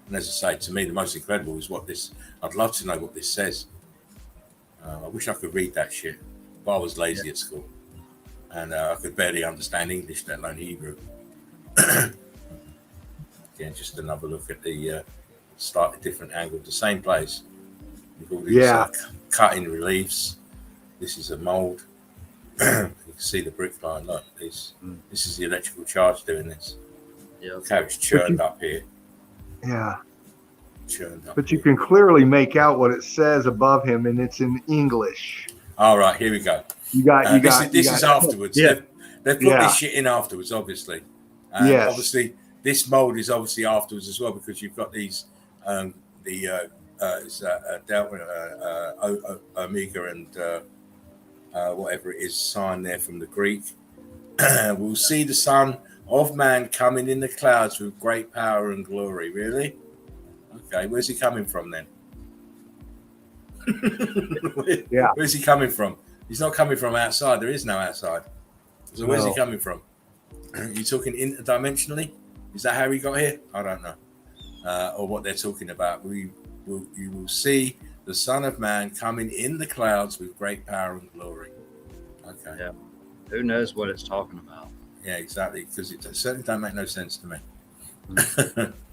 And as I say, to me, the most incredible is what this. I'd love to know what this says. I wish I could read that shit, but I was lazy at school, and I could barely understand English, let alone Hebrew. Again, just another look at the slightly different angle, the same place. With all these cut-in reliefs. This is a mold. You can see the brick line. Look, this is the electrical charge doing this. Yeah. Look how it's churned up here. Yeah. Churned up. But you here. can clearly make out what it says above him, and it's in English. All right, here we go. This is afterwards. Yeah. They've put this shit in afterwards, obviously. And Yes. obviously, this mold is obviously afterwards as well, because you've got these Delta, Omega and whatever it is sign there from the Greek. We'll see the Son of Man coming in the clouds with great power and glory. Really? Okay, where's he coming from then? Yeah. Where's he coming from? He's not coming from outside. There is no outside. So where's he coming from? You talking interdimensionally? Is that how he got here? I don't know. Or what they're talking about. You will see the Son of Man coming in the clouds with great power and glory. Okay. Yeah. Who knows what it's talking about? Yeah, exactly. Because it certainly don't make no sense to me.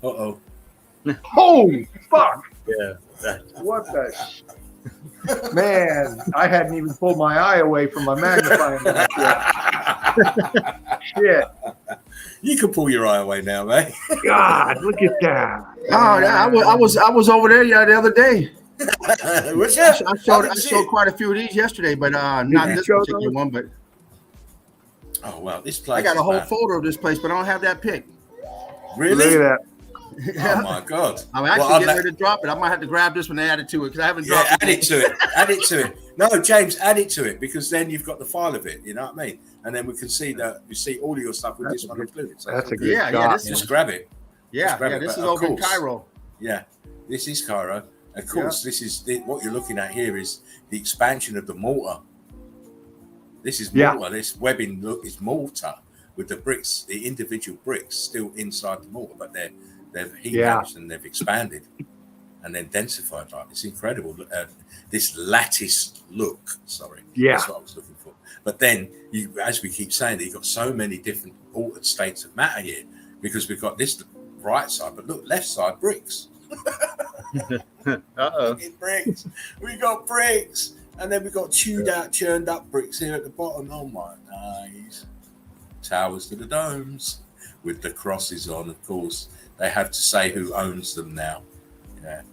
Uh-oh. Holy fuck! Yeah. What the man? I hadn't even pulled my eye away from my magnifying glass yet. Shit! You can pull your eye away now, mate. God, look at that! Oh, yeah, I was over there the other day. What's I that? showed quite a few of these yesterday, but not you this show particular those? one. But Oh, well, this place I got a is whole bad. photo of this place, but I don't have that pic. Really? Look at that! Oh my God! I'm actually getting ready to drop it. I might have to grab this one and add it to it because I haven't dropped it. Add it to it. Add it to it. No, James, add it to it because then you've got the file of it. You know what I mean? And then we can see that you see all of your stuff with this one included. So that's a good shot. Just grab it. This is over in Cairo. Yeah, this is Cairo. Of course, this is what you're looking at here is the expansion of the mortar. This is mortar. This webbing is mortar with the bricks, the individual bricks still inside the mortar, but they've heat matched and they've expanded and then densified. Like it's incredible. This lattice look. That's what I was looking for. But then you, as we keep saying, you've got so many different altered states of matter here because we've got this right side, but look, left side bricks. Bricks. We got bricks, and then we got churned up bricks here at the bottom. Oh my nice towers to the domes with the crosses on. Of course, they have to say who owns them now. Yeah,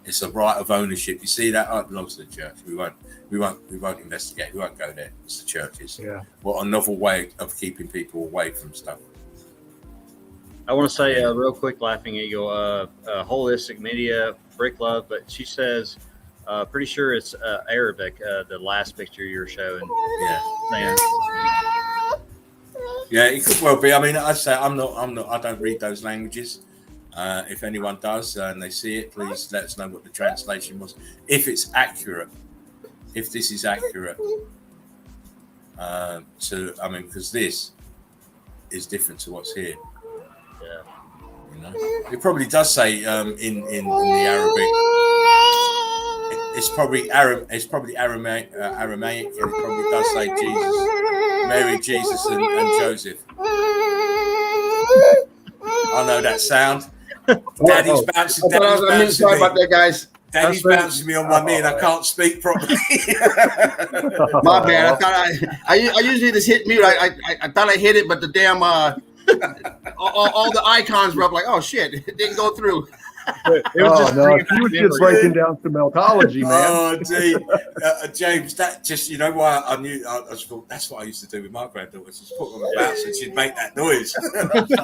it's a right of ownership. You see that? Oh, it belongs to the church. We won't investigate. We won't go there. It's the churches. Yeah. What a novel way of keeping people away from stuff. I want to say real quick, Laughing Eagle, holistic media, brick love, but she says, pretty sure it's Arabic. The last picture you're showing. Yeah, it could well be. I mean, I say I'm not. I don't read those languages. If anyone does and they see it, please let us know what the translation was. If it's accurate, if this is accurate. Because this is different to what's here. Yeah. You know, it probably does say in the Arabic. It's probably Aramaic, and it probably does say Jesus, Mary, Jesus, and Joseph. I know that sound. Daddy's bouncing. Sorry about that, guys. Daddy's bouncing me on my knee, and I can't speak properly. My bad. I thought I usually just hit mute. I thought I hit it, but the damn all the icons were up. Like, oh shit, it didn't go through. He was just breaking down some meltology, man. Oh, gee. James, that just, you know why I knew, I thought that's what I used to do with my granddaughter, just put them about and she'd make that noise.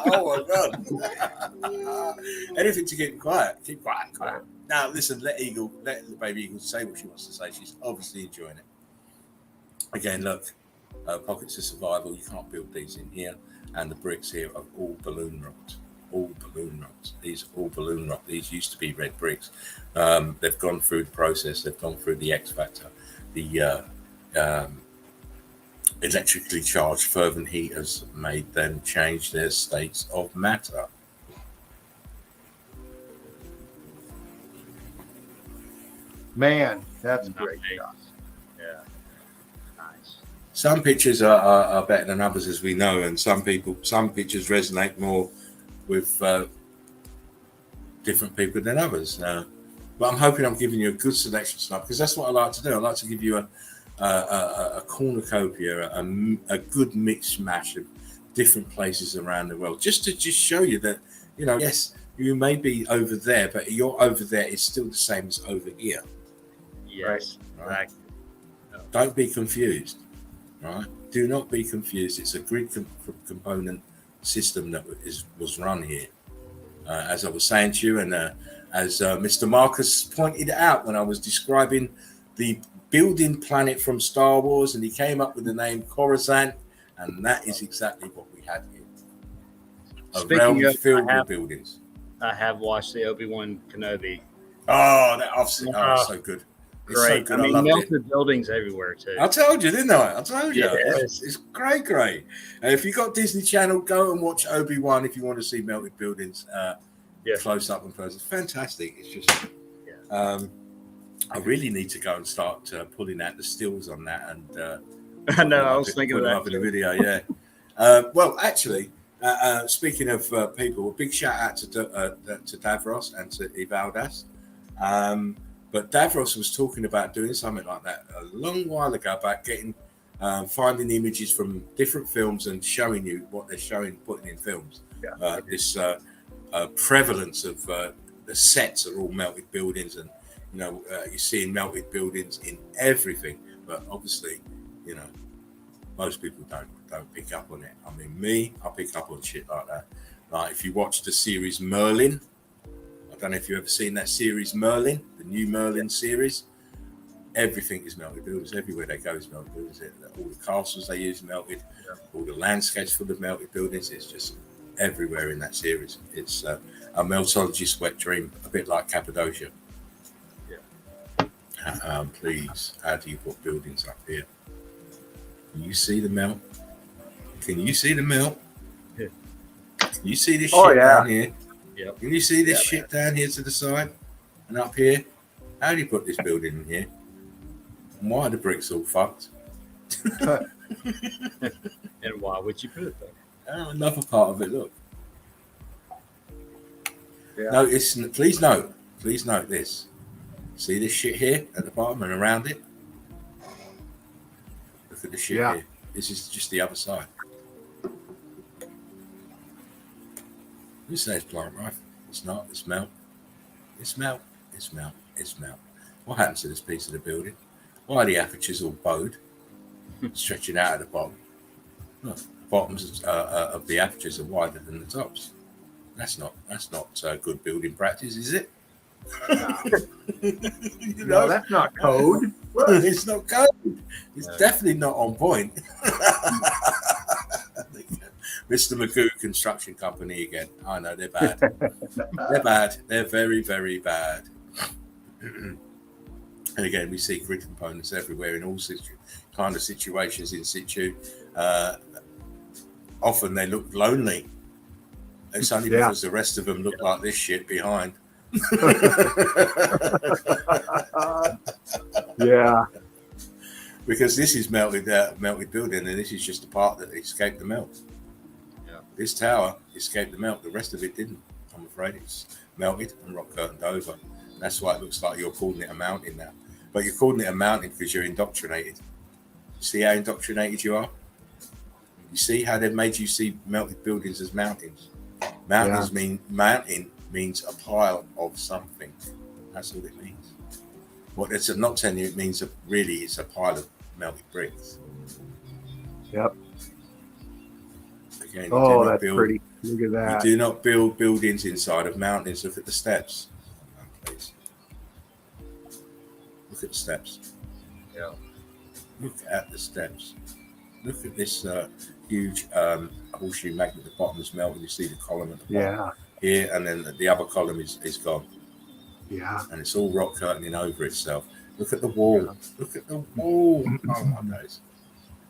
Oh my God. Anything to keep quiet. Keep quiet. Now, listen, let the baby eagle say what she wants to say. She's obviously enjoying it. Again, look, pockets of survival. You can't build these in here. And the bricks here are all balloon rocked. These are all balloon rock. These used to be red bricks. They've gone through the process. They've gone through the X factor. The electrically charged fervent heat has made them change their states of matter. Man, that's great. Yeah. Nice. Some pictures are better than others, as we know, and some pictures resonate more with different people than others. But I'm hoping I'm giving you a good selection tonight, because that's what I like to do. I like to give you a cornucopia, a good mix mash of different places around the world, just to show you that, you know, yes, you may be over there, but your over there is still the same as over here. Yes. Right? Don't be confused. Right? Do not be confused. It's a grid component system that was run here. As I was saying to you, and as Mr. Marcus pointed out when I was describing the building planet from Star Wars, and he came up with the name Coruscant, and that is exactly what we had here. A realm filled with buildings. I have watched the Obi-Wan Kenobi. Oh, it's so good. It's great. So good. I mean, melted buildings everywhere too. I told you, didn't I? I told you. Yes. It's great. And if you've got Disney Channel, go and watch Obi-Wan if you want to see melted buildings close up and person. It's fantastic. It's just, I really need to go and start pulling out the stills on that. And I know. I was thinking of that up in the video. Yeah. Well, actually, speaking of people, a big shout out to Davros and to Ivaldas. But Davros was talking about doing something like that a long while ago, about getting finding images from different films and showing you what they're putting in films. Yeah. This prevalence of the sets are all melted buildings, and you know you're seeing melted buildings in everything. But obviously, you know, most people don't pick up on it. I mean, I pick up on shit like that. Like if you watch the series Merlin don't know if you've ever seen that series Merlin, the new Merlin series. Everything is melted buildings. Everywhere they go is melted buildings. All the castles they use melted. All the landscapes full of melted buildings. It's just everywhere in that series. It's a meltologist's wet dream, a bit like Cappadocia. Yeah. Please, how do you put buildings up here? Can you see the melt? Can you see the melt? Yeah. Can you see this shit down here? Yep. Can you see this shit down here to the side and up here? How do you put this building in here? And why are the bricks all fucked? And why would you put it there? Another part of it, look. Yeah. Notice, please note this. See this shit here at the bottom and around it? Look at the shit here. This is just the other side. You say it's plant rifle. It's not. It's melt. It's melt. It's melt. It's melt. What happens to this piece of the building? Why are the apertures all bowed, stretching out at the bottom? Look, the bottoms of the apertures are wider than the tops. That's not good building practice, is it? No, that's not code. It's not code. It's definitely not on point. Mr. Magoo Construction Company again. I know they're bad. They're bad. They're very, very bad. And again, we see grid components everywhere in all kind of situations in situ. Often they look lonely. It's only because the rest of them look like this shit behind. Yeah. Because this is melted building, and this is just the part that escaped the melt. Yeah. This tower escaped the melt. The rest of it didn't. I'm afraid it's melted and rock curtained over. That's why it looks like you're calling it a mountain now. But you're calling it a mountain because you're indoctrinated. See how indoctrinated you are? You see how they've made you see melted buildings as mountains. Mountain means a pile of something. That's all it means. What it's not telling you, it means really it's a pile of melted bricks. Yep. Again, that's pretty. Look at that. You do not build buildings inside of mountains. Look at the steps. Please. Look at the steps. Yeah. Look at the steps. Look at this huge horseshoe magnet at the bottom is melted. You see the column at the bottom here, and then the other column is gone. Yeah. And it's all rock curtaining over itself. Look at the wall. Yeah. Look at the wall. Oh my days.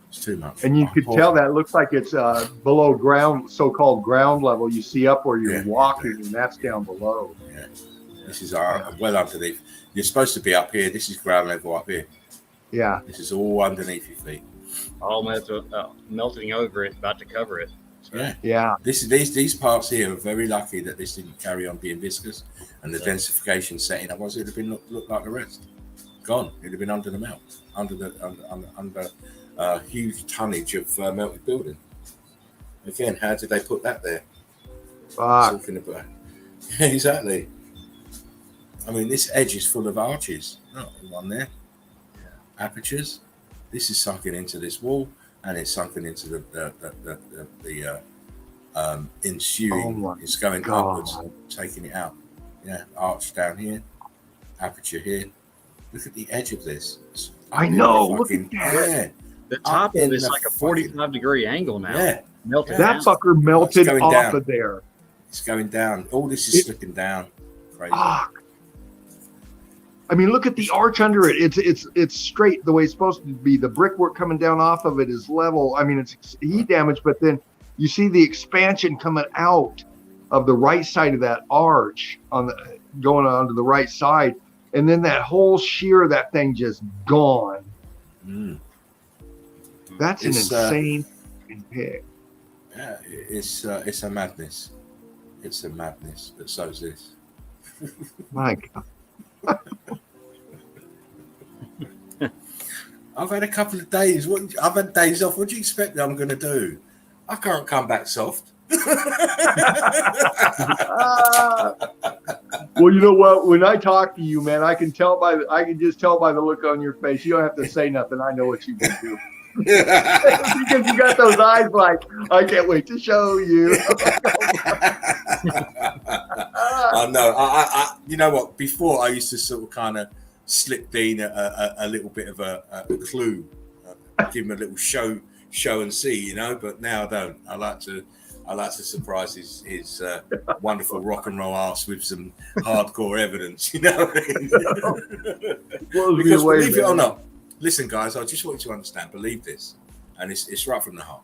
It's too much. And you could tell that looks like it's below ground, so-called ground level. You see up where you're walking, and that's down below. Yeah. This is well underneath. You're supposed to be up here. This is ground level up here. Yeah. This is all underneath your feet. All melting over it, about to cover it. So. Yeah. These parts here are very lucky that this didn't carry on being viscous, and the densification setting. Otherwise, it would have been looked like the rest. Gone. It would have been under the melt, under huge tonnage of melted building. Again, how did they put that there? Talking about. Yeah, exactly. I mean, this edge is full of arches. Not one there. Apertures. This is sunken into this wall, and it's sunken into the ensuing. It's going upwards, taking it out. Yeah, arch down here, aperture here. Look at the edge of this. I know. Look at that. The top of it is like a 45-degree angle now. Yeah. Melted that down. fucker melted off down. Of there. It's going down. All this is slipping down. Crazy. I mean, look at the arch under it. It's straight the way it's supposed to be. The brickwork coming down off of it is level. I mean, it's heat damage, but then you see the expansion coming out of the right side of that arch going onto the right side, and then that whole shear of that thing just gone. That's an insane pick. Yeah, it's a madness. It's a madness, but so is this. My God. I've had a couple of days. I've had days off. What do you expect that I'm going to do? I can't come back soft. Well, you know what? When I talk to you, man, I can just tell by the look on your face. You don't have to say nothing. I know what you've been doing. Because you got those eyes like, I can't wait to show you. I know. I you know what? Before I used to sort of kind of slip Dean a little bit of a clue, give him a little show and see, you know. But now I don't. I like to surprise his wonderful rock and roll ass with some hardcore evidence, you know. Because believe it or not, listen, guys, I just want you to understand. Believe this, and it's right from the heart.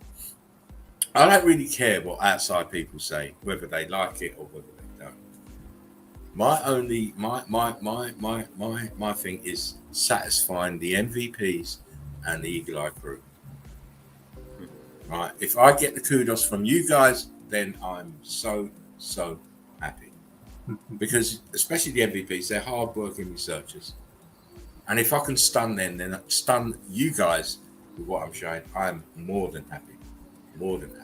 I don't really care what outside people say, whether they like it or whether they don't. My thing is satisfying the MVPs and the Eagle Eye crew. Right? If I get the kudos from you guys, then I'm so happy. Because especially the MVPs, they're hard-working researchers. And if I can stun them, then stun you guys with what I'm showing, I'm more than happy. More than happy.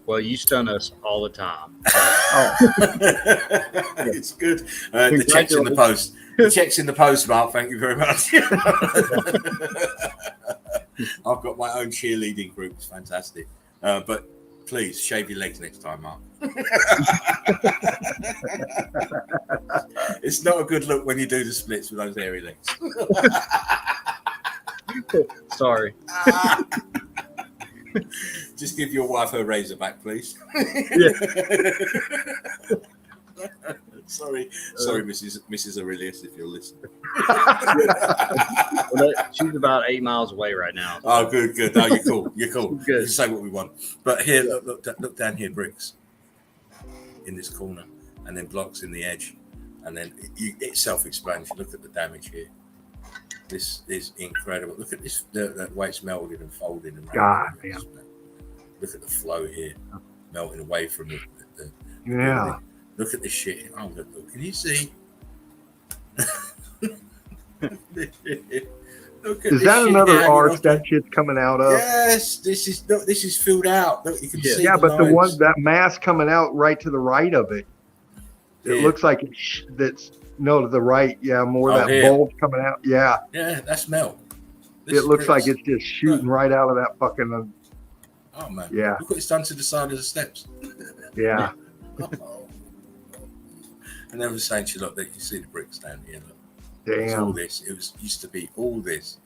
Well, you stun us all the time. It's good. The check's in the post. The check's in the post, Mark. Thank you very much. I've got my own cheerleading group. It's fantastic. But please shave your legs next time, Mark. It's not a good look when you do the splits with those hairy legs. Sorry. Just give your wife her razor back, please. Sorry, Mrs. Aurelius, if you're listening. Well, she's about 8 miles away right now. So. Oh, good. No, you're cool. You're cool. Good. You can say what we want. But here, look down here, bricks in this corner, and then blocks in the edge, and then it's self-explanatory. Look at the damage here. This is incredible. Look at this, the way it's melted and folded. And God, man. Look at the flow here, melting away from the Yeah. Look at this shit. Oh, look. Can you see? Is that another arch that shit's coming out of? Yes, this is filled out. Look, you can see. Yeah, but the lines. one, that mass coming out right to the right of it, it Yeah. looks like that's to the right. Yeah, more that here. bulge coming out. Yeah, Yeah, that's melt. it looks like it's just shooting right out of that fucking. Oh man. Yeah. Look what it's done to the side of the steps. Yeah. And then was saying to you, look, that you see the bricks down here. Look. It's Damn. all this. It used to be all this.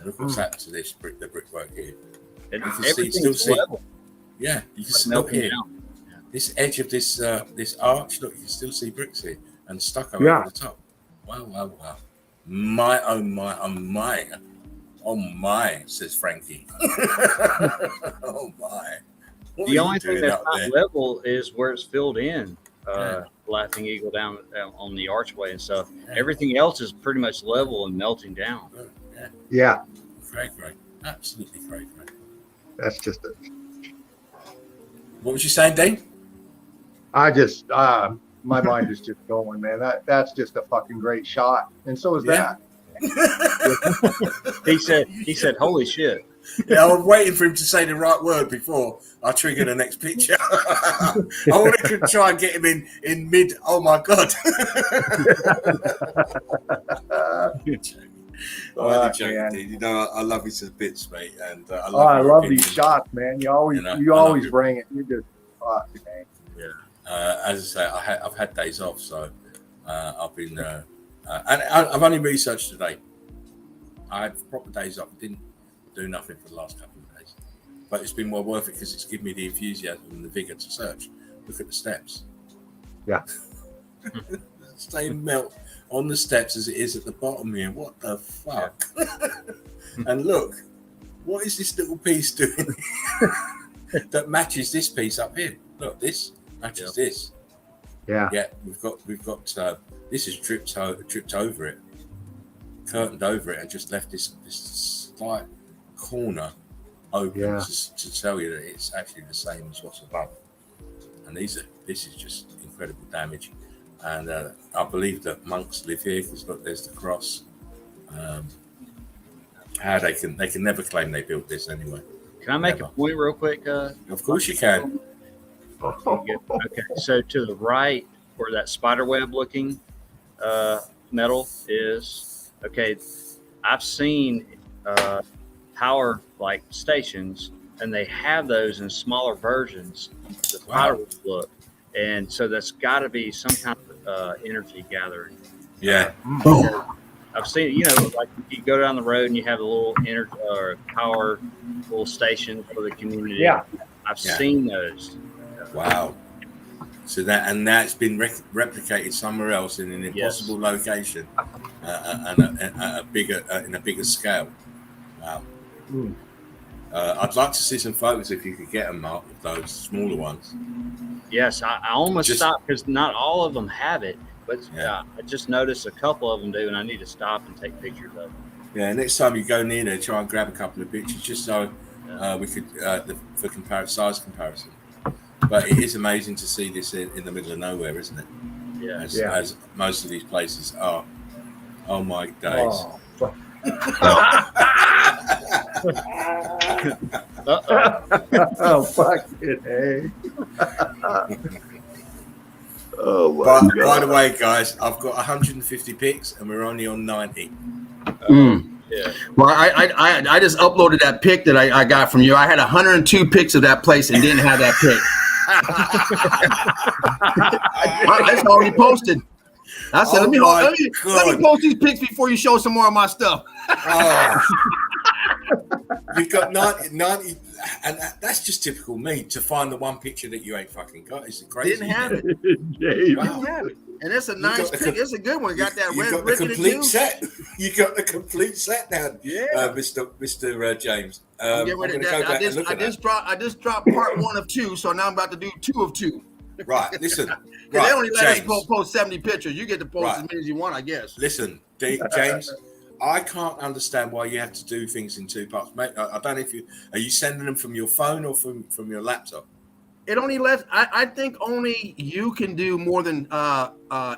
Look what's happened to this the brickwork here. And You can see- everything's still see- level. Yeah, you can Like see look melting here. down. This edge of this arch, look, you can still see bricks here and stucco Yeah. over the top. Wow. My, oh my, says Frankie. Oh my. What The are only you thing doing that's up not there? level is where it's filled in. Yeah. Laughing Eagle down on the archway and stuff. Yeah. Everything else is pretty much level and melting down. Yeah, Yeah. great. Absolutely great. That's just a. What was you saying, Dave? I just my mind is just going, man. That's just a fucking great shot, and so is Yeah. that. He said, holy shit. Yeah, I was waiting for him to say the right word before I trigger the next picture. I wanted to try and get him in mid. Oh my god! Man. You know, I love you to bits, mate, and I love. I your love opinion. these shots, man. You always, You know, you I love always it. bring it. You just, fuck, man. As I say, I've had days off, so I've been, and I've only researched today. I had proper days off. Didn't do nothing for the last couple of days, but it's been well worth it because it's given me the enthusiasm and the vigor to search. Look at the steps. Yeah. Same melt on the steps as it is at the bottom here. What the fuck? And look, what is this little piece doing that matches this piece up here? Look, this matches this. Yeah. Yeah, we've got this is dripped over it, curtained over it, and just left this slight corner open to tell you that it's actually the same as what's above. And this is just incredible damage. And I believe that monks live here because look, there's the cross. How they can never claim they built this anyway. Can I make a point real quick? Of course you can. Okay, so to the right, where that spider web looking metal is, okay, I've seen power like stations, and they have those in smaller versions. The spider web look, And so that's got to be some kind of energy gathering. Yeah. I've seen, like you go down the road and you have a little energy or power little station for the community. Yeah. I've seen those. Wow. So that's been replicated somewhere else in an impossible location, and a bigger scale. Wow. I'd like to see some photos if you could get them, Mark, of those smaller ones. Yes, I almost stopped because not all of them have it, but I just noticed a couple of them do, and I need to stop and take pictures of them. Yeah, next time you go near there, try and grab a couple of pictures just so we could for size comparison. But it is amazing to see this in the middle of nowhere, isn't it? Yeah. As most of these places are. Oh my days. Oh, fucking hey. Oh my God. By the way, guys,Ve got 150 pics and we're only on 90. Yeah. Well, I just uploaded that pic that I got from you. I had 102 pics of that place and didn't have that pic. It's already posted. I said, let me post these pics before you show some more of my stuff. You've got 90, and that's just typical me to find the one picture that you ain't fucking got. It's crazy. Didn't have it. Wow. Have it. And it's a nice pic. It's a good one. Got that red got ribbon the complete set. You got the complete set now, Mr. James. I just dropped part 1 of 2, so now I'm about to do 2 of 2. Right, listen. They only let us post 70 pictures. You get to post as many as you want, I guess. Listen, James, I can't understand why you have to do things in 2 parts. Mate, I don't know if are you sending them from your phone or from your laptop? It only lets. I think only you can do more than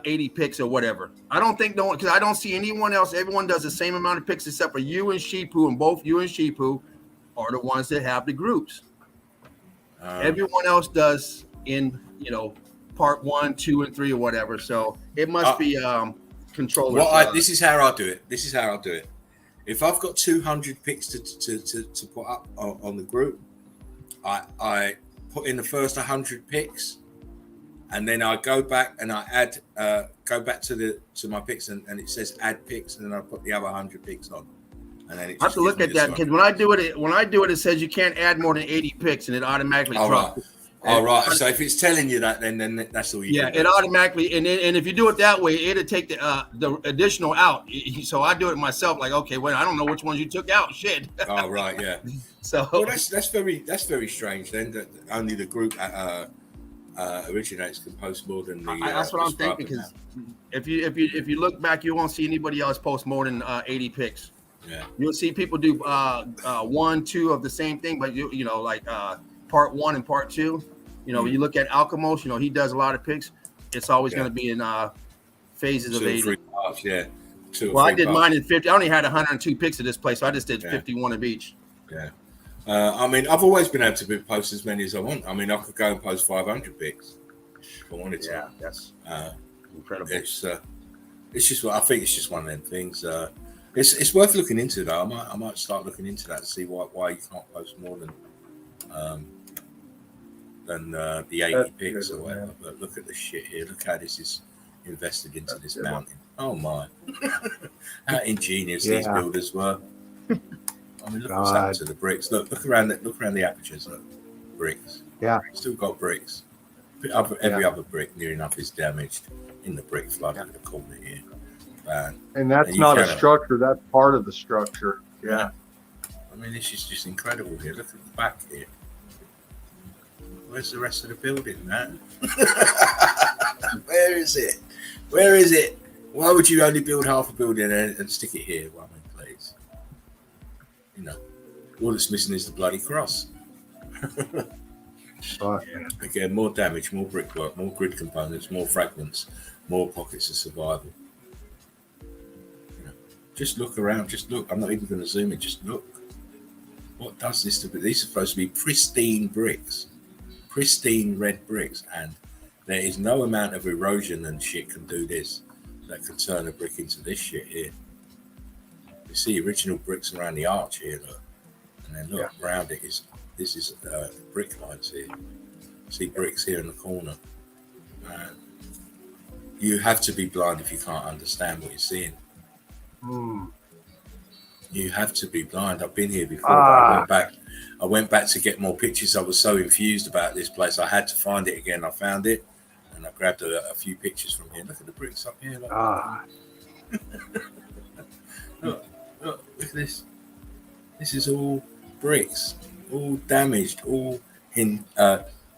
80 pics or whatever. I don't think because I don't see anyone else. Everyone does the same amount of pics except for you and Sheepu, and both you and Sheepu are the ones that have the groups. Everyone else does in part 1, 2, and 3 or whatever. So it must be controllers. Well, this is how I'll do it. If I've got 200 pics to put up on the group, I put in the first 100 pics, and then I go back and I add go back to my pics, and it says add pics, and then I put the other 100 pics on. And then I have to look at that because when I do it, it says you can't add more than 80 pics, and it automatically drops. All right. So if it's telling you that, then that's all you. Yeah, it automatically, and if you do it that way, it'll take the additional out. So I do it myself. Like, okay, wait, I don't know which ones you took out. Shit. Oh right, yeah. So that's very strange. Then that only the group originates can post more than the. That's what I'm thinking. Because if you look back, you won't see anybody else post more than 80 pics. Yeah. You'll see people do 1, 2 of the same thing, but you know like part 1 and part 2. When you look at Alchemos, he does a lot of pics. It's always going to be in phases of 80. 3 parts, yeah. I did mine in 50. I only had 102 pics of this place, so I just did 51 of each. Yeah. I mean, I've always been able to post as many as I want. I mean, I could go and post 500 pics if I wanted to. Yeah, that's incredible. It's just I think it's just one of them things. It's worth looking into though. I might start looking into that to see why you can't post more than the 80 pics or whatever. But look at the shit here. Look how this is invested into this mountain. Oh my! How ingenious these builders were. I mean, look what's happened to the bricks. Look around the apertures. Look, bricks. Yeah, still got bricks. Every other brick near enough is damaged in the brick flood at the corner here. And that's not a structure. That's part of the structure. Yeah. I mean, this is just incredible here. Look at the back here. Where's the rest of the building, man? Where is it? Why would you only build half a building and stick it here? Well, I mean, please. All that's missing is the bloody cross. Again, more damage, more brickwork, more grid components, more fragments, more pockets of survival. Just look around. Just look. I'm not even going to zoom in. Just look. What does this to be? These are supposed to be pristine bricks, pristine red bricks, and there is no amount of erosion and shit can do this that can turn a brick into this shit here. You see original bricks around the arch here, look, and then look around it is brick lines here. See bricks here in the corner. You have to be blind if you can't understand what you're seeing. You have to be blind. I've been here before. But I went back to get more pictures. I was so infused about this place. I had to find it again. I found it, and I grabbed a few pictures from here. Look at the bricks up here. Look, look at this. This is all bricks, all damaged, all in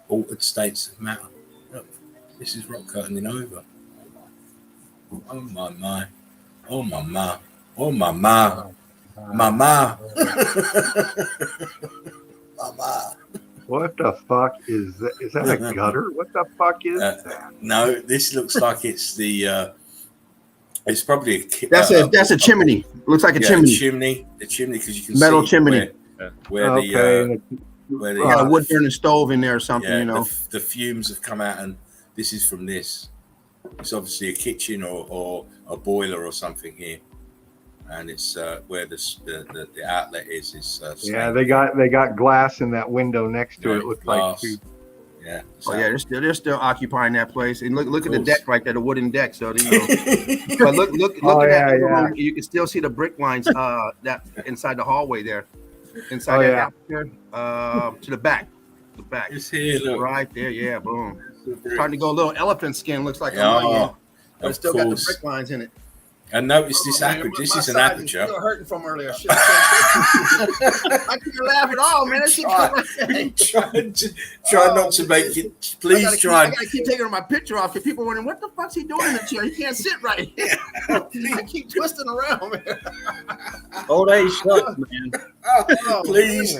altered states of matter. Look, this is rock curtaining over. Oh my. Oh my. Oh my. Mama. Mama. What the fuck is that? Is that a gutter? What the fuck is that? No, this looks like it's the. It's probably that's a chimney. Looks like a chimney. The chimney, because you can metal see chimney. Where Okay. a wood burning stove in there or something, yeah, you know. The fumes have come out, and this is from this. It's obviously a kitchen or a boiler or something here, and it's where the outlet is. Yeah, they got glass in that window next to it. It looks like too. Yeah. Oh yeah, they're still occupying that place. And look at the deck right there, the wooden deck. So you know. But look at that room. You can still see the brick lines that inside the hallway there. Inside that aperture, to the back. The back. It's here, look. Right there, yeah, boom. Starting to go a little elephant skin, looks like but it's still got the brick lines in it. And notice this aperture. This is an aperture. Still hurting from earlier. I couldn't laugh at all, man. That shit Try not to make it. Please try. I gotta keep taking my picture off because people are wondering what the fuck's he doing in the chair. He can't sit right. I keep twisting around, man. Old age sucks, man. Please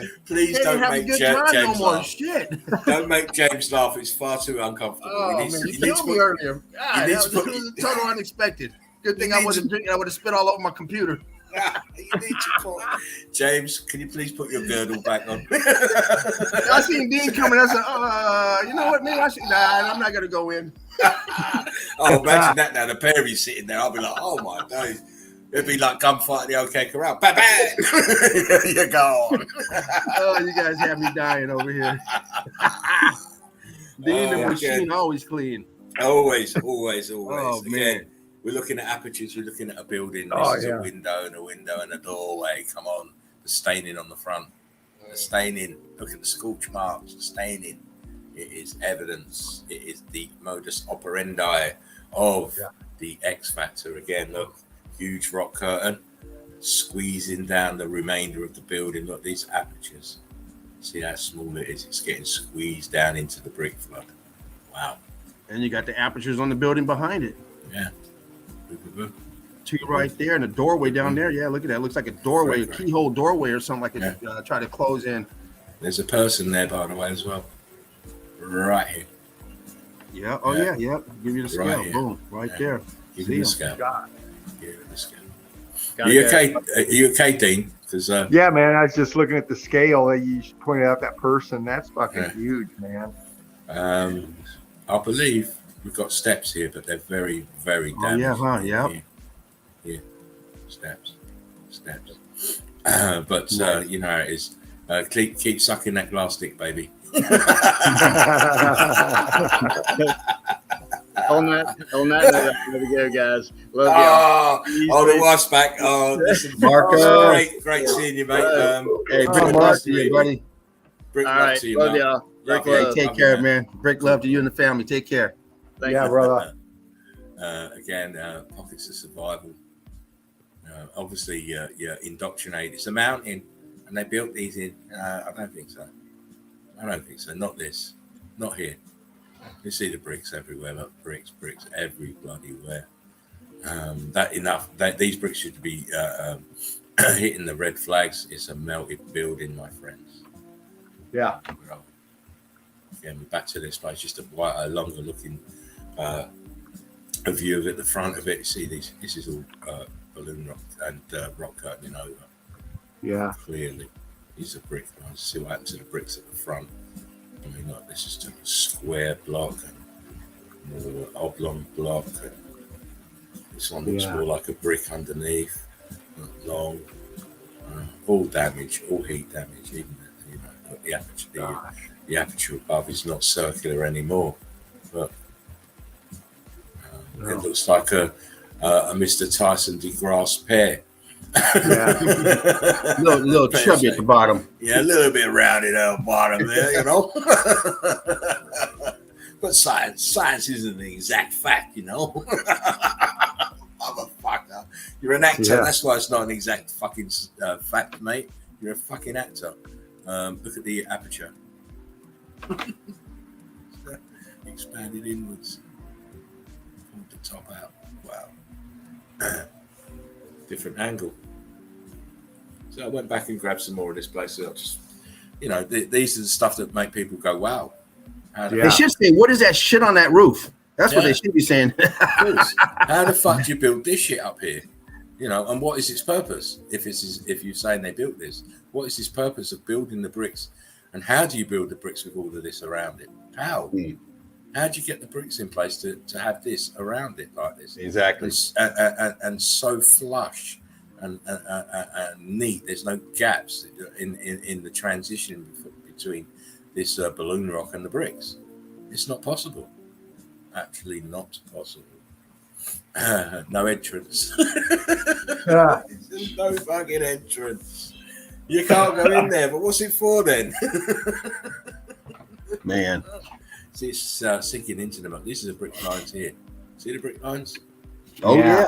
don't make James laugh. Shit. Don't make James laugh. It's far too uncomfortable. Oh, man, you killed me earlier. God, that was total unexpected. Good thing I wasn't drinking. I would have spit all over my computer. James, can you please put your girdle back on? I seen Dean coming. I said, you know what, man? I'm not going to go in. Oh, imagine that now. The pair of you sitting there. I'll be like, oh, my days. It'd be like gunfight at the OK Corral. Bang, bang. You go on. Oh, you guys have me dying over here. Dean and machine always clean. Always. Oh, man. We're looking at apertures. We're looking at a building. This is a window and a doorway. Come on. The staining on the front. The staining. Look at the scorch marks. The staining. It is evidence. It is the modus operandi of the X Factor. Again, look. Huge rock curtain. Squeezing down the remainder of the building. Look, these apertures. See how small it is. It's getting squeezed down into the brick flood. Wow. And you got the apertures on the building behind it. Yeah. Two right there and a doorway down there. Yeah, look at that. It looks like a doorway, a keyhole doorway or something like it. Try to close in. There's a person there, by the way, as well. Right here. Yeah. Oh, yeah. Give you the scale. Right Boom. Right there. Give you the scale. God. Give you the scale. Are you okay? Are you okay, Dean? Because yeah, man. I was just looking at the scale that you pointed out. That person. That's fucking huge, man. I believe we've got steps here, but they're very, very damaged. Oh, yeah, Here. Steps. But you know how it is. Keep sucking that glass stick, baby. On that note, there we go, guys. Love y'all. The wife's back. Listen, Marco. Great seeing you, mate. Hey, brick love to you, buddy. Brick All love right, to you, love man. y'all. Brick Yeah, love. Take care, man. Brick love to you and the family. Take care. Thank Yeah, you. brother. Again, pockets of survival. Obviously, you're indoctrinated. It's a mountain, and they built these in. I don't think so. Not this. Not here. You see the bricks everywhere. Look, bricks every bloody where. These bricks should be hitting the red flags. It's a melted building, my friends. Yeah. Again, we're back to this place. Just a longer looking a view of it. The front of it. You see these. This is all balloon rock and rock curtaining over. Yeah. Clearly, these are bricks. Let's see what happened to the bricks at the front. I mean, look, this is just a square block and more oblong block. And this one looks more like a brick underneath. Long, all damage, all heat damage. Even the aperture above is not circular anymore. But No. It looks like a Mr. Tyson DeGrasse pear. Yeah. little chubby at the bottom. Yeah, a little bit rounded at the bottom there, you know. But science isn't the exact fact, you know. Motherfucker. You're an actor. Yeah. That's why it's not an exact fucking fact, mate. You're a fucking actor. Look at the aperture. Expanded inwards. Pulled the top out. Wow. Different angle. So I went back and grabbed some more of this place. So I just, you know, these are the stuff that make people go, wow. They should say, what is that shit on that roof? That's what they should be saying. How the fuck do you build this shit up here? You know, and what is its purpose? If you're saying they built this, what is its purpose of building the bricks? And how do you build the bricks with all of this around it? How? How do you get the bricks in place to have this around it like this? Exactly. And so flush and neat. There's no gaps in the transition between this balloon rock and the bricks. It's not possible. Actually, not possible. No entrance. There's no fucking entrance. You can't go in there. But what's it for then? Man. See, it's sinking into them. These are the brick lines here. See the brick lines? Oh yeah.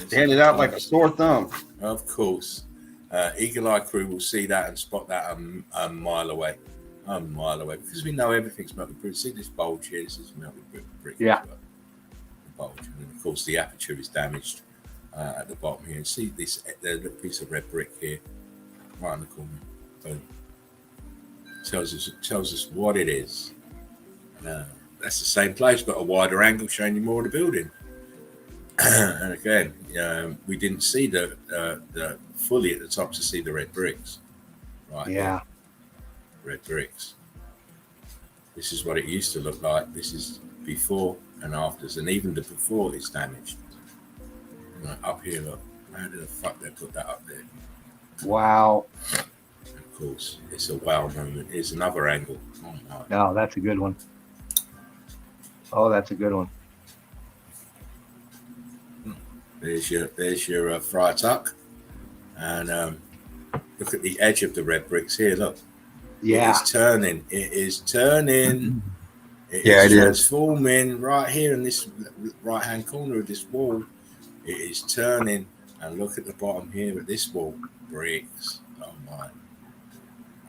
Stand it out like a sore thumb. Of course. Eagle Eye crew will see that and spot that a mile away. A mile away. Because we know everything's melted brick. See this bulge here? This is melted brick. Yeah. The bulge. And then, of course, the aperture is damaged at the bottom here. And see this little piece of red brick here, right in the corner. Boom. Tells us what it is. That's the same place, but a wider angle showing you more of the building. And again, we didn't see the fully at the top to see the red bricks. Right. Yeah. Here. Red bricks. This is what it used to look like. This is before and afters, and even the before is damaged. Up here, look. How did the fuck they put that up there? Wow. And of course, it's a wow moment. Here's another angle. Oh my. No, that's a good one. Oh, that's a good one. There's your fry tuck, and look at the edge of the red bricks here. Look, Yeah. It is turning. It is turning. It is transforming right here in this right-hand corner of this wall. It is turning, and look at the bottom here at this wall. Bricks. Oh my.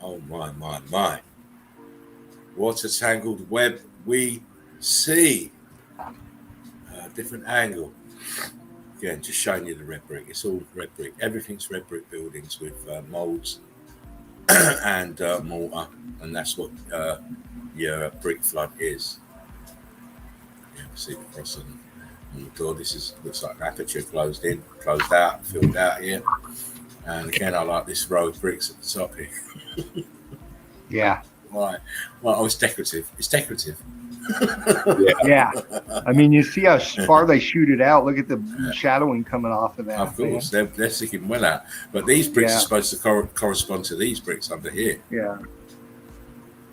Oh my. What a tangled web we see. Different angle. Again, just showing you the red brick. It's all red brick. Everything's red brick buildings with molds and mortar, and that's what your brick flood is. Yeah, see the cross on the door. This looks like an aperture closed in, closed out, filled out here. And again, I like this row of bricks at the top here. Yeah. Right. Well, it's decorative. It's decorative. Yeah. I mean, you see how far they shoot it out. Look at the shadowing coming off of that. Of course, they're sticking well out. But these bricks are supposed to correspond to these bricks under here. Yeah.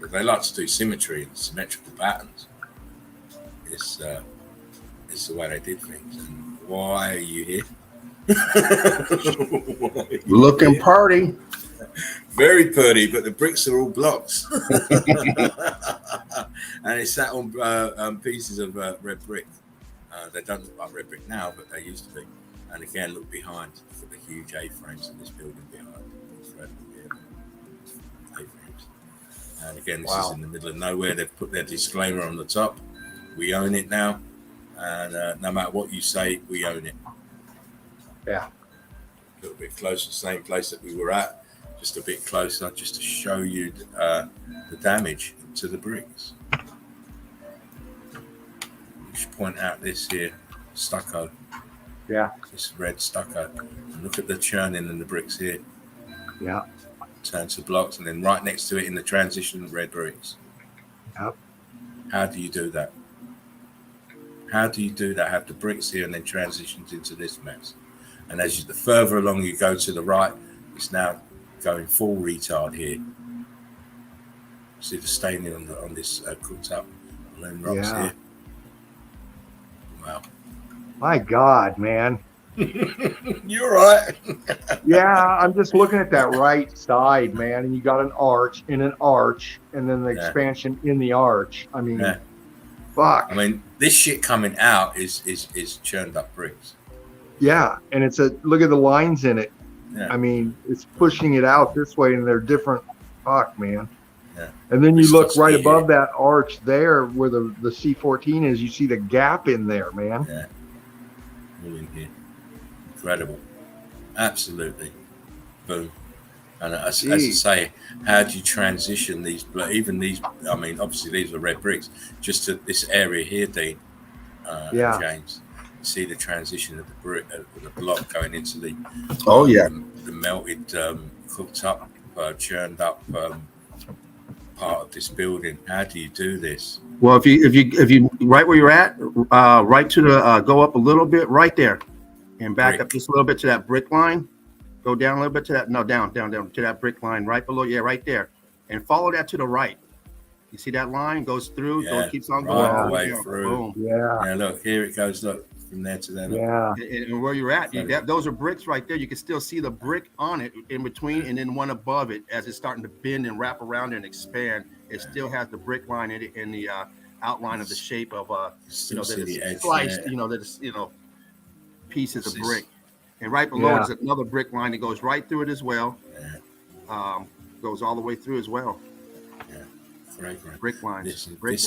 But they like to do symmetry and symmetrical patterns. It's the way they did things. And why are you here? Looking party. Very pretty, but the bricks are all blocks. And it's sat on pieces of red brick. They don't look like red brick now, but they used to be. And again, look behind. Look at the huge A-frames in this building behind. Incredible, yeah. A-frames. And again, this is in the middle of nowhere. They've put their disclaimer on the top. We own it now. And no matter what you say, we own it. Yeah. A little bit closer, same place that we were at. Just a bit closer, just to show you the damage to the bricks. Just point out this here, stucco. Yeah. This red stucco. And look at the churning in the bricks here. Yeah. Turn to blocks, and then right next to it in the transition, red bricks. Yep. How do you do that? How do you do that? Have the bricks here and then transitions into this mess. And as the further along you go to the right, it's now going full retard here. See the staining on this cooked up balloon rocks here. Wow. My God, man. You're right. Yeah, I'm just looking at that right side, man, and you got an arch in an arch, and then the Yeah. expansion in the arch. I mean, Yeah. fuck. I mean, this shit coming out is churned up bricks. Yeah, and look at the lines in it. Yeah. I mean, it's pushing it out this way, and they're different. Fuck, man. Yeah. And then you look right Viscosity above here. that arch there, where the C14 is. You see the gap in there, man. Yeah. All in here. Incredible. Absolutely. Boom. And as I say, how do you transition these, even these, I mean, obviously these are red bricks, just to this area here, Dean, Yeah. and James. You see the transition of the brick, the block going into the, the melted, cooked up, churned up part of this building. How do you do this? Well, if you right where you're at, right to the go up a little bit, right there, and back Brick. up just a little bit to that brick line. Go down a little bit to that. No, down to that brick line right below. Yeah, right there, and follow that to the right. You see that line goes through, keeps on going all all the way down. through. Boom. Yeah. Yeah, look, here it goes. Look, from there to there. Look. Yeah. And where you're at, those are bricks right there. You can still see the brick on it in between, and then one above it as it's starting to bend and wrap around and expand. It still has the brick line in it in the outline of the shape of that it's sliced. That it's pieces of brick. And right below it is another brick line that goes right through it as well. Yeah. Goes all the way through as well. Yeah. Great. Brick lines. Listen, Brick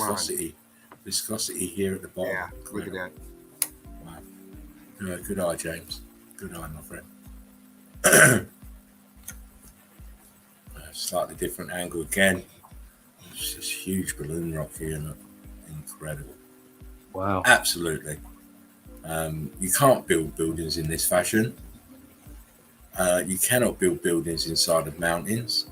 viscosity here at the bottom. Yeah, look at that. Wow. Good eye, James. Good eye, my friend. Slightly different angle again. It's this huge balloon rock here. Look. Incredible. Wow. Absolutely. You can't build buildings in this fashion. You cannot build buildings inside of mountains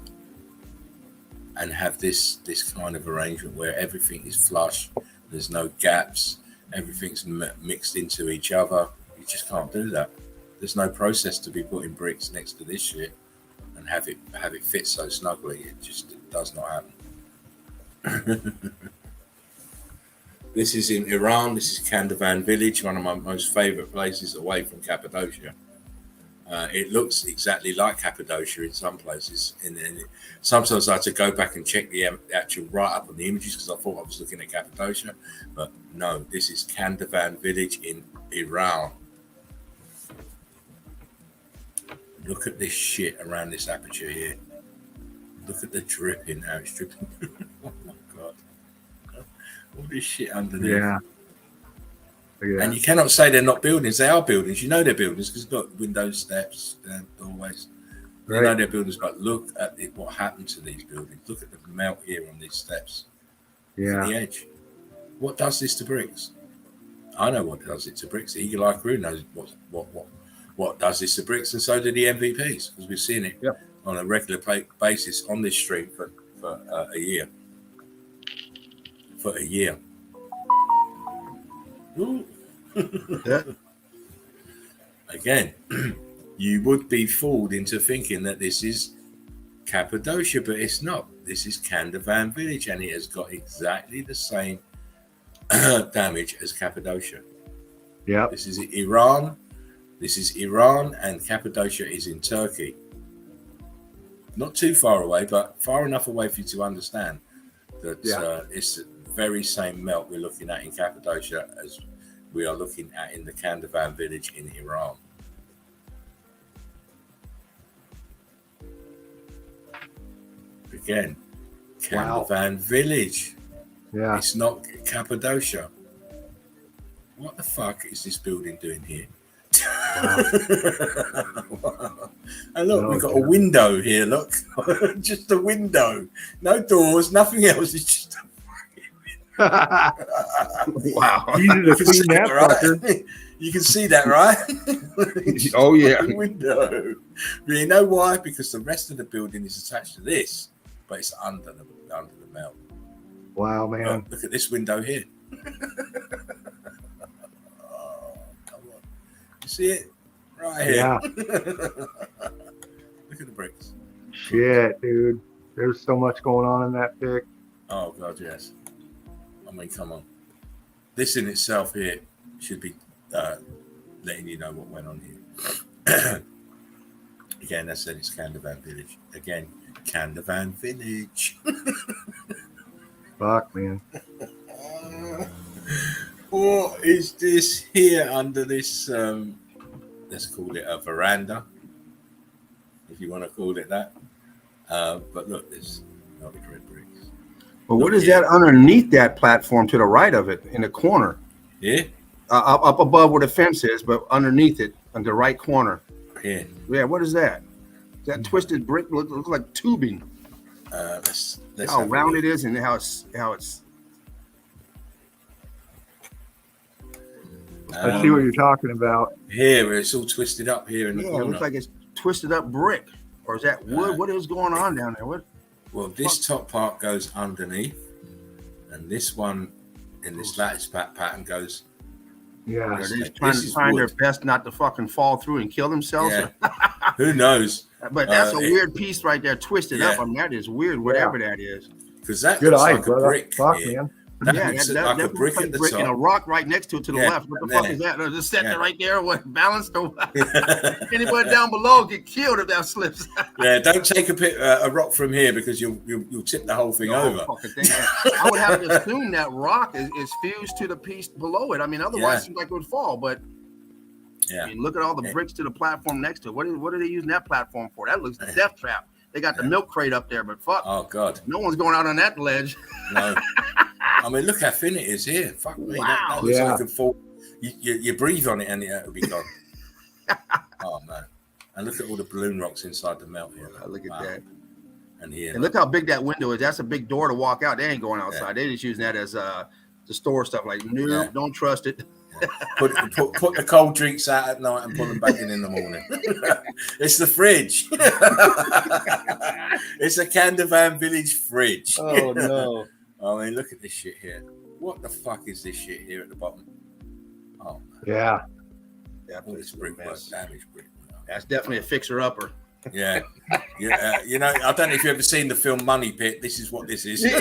and have this kind of arrangement where everything is flush. There's no gaps. Everything's mixed into each other. You just can't do that. There's no process to be putting bricks next to this shit and have it fit so snugly. It does not happen. This is in Iran. This is Kandavan village, one of my most favorite places away from Cappadocia. It looks exactly like Cappadocia in some places. And sometimes I had to go back and check the actual write-up on the images because I thought I was looking at Cappadocia. But no, this is Kandavan village in Iran. Look at this shit around this aperture here. Look at the dripping, how it's dripping. Oh my God. All this shit underneath. Yeah. And you cannot say they're not buildings. They are buildings. You know they're buildings because they've got windows, steps, doorways. Right. You know they're buildings, but look at what happened to these buildings. Look at the melt here on these steps. Yeah. At the edge. What does this to bricks? I know what does it to bricks. Eagle Eye Crew knows what does this to bricks, and so do the MVPs, because we've seen it on a regular basis on this stream for a year. For a year. Ooh. Again, you would be fooled into thinking that this is Cappadocia, but it's not. This is Kandavan village, and it has got exactly the same damage as Cappadocia. Yeah. This is Iran. This is Iran, and Cappadocia is in Turkey. Not too far away, but far enough away for you to understand that it's the very same melt we're looking at in Cappadocia as we are looking at in the Kandavan village in Iran. Again, Kandavan village. Yeah. It's not Cappadocia. What the fuck is this building doing here? And look, we've got a window here, look. Just a window. No doors, nothing else. It's just a wow. Easy to clean that, right? You can see that, right? Oh, yeah. Window. But you know why? Because the rest of the building is attached to this, but it's under the melt. Wow, man. Look at this window here. Oh, come on. You see it? Right here. Yeah. Look at the bricks. Shit, dude. There's so much going on in that pic. Oh, God, yes. I mean, come on. This in itself here should be letting you know what went on here. Again, I said it's Candavan Village. Again, Candavan Village. Fuck, man. What is this here under this? Let's call it a veranda, if you want to call it that. But look, there's melted red bricks. But what is that underneath that platform to the right of it in the corner? Yeah. Up above where the fence is, but underneath it, on the right corner. Yeah. Yeah, what is that? That twisted brick looks like tubing. Let's How round it is and how it's. I see what you're talking about. Here, where it's all twisted up here in the corner. It looks like it's twisted up brick, or is that wood? What is going on down there? What? Well, this top part goes underneath, and this one in this lattice pattern goes. Yeah. Are they trying their best not to fucking fall through and kill themselves? Yeah. Who knows? But that's a weird piece right there, twisted up. I mean, that is weird, whatever that is. Because that good looks eye, like brother. a brick. Fuck, here. man. Yeah, It's that like a brick at the brick top. and a rock right next to it to the left. What the fuck is that? Just set it right there, what balanced? Anybody down below get killed if that slips. Yeah, don't take a rock from here because you'll tip the whole thing over. I would have to assume that rock is fused to the piece below it. I mean, otherwise it seems like it would fall. But I mean, look at all the bricks to the platform next to it. What are they using that platform for? That looks like a death trap. They got the milk crate up there, but fuck. Oh God, no one's going out on that ledge. No. I mean, look how thin it is here. Fuck me. Wow. That looks like it could fall. You breathe on it and it'll be gone. Oh man! And look at all the balloon rocks inside the melt here. Look at that. And here. And look how big that window is. That's a big door to walk out. They ain't going outside. They're just using that as to store stuff. Like, no, don't trust it. Put the cold drinks out at night and put them back in the morning. It's the fridge. It's a Candavan Village fridge. Oh no! I mean, look at this shit here. What the fuck is this shit here at the bottom? Oh man. Yeah. All this brickwork, damaged brick. That's definitely a fixer-upper. Yeah. You know, I don't know if you've ever seen the film Money Pit. This is what this is. With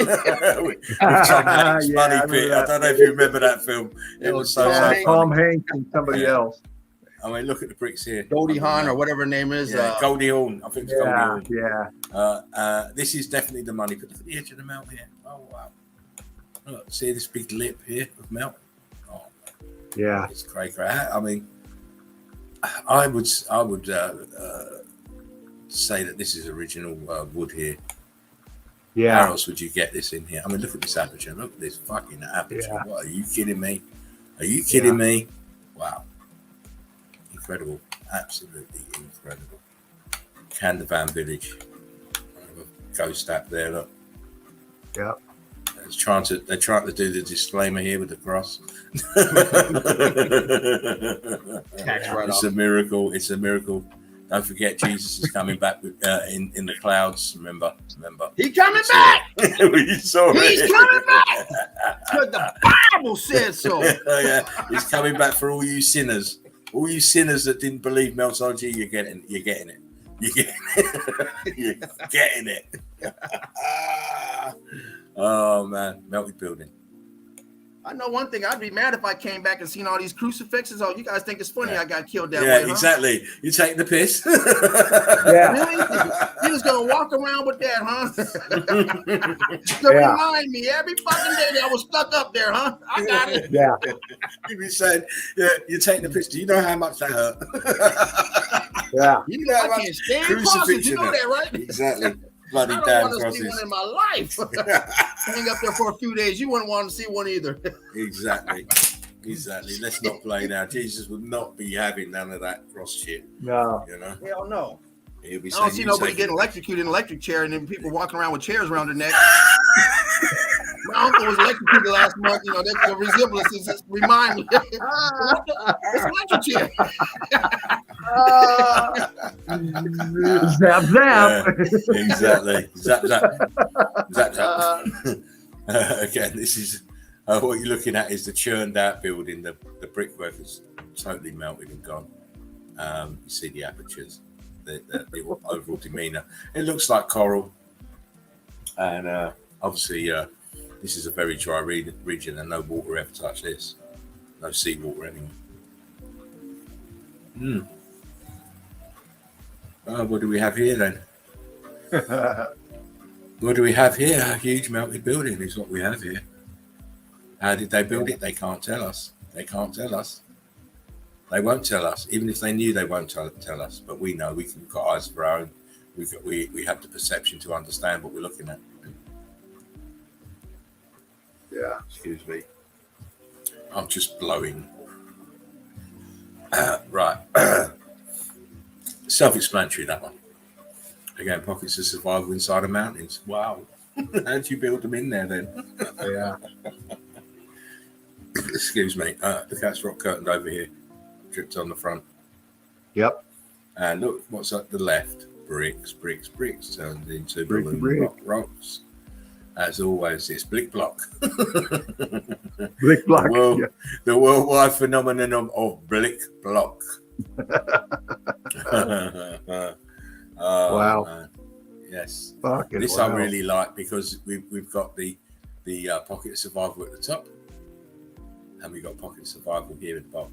Tom Hanks, Money Pit. I don't know if you remember that film. It was so Tom Hanks and somebody else. I mean, look at the bricks here. Goldie Hawn or whatever her name is. Goldie Hawn. I think it's Goldie Hawn. Yeah. This is definitely the money. But look at the edge of the melt here. Oh wow! Look, see this big lip here of melt. Oh, yeah. It's cray. I mean, I would say that this is original wood here. Yeah. How else would you get this in here? I mean, look at this aperture. Look at this fucking aperture. Yeah. What, are you kidding me? Are you kidding me? Wow. Incredible. Absolutely incredible. Candavan Village. Ghost app there, look. Yeah. They're trying to do the disclaimer here with the cross. It's a miracle. It's a miracle. Don't forget, Jesus is coming back with, in the clouds. Remember. He's coming back. He's coming back. Because the Bible says so. Yeah, he's coming back for all you sinners. All you sinners that didn't believe Meltology, you're getting it. You're getting it. Oh man, melted building. I know one thing. I'd be mad if I came back and seen all these crucifixes. Oh, you guys think it's funny I got killed that way? Yeah, huh? exactly. You taking the piss? Yeah. Really? You just gonna walk around with that, huh? To remind me every fucking day that I was stuck up there, huh? I got it. Yeah. You'd be saying, yeah, you're taking the piss. Do you know how much that hurt? Yeah. You know I can't stand crosses. You know that, right? Exactly. Bloody I don't damn want to see crosses. one in my life. Hang up there for a few days. You wouldn't want to see one either. Exactly. Let's not play now. Jesus would not be having none of that cross shit. No. You know? Hell no. He'll be I don't see nobody getting electrocuted in an electric chair and then people walking around with chairs around their neck. My uncle was electrocuted last month. You know, the resemblance is just remind me. It's electric chair. Zap, zap. Exactly. Zap. Again, this is what you're looking at is the churned out building. The brickwork is totally melted and gone. You see the apertures, the overall demeanor. It looks like coral, and obviously this is a very dry region, and no water ever touched this. No seawater anyway. What do we have here then? What do we have here? A huge melted building is what we have here. How did they build it? They can't tell us. They can't tell us. They won't tell us. Even if they knew, they won't tell us. But we know. We've got eyes of our own. We have the perception to understand what we're looking at. Yeah. Excuse me. I'm just blowing. Right. Self-explanatory, that one. Again, pockets of survival inside of mountains. Wow. How'd you build them in there then? Yeah. Excuse me. Look, that's rock curtained over here. Dripped on the front. Yep. And look what's at the left. Bricks turned into Brick, balloon brick. rocks. As always, it's blick block. Blick block. Yeah. The worldwide phenomenon of blick block. Wow. Man. Yes. Fucking This wow. I really like because we've got the pocket of survival at the top, and we've got pocket of survival here at the bottom.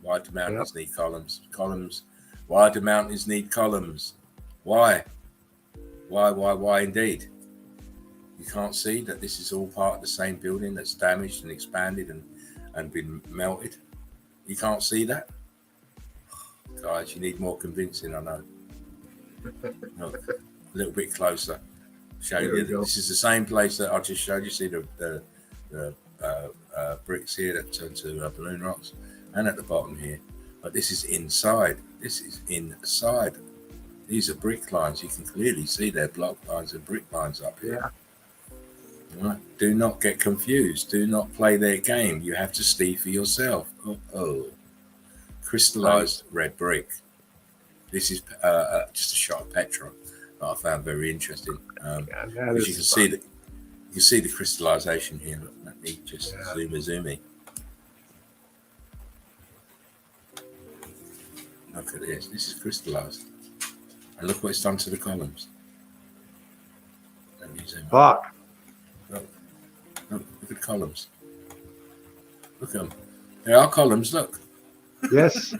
Why do mountains need columns? Why do mountains need columns? Why indeed? You can't see that this is all part of the same building that's damaged and expanded and been melted. You can't see that? Guys, you need more convincing, I know. Look, a little bit closer. Show you that this is the same place that I just showed you. See the bricks here that turn to balloon rocks, and at the bottom here. But this is inside. This is inside. These are brick lines. You can clearly see their block lines and brick lines up here. Yeah. Right. Do not get confused. Do not play their game. You have to see for yourself. Oh. Crystallized red brick. This is just a shot of petrol that I found very interesting. Because you can see the crystallization here. Look, let me just zoom. Look at this. This is crystallized. And look what it's done to the columns. Let me zoom. Fuck. Look at the columns. Look at them. There are columns, look. Yes.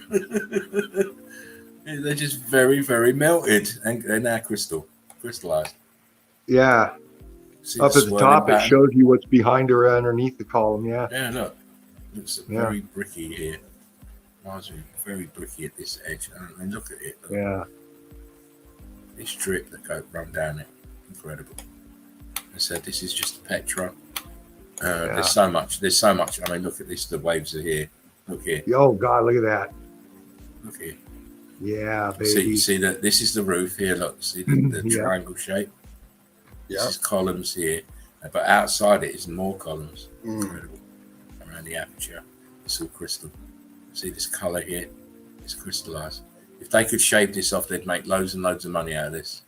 They're just very, very melted and they're now crystallized. Yeah. See Up at the top, pattern? it shows you what's behind or underneath the column. Yeah. Yeah, look. It's very bricky here. Reminds me very bricky at this edge. And look at it. Look. Yeah. This strip that run down it. Incredible. I said this is just Petra. There's so much. I mean, look at this. The waves are here. Look here. Oh God, look at that. Look here. Yeah, baby. See that this is the roof here. Look, see the triangle shape. This is columns here, but outside it is more columns. Incredible. Around the aperture, it's all crystal. See this color here? It's crystallized. If they could shave this off, they'd make loads and loads of money out of this.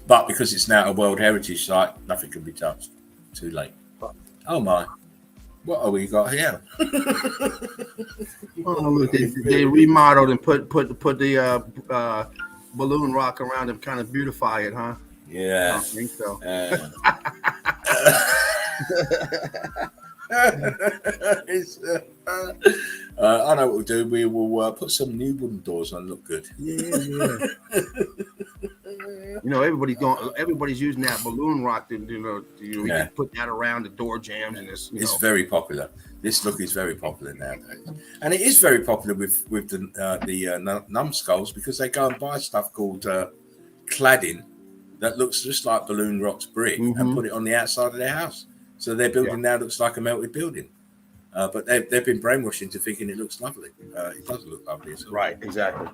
But because it's now a World Heritage Site, nothing can be touched. Too late. Oh my! What have we got here? Look, they remodeled and put the balloon rock around and kind of beautify it, huh? Yeah. I don't think so. I know what we'll do. We will put some new wooden doors on. Look good. Yeah. You know, everybody's using that balloon rock to you can put that around the door jams and it's very popular. This look is very popular nowadays, and it is very popular with the numbskulls because they go and buy stuff called cladding that looks just like balloon rocks brick and put it on the outside of their house. So their building now looks like a melted building, but they've been brainwashed into thinking it looks lovely. It doesn't look lovely at all. Right, exactly.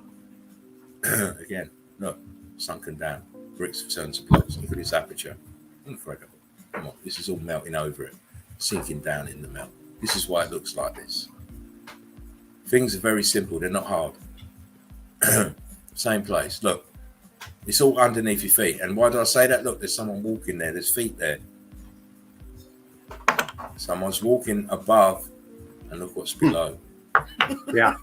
Again, look, sunken down. Bricks have turned to blocks. Look at this aperture. Incredible. Come on, this is all melting over it, sinking down in the melt. This is why it looks like this. Things are very simple. They're not hard. Same place. Look, it's all underneath your feet. And why do I say that? Look, there's someone walking there. There's feet there. Someone's walking above, and look what's below. Yeah.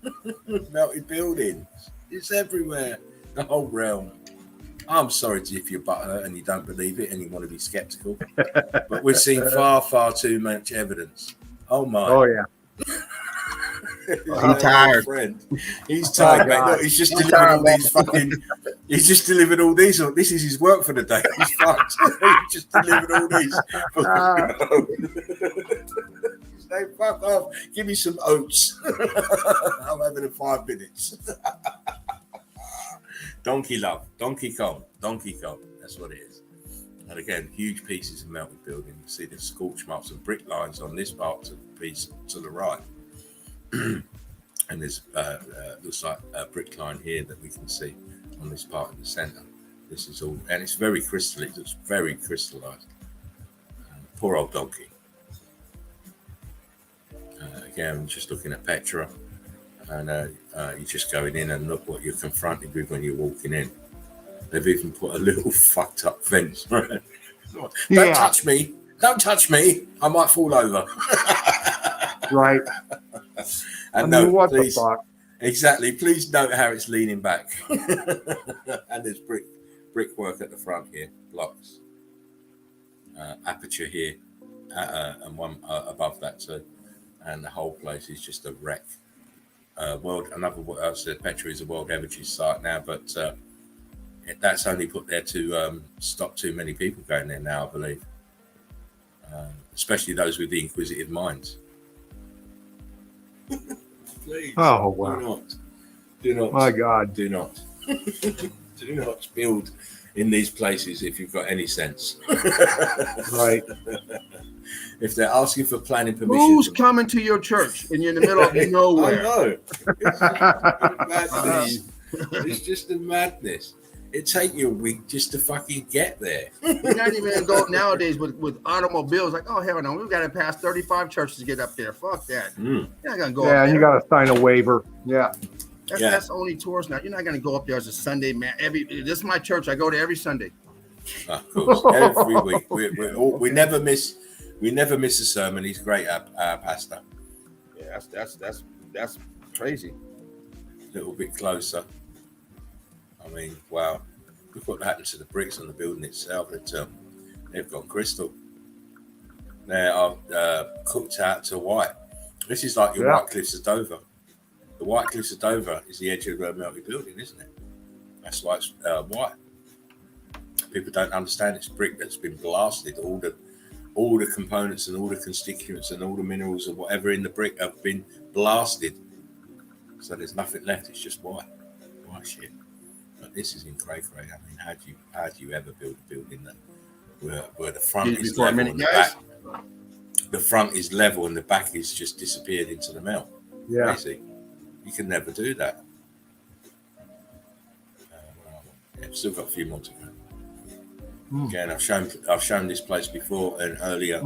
Melted buildings. It's everywhere. The whole realm. I'm sorry if you're butthurt and you don't believe it and you want to be skeptical, but we've seen far, far too much evidence. Oh my. Oh yeah. He's tired. Friend. He's tired, mate. Look, he's just delivered all these fucking. He's just delivered all these. This is his work for the day. He's fucked. He's just delivered all these. Say, fuck off. Give me some oats. I'm having it 5 minutes. Donkey love. Donkey Kong. Donkey Kong. That's what it is. And again, huge pieces of melted building. You see the scorch marks and brick lines on this part of the piece to the right. And there's looks like a brick line here that we can see on this part in the center. This is all, and it's very crystalline. It looks very crystallized. Poor old donkey. Again, just looking at Petra, and you're just going in and look what you're confronted with when you're walking in. They've even put a little fucked up fence. Right? Don't touch me. Don't touch me. I might fall over. Right. And no, what please, the fuck? Exactly. Please note how it's leaning back. And there's brickwork at the front here, blocks. Aperture here, and one above that too. And the whole place is just a wreck. Petra is a World Heritage Site now, but that's only put there to stop too many people going there now, I believe. Especially those with the inquisitive minds. Please. Oh wow! Do not. My God! Do not. Do not build in these places if you've got any sense. Right. If they're asking for planning permission, who's coming to your church and you're in the middle of nowhere? I know. It's just a madness. It take you a week just to fucking get there. You're not even gonna go nowadays with automobiles. Like, oh hell no, we've got to pass 35 churches to get up there. Fuck that. You're not gonna go. Yeah, up there. you got to sign a waiver. Yeah. That's only tours now. You're not gonna go up there as a Sunday man. This is my church. I go to every Sunday. Of course, every week. We never miss. We never miss a sermon. He's great, our pastor. Yeah, that's crazy. A little bit closer. I mean, wow. Look what happened to the bricks on the building itself. They've gone crystal. They are cooked out to white. This is like your White Cliffs of Dover. The White Cliffs of Dover is the edge of the melted building, isn't it? That's why it's white. People don't understand it's brick that's been blasted. All the components and all the constituents and all the minerals and whatever in the brick have been blasted. So there's nothing left. It's just white shit. But this is in cray. I mean, how do you ever build a building that where the front is level and the back? The front is level and the back is just disappeared into the melt. Yeah. Crazy. You can never do that. I've still got a few more to go. Again, I've shown this place before and earlier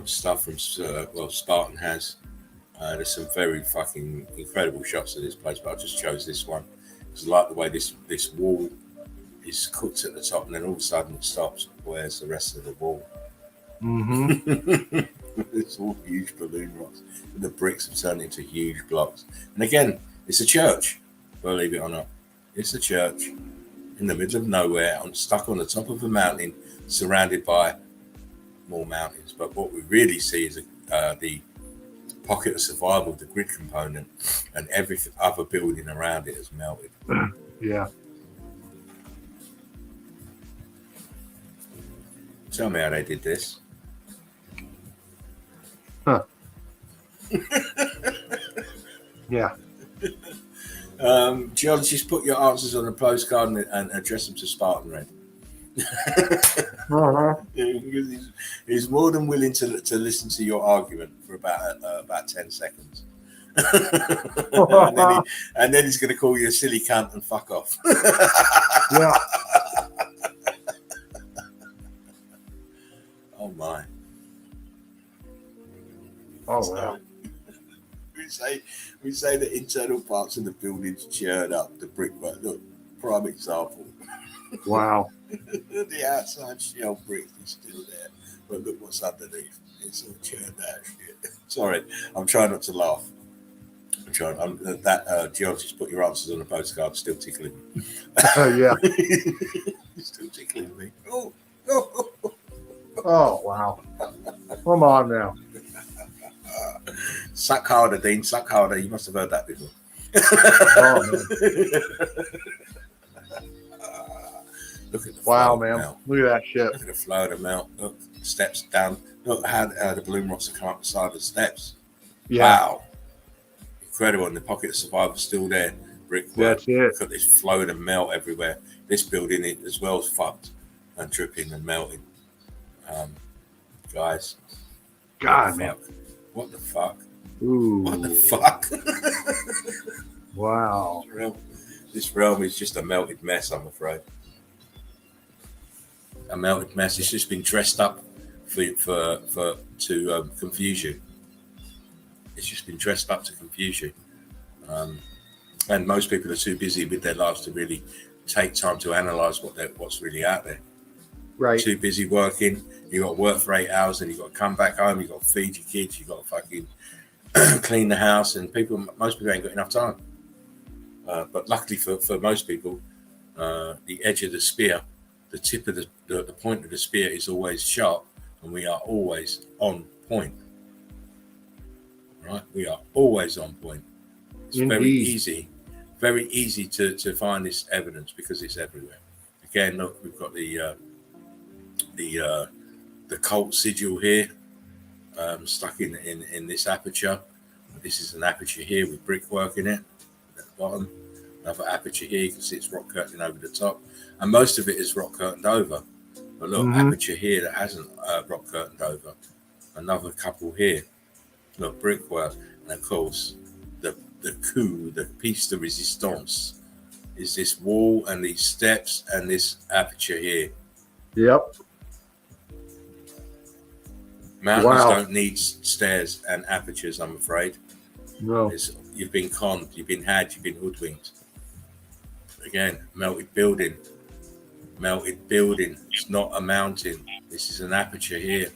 stuff from Spartan has. There's some very fucking incredible shots of this place, but I just chose this one. It's like the way this wall is cooked at the top, and then all of a sudden it stops. Where's the rest of the wall? It's all huge balloon rocks. And the bricks have turned into huge blocks. And again, it's a church. Believe it or not, it's a church in the middle of nowhere. I'm stuck on the top of a mountain, surrounded by more mountains. But what we really see is the pocket of survival, the grid component, and every other building around it has melted. Yeah. Tell me how they did this. Huh. Yeah. Geologist, put your answers on a postcard and address them to Spartan Red. He's more than willing to listen to your argument for about 10 seconds. and then he's going to call you a silly cunt and fuck off. Yeah. Oh my. Oh wow. We say the internal parts of the building's churned up, the brickwork. Look, prime example. Wow. The outside shell brick is still there, but look what's underneath. It's all churned out shit. Sorry, I'm trying not to laugh. I'm trying. That geologist, put your answers on a postcard. Still tickling me. Yeah. Still tickling me. Oh wow. Come on now. Suck harder, Dean. Suck harder. You must have heard that before. Oh, man. Look at the Wow, flow man. melt. Look at that shit. Look at the flow of the melt. Look, steps down. Look how the balloon rocks have come up the side of the steps. Yeah. Wow. Incredible. And the pocket of survivor's still there. Brickwork. That's it. Look at this flow of melt everywhere. This building as well is fucked and dripping and melting. Guys. God, man. What the fuck? Ooh. What the fuck? Wow. This realm is just a melted mess, I'm afraid. A melted mess. It's just been dressed up to confuse you. It's just been dressed up to confuse you. And most people are too busy with their lives to really take time to analyze what's really out there. Right. Too busy working. You got to work for 8 hours, and you got to come back home. You got to feed your kids. You got to fucking clean the house, and most people ain't got enough time. But luckily for most people, the edge of the spear, the tip of the point of the spear is always sharp, and we are always on point. Right? We are always on point. It's very easy to find this evidence because it's everywhere. Again, look, we've got the cult sigil here, stuck in this aperture. This is an aperture here with brickwork in it at the bottom. Another aperture here, you can see it's rock curtain over the top, and most of it is rock curtained over. But look, aperture here that hasn't rock curtained over. Another couple here. Look, brickwork, and of course the piece de resistance is this wall and these steps and this aperture here. Yep. Mountains don't need stairs and apertures, I'm afraid. No. You've been conned, you've been hoodwinked. Again, melted building. It's not a mountain. This is an aperture here.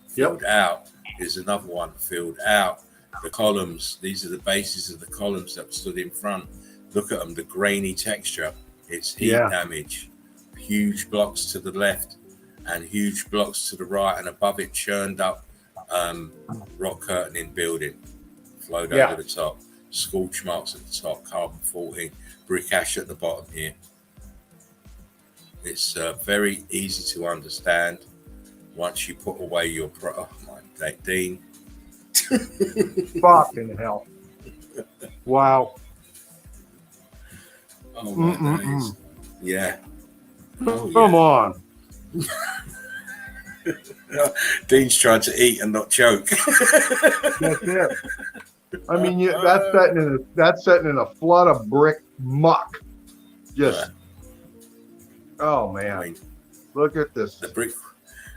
Filled out. Here's another one filled out. The columns, these are the bases of the columns that stood in front. Look at them, the grainy texture. It's heat damage. Huge blocks to the left and huge blocks to the right, and above it churned up rock curtaining building. Flowed over the top. Scorch marks at the top, carbon 14, brick ash at the bottom here. It's very easy to understand once you put away your Dean. Fucking hell. Wow. Oh my days. Yeah. Oh, Come on. Dean's trying to eat and not choke. That's it. I mean, that's setting in a flood of brick muck. Just. Oh man. I mean, look at this.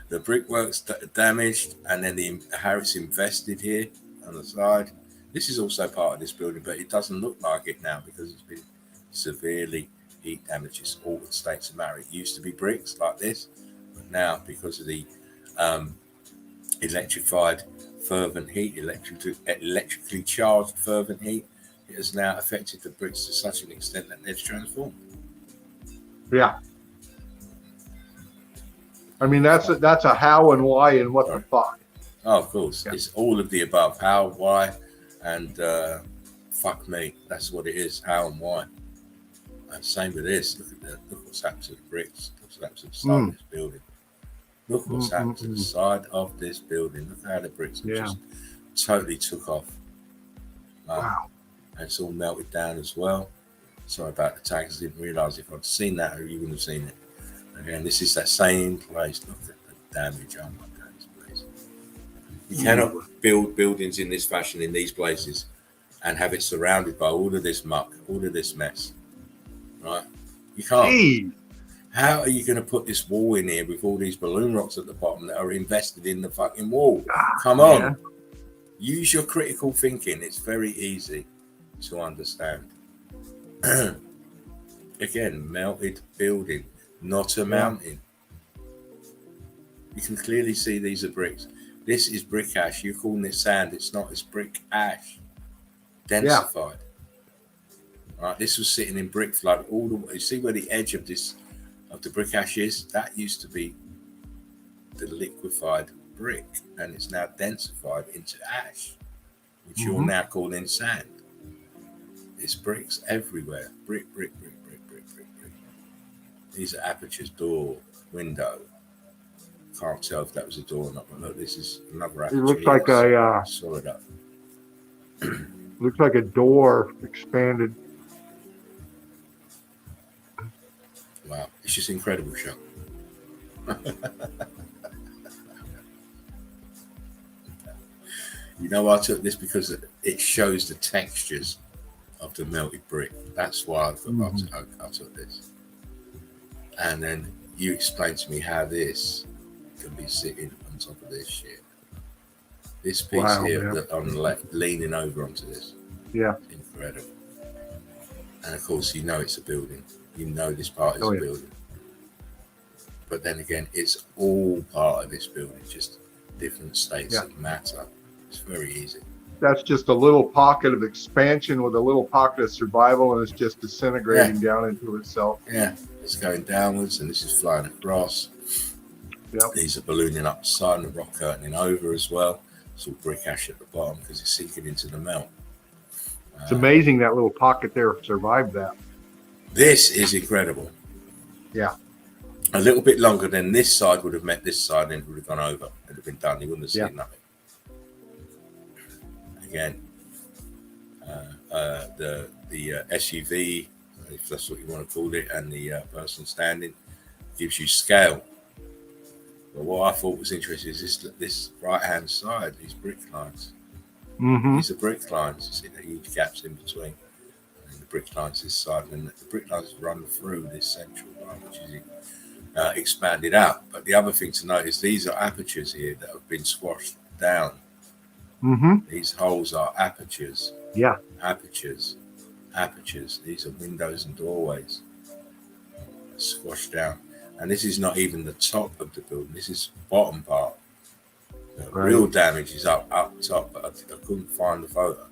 The brickwork's damaged, and then how it's invested here on the side. This is also part of this building, but it doesn't look like it now because it's been severely heat damaged. It's altered states of matter. It used to be bricks like this, but now because of the electrified fervent heat, electrically charged fervent heat, it has now affected the bricks to such an extent that they've transformed. Yeah. I mean, that's a how and why and what the fuck. Oh, of course. Yeah. It's all of the above. How, why, and fuck me. That's what it is. How and why. And same with this. Look what's happened to the bricks. Look what's happened to the side of this building. Look what's happened to the side of this building. Look how the bricks have just totally took off. Wow. And it's all melted down as well. Sorry about the tags. I didn't realise if I'd seen that, or you wouldn't have seen it. Again, this is that same place. Look at the damage. Oh my God, this place. You cannot build buildings in this fashion in these places and have it surrounded by all of this muck, all of this mess. Right? You can't. Jeez. How are you going to put this wall in here with all these balloon rocks at the bottom that are invested in the fucking wall? Come on. Yeah. Use your critical thinking. It's very easy to understand. Again, melted building. Not a mountain. You can clearly see these are bricks. This is brick ash. You're calling it sand. It's not. It's brick ash. Densified. Right. This was sitting in brick flood all the way. You see where the edge of the brick ash is? That used to be the liquefied brick, and it's now densified into ash. which you're now calling sand. It's bricks everywhere. Brick. These are apertures, door, window. Can't tell if that was a door or not, but look, this is another aperture. It looks like a solid up. looks like a door expanded. Wow, it's just incredible shot. You know, I took this because it shows the textures of the melted brick. That's why I took this. And then you explained to me how this can be sitting on top of this shit. This piece here on the left, leaning over onto this. Yeah. Incredible. And of course, you know it's a building. You know this part is a building. But then again, it's all part of this building, just different states of matter. It's very easy. That's just a little pocket of expansion with a little pocket of survival, and it's just disintegrating down into itself. Yeah, it's going downwards, and this is flying across. Yep. These are ballooning up the side and the rock curtaining over as well. It's all brick ash at the bottom because it's sinking into the melt. It's amazing that little pocket there survived that. This is incredible. Yeah. A little bit longer than this side would have met this side, and it would have gone over. It would have been done. You wouldn't have seen nothing. Again, the SUV, if that's what you want to call it, and the person standing gives you scale. But what I thought was interesting is this right-hand side, these brick lines. Mm-hmm. These are brick lines. You see the huge gaps in between. And the brick lines this side, and the brick lines run through this central line, which is expanded out. But the other thing to note is these are apertures here that have been squashed down. Mm-hmm. These holes are apertures. Yeah. Apertures. These are windows and doorways. Squashed down. And this is not even the top of the building. This is bottom part. The real damage is up top, but I couldn't find the photo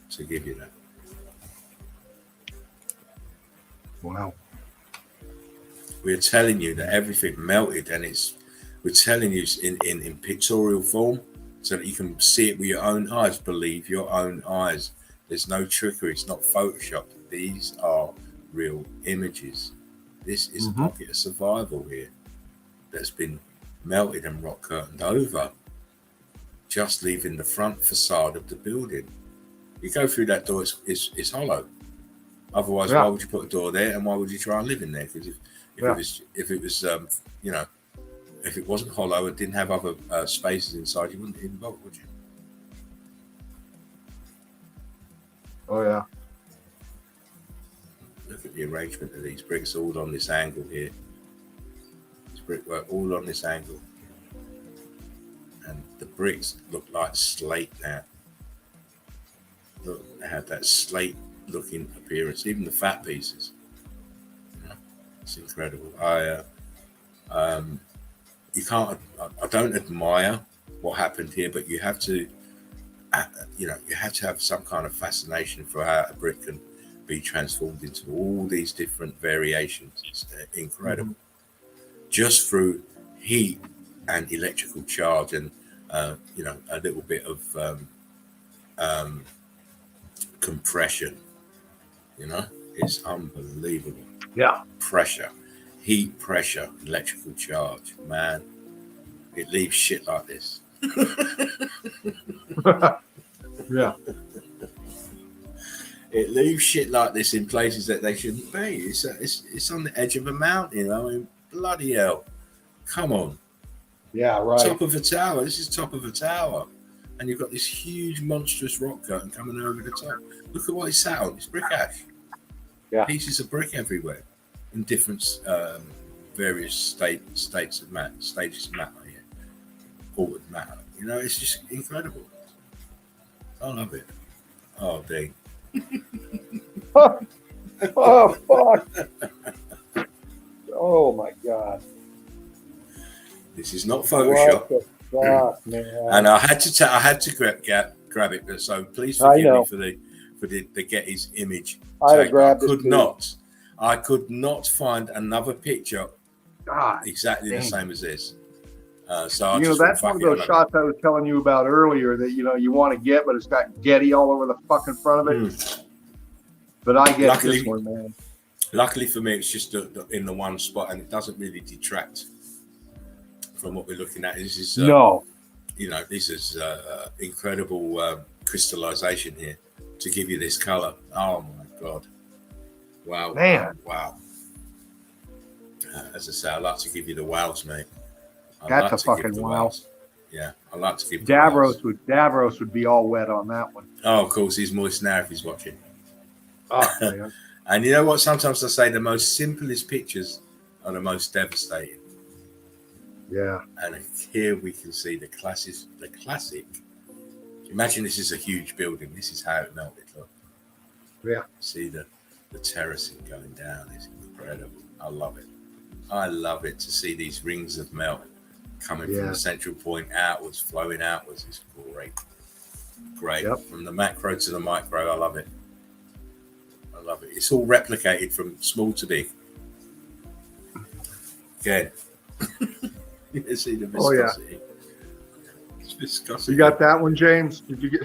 to give you that. Wow. We're telling you that everything melted, and we're telling you in pictorial form so that you can see it with your own eyes. Believe your own eyes. There's no trickery. It's not photoshopped. These are real images. This is a pocket of survival here that's been melted and rock curtained over, just leaving the front facade of the building. You go through that door, it's hollow. Otherwise, why would you put a door there, and why would you try and live in there? Because if it was if it wasn't hollow and didn't have other spaces inside, you wouldn't even bother, would you? Oh yeah. Look at the arrangement of these bricks, all on this angle here. It's brickwork all on this angle, and the bricks look like slate now. Look, they have that slate-looking appearance. Even the fat pieces. It's incredible. You can't. I don't admire what happened here, but you have to. You have to have some kind of fascination for how a brick can be transformed into all these different variations. It's incredible. Just through heat and electrical charge, and a little bit of compression. It's unbelievable. Yeah. Pressure, heat, pressure, electrical charge. Man, it leaves shit like this. Yeah. It leaves shit like this in places that they shouldn't be. It's on the edge of a mountain. I mean, bloody hell. Come on. Yeah, right. Top of a tower. This is top of a tower. And you've got this huge, monstrous rock curtain coming over the top. Look at what it's sat on. It's brick ash. Yeah. Pieces of brick everywhere in different various stages of matter here. Altered matter. It's just incredible. I love it. Oh, dang. Oh, fuck. Oh, my God. This is not Photoshop. What the fuck, man? And I had to grab it. So please forgive me for the Getty's image. I'd have grabbed it. I could not find another picture God, exactly the same as this. So I You know, just thought, that's one fuck of it, those I'm shots I was telling you about earlier that, you know, you want to get, but it's got Getty all over the fucking front of it. But I get Luckily- this one, man. Luckily for me, it's just in the one spot, and it doesn't really detract from what we're looking at. This is No. you know, this is incredible crystallization here to give you this color. Oh my god! Wow, Man. wow. As I say, I like to give you the wows, mate. I That's like a to give fucking the wow. wows. Yeah, I like to give the wows. Davros would be all wet on that one. Oh, of course, he's moist now if he's watching. Oh, man. And you know what? Sometimes I say the most simplest pictures are the most devastating. Yeah. And here we can see the classic. Imagine this is a huge building. This is how it melted. Look. Yeah. See the terracing going down. It's incredible. I love it. I love it to see these rings of melt coming from the central point outwards, flowing outwards. It's great. Great. Yep. From the macro to the micro, I love it. I love it. It's all replicated from small to big. Again. You see the viscosity. It's viscosity. You got that one, James? Did you get?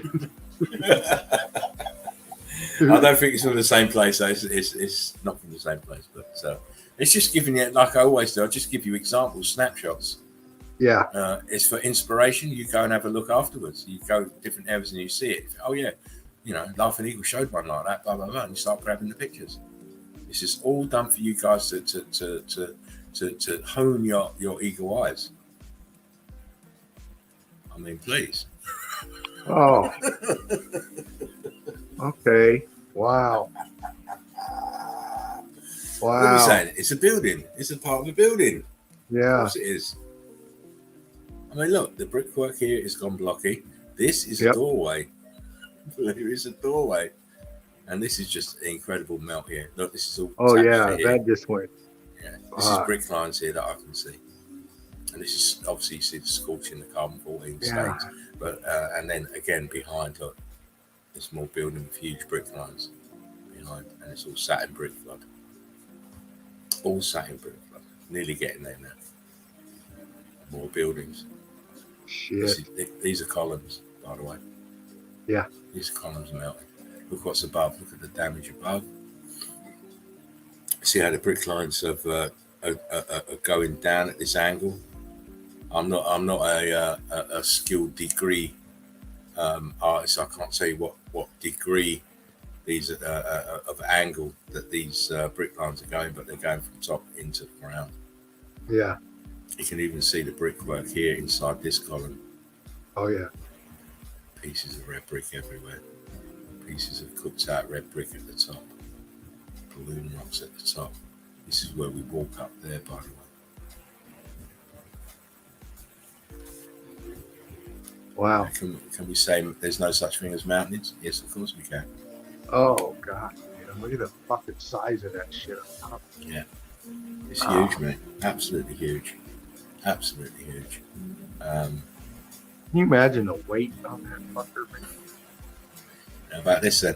I don't think it's from the same place. Though. It's not from the same place, but it's just giving you, like I always do. I just give you examples, snapshots. Yeah. It's for inspiration. You go and have a look afterwards. You go to different areas and you see it. Oh yeah, you know, Laughing Eagle showed one like that. Blah blah blah. And you start grabbing the pictures. This is all done for you guys to hone your eagle eyes. I mean, please. Oh. Okay. Wow. What are we saying? It's a building. It's a part of the building. Yeah. Of course it is. I mean, look, the brickwork here is gone blocky. This is a doorway. There is a doorway. And this is just an incredible melt here. Look, this is all. Oh, yeah. here. That just went. Yeah. This is brick lines here that I can see. And this is obviously you see the scorching, the carbon 14 stains. But and then again behind, look, a small building with huge brick lines behind, and it's all satin brick flood. All satin brick flood. Nearly getting there now. More buildings. Shit. These are columns, by the way. Yeah. These columns melting. Look what's above. Look at the damage above. See how the brick lines are going down at this angle. I'm not a skilled degree artist. I can't say what degree these of angle that these brick lines are going, but they're going from top into the ground. Yeah. You can even see the brickwork here inside this column. Oh yeah. Pieces of red brick everywhere. Pieces of cooked out red brick at the top. Balloon rocks at the top. This is where we walk up there, by the way. Wow. Can we say there's no such thing as mountains? Yes, of course we can. Oh god. Man, look at the fucking size of that shit. Yeah. It's huge, mate. Absolutely huge. Absolutely huge. Can you imagine the weight on that fucker, man? How about this then?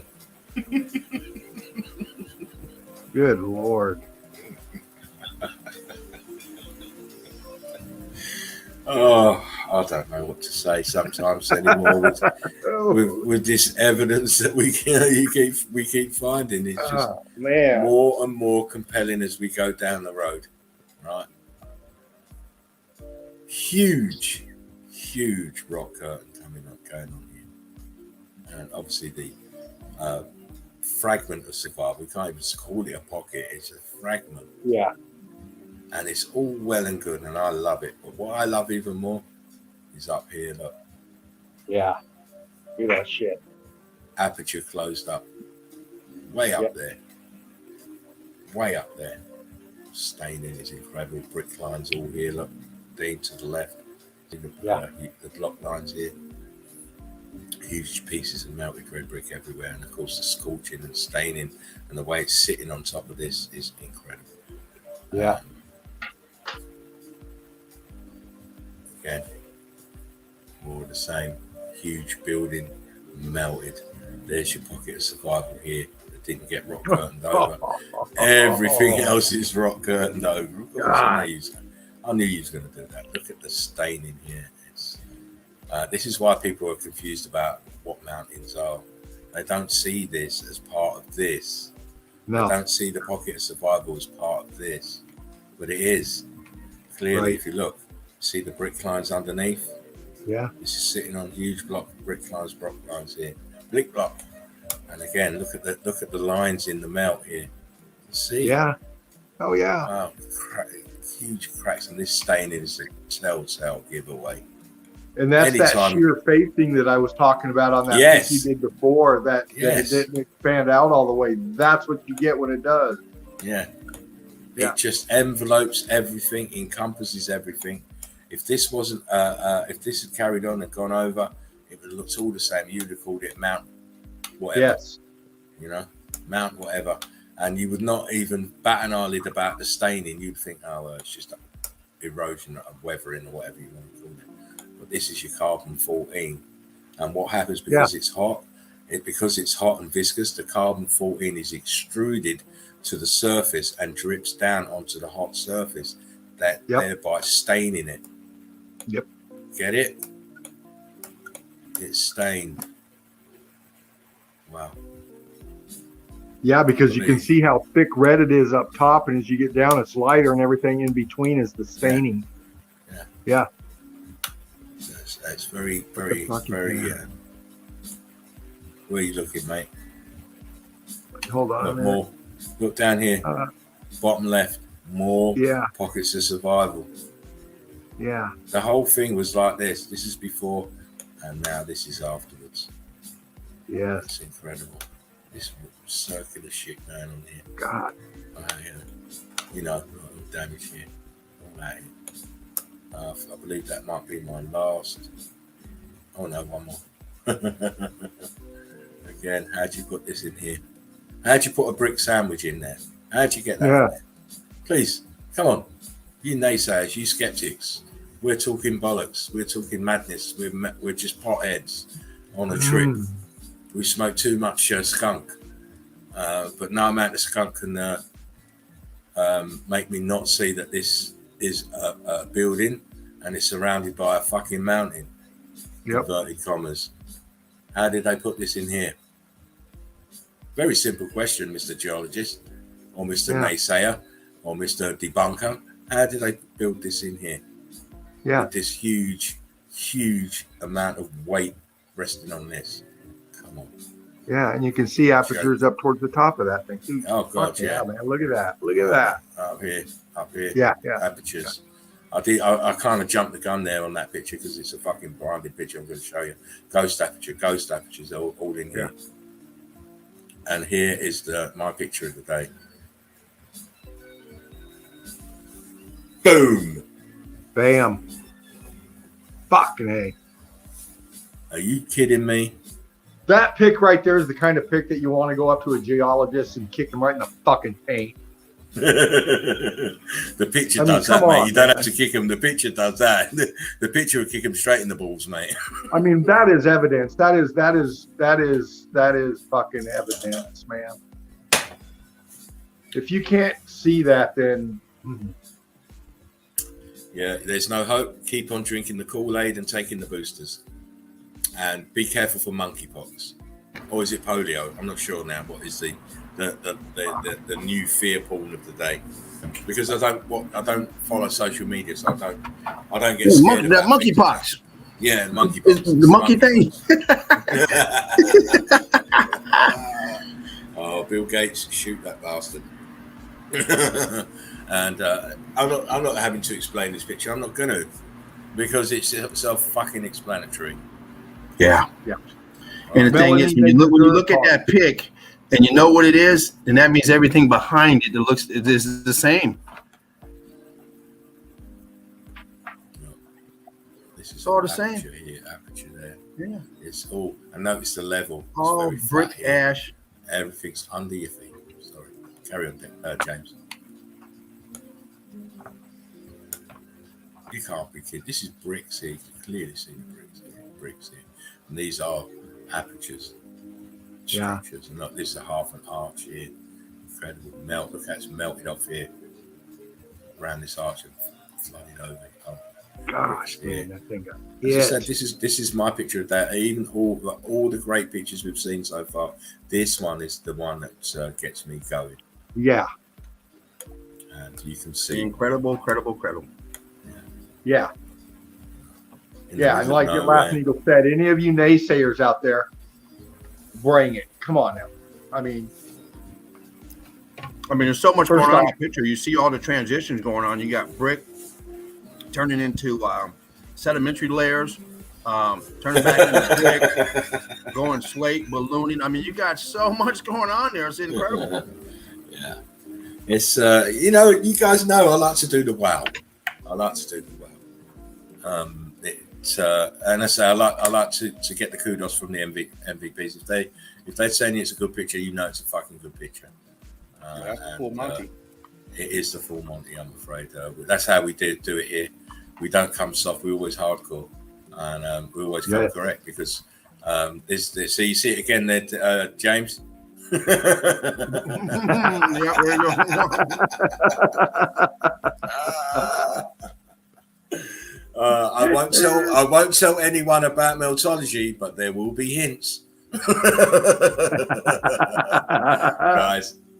Good lord. Oh, I don't know what to say sometimes anymore with this evidence that we keep finding. It's just man. more and more compelling as we go down the road, right? Huge rock curtain going on here, and obviously the fragment of survival. We can't even call it a pocket; it's a fragment. Yeah. And it's all well and good, and I love it. But what I love even more is up here, look. Yeah. Do that shit. Aperture closed up. Way up there. Way up there. Staining is incredible. Brick lines all here, look. Dean to the left. The block lines here. Huge pieces of melted red brick everywhere. And of course the scorching and staining and the way it's sitting on top of this is incredible. Yeah. Again, more of the same. Huge building, melted. There's your pocket of survival here that didn't get rock curtained over. Everything else is rock curtained over. Of course, I knew you was going to do that. Look at the staining here. This is why people are confused about what mountains are. They don't see this as part of this. No. They don't see the pocket of survival as part of this. But it is. Clearly, Right. if you look, see the brick lines underneath? Yeah. This is sitting on huge brick lines here. Brick block. And again, look at the lines in the melt here. See? Yeah. Oh yeah. Wow, huge cracks, and this staining is a telltale giveaway. And that's that Anytime. sheer facing that I was talking about on that Yes. piece you did before, that Yes. it didn't expand out all the way. That's what you get when it does. Yeah. Yeah. It just envelopes everything, encompasses everything. If this wasn't, if this had carried on and gone over, it would have looked all the same. You'd have called it Mount whatever. Yes. You know, Mount whatever. And you would not even bat an eyelid about the staining. You'd think, oh, well, it's just erosion of weathering or whatever you want to call it. But this is your carbon 14. And what happens because it's hot, because it's hot and viscous, the carbon 14 is extruded to the surface and drips down onto the hot surface, thereby staining it. Yep. Get it? It's stained. Wow. Yeah, because you can see how thick red it is up top, and as you get down, it's lighter, and everything in between is the staining. Yeah. It's very, very, very. Where are you looking, mate? Hold on. Look more. Look down here. Bottom left. More pockets of survival. Yeah. The whole thing was like this. This is before, and now this is afterwards. Yes. It's incredible. This circular shit going on here. God. You know, damage here. All that here. I believe that might be my last. Oh no, one more. Again, how'd you put this in here? How'd you put a brick sandwich in there? How'd you get that in there? Please, come on. You naysayers, you skeptics. We're talking bollocks. We're talking madness. We're just potheads on a trip. We smoke too much skunk. But no amount of skunk can make me not see that this is a building and it's surrounded by a fucking mountain. Inverted commas. How did they put this in here? Very simple question, Mr. Geologist, or Mr. Naysayer, or Mr. Debunker. How did they build this in here? With this huge, huge amount of weight resting on this. Come on. Yeah, and you can see apertures up towards the top of that thing too. Oh God, yeah, man! Look at that! Look at that! Up here. Yeah. Apertures. I kind of jumped the gun there on that picture because it's a fucking blinded picture. I'm going to show you. Ghost apertures, all in here. And here is my picture of the day. Boom. Bam. Fucking A. Are you kidding me? That pick right there is the kind of pick that you want to go up to a geologist and kick him right in the fucking paint. The picture does that, mate. You don't have to kick him. The picture does that. The picture will kick him straight in the balls, mate. I mean, that is evidence. That is fucking evidence, man. If you can't see that, then yeah, there's no hope. Keep on drinking the Kool-Aid and taking the boosters, and be careful for monkeypox, or is it polio? I'm not sure now. What is the new fear porn of the day? Because I don't follow social media, so I don't get scared that monkeypox. Yeah, monkeypox. The monkey thing. Oh, Bill Gates, shoot that bastard. And I'm not having to explain this picture. I'm not going to, because it's self-fucking explanatory. Yeah. And the thing is, when you look at that pic and you know what it is, then that means everything behind it is the same. This is it's all the same. Here, aperture there. Yeah. It's all. And notice the level. It's all very brick flat here. ash. Everything's under your feet. Sorry. Carry on, James. You can't be kidding. This is bricks here. You can clearly see the bricks here. And these are apertures. Structures. And look, this is a half an arch here. Incredible melt. Look how it's melted off here. Around this arch. flooded over. Oh, Gosh, yeah. man, that thing got As I hit. said, this is my picture of that. Even all the great pictures we've seen so far, this one is the one that gets me going. Yeah. And you can see Incredible. Yeah. in the Yeah. And middle like of your nowhere. Laughing Eagle said, any of you naysayers out there, bring it. Come on now. I mean, There's so much First going on in off- the picture. You see all the transitions going on. You got brick turning into sedimentary layers, turning back into brick, going slate, ballooning. I mean, you got so much going on there. It's incredible. Yeah. It's you guys know I like to do the wow. And I say I like to get the kudos from the MVPs. If they're saying it's a good picture, you know it's a fucking good picture. That's the full Monty. It is the full Monty, I'm afraid. That's how we do it here. We don't come soft. We're always hardcore, and we always come correct because this. So you see it again there, James. I won't tell anyone about Meltology, but there will be hints.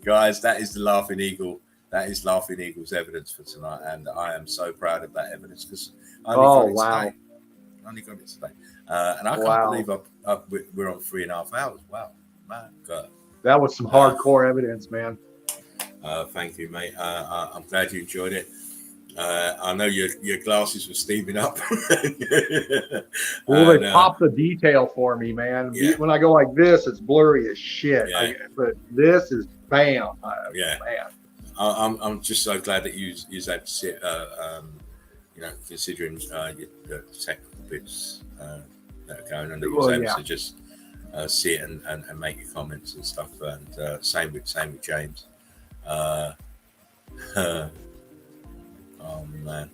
guys, that is the Laughing Eagle. That is Laughing Eagle's evidence for tonight, and I am so proud of that evidence because I only got it today. And I can't believe we're on 3.5 hours. Wow, my God. that was some hardcore evidence, man. Thank you, mate. I'm glad you enjoyed it. I know your glasses were steaming up. Well, they pop the detail for me, man. Yeah. When I go like this, it's blurry as shit. Yeah. But this is bam. Yeah. Man. I'm just so glad that you had to sit, considering the technical bits that are going on, that you was able to just see it and make your comments and stuff. And same with James. Oh man,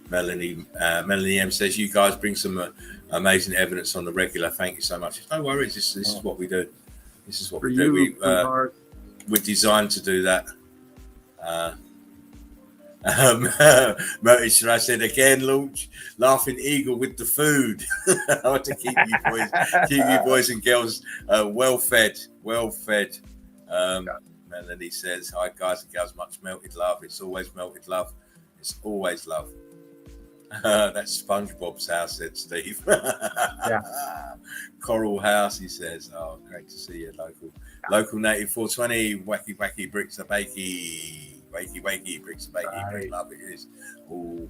Melanie M says you guys bring some amazing evidence on the regular. Thank you so much. No worries. This is what we do. This is what we do. We're designed to do that. I said again, launch Laughing Eagle with the food. I want to keep you boys and girls well fed. Melanie says, hi guys and girls, much melted love. It's always melted love. It's always love. That's SpongeBob's house, said Steve. Coral House, he says. Oh, great to see you, local native 420. Wacky bricks a bakey. Wakey bricks a bakey. Brick love it is. Oh,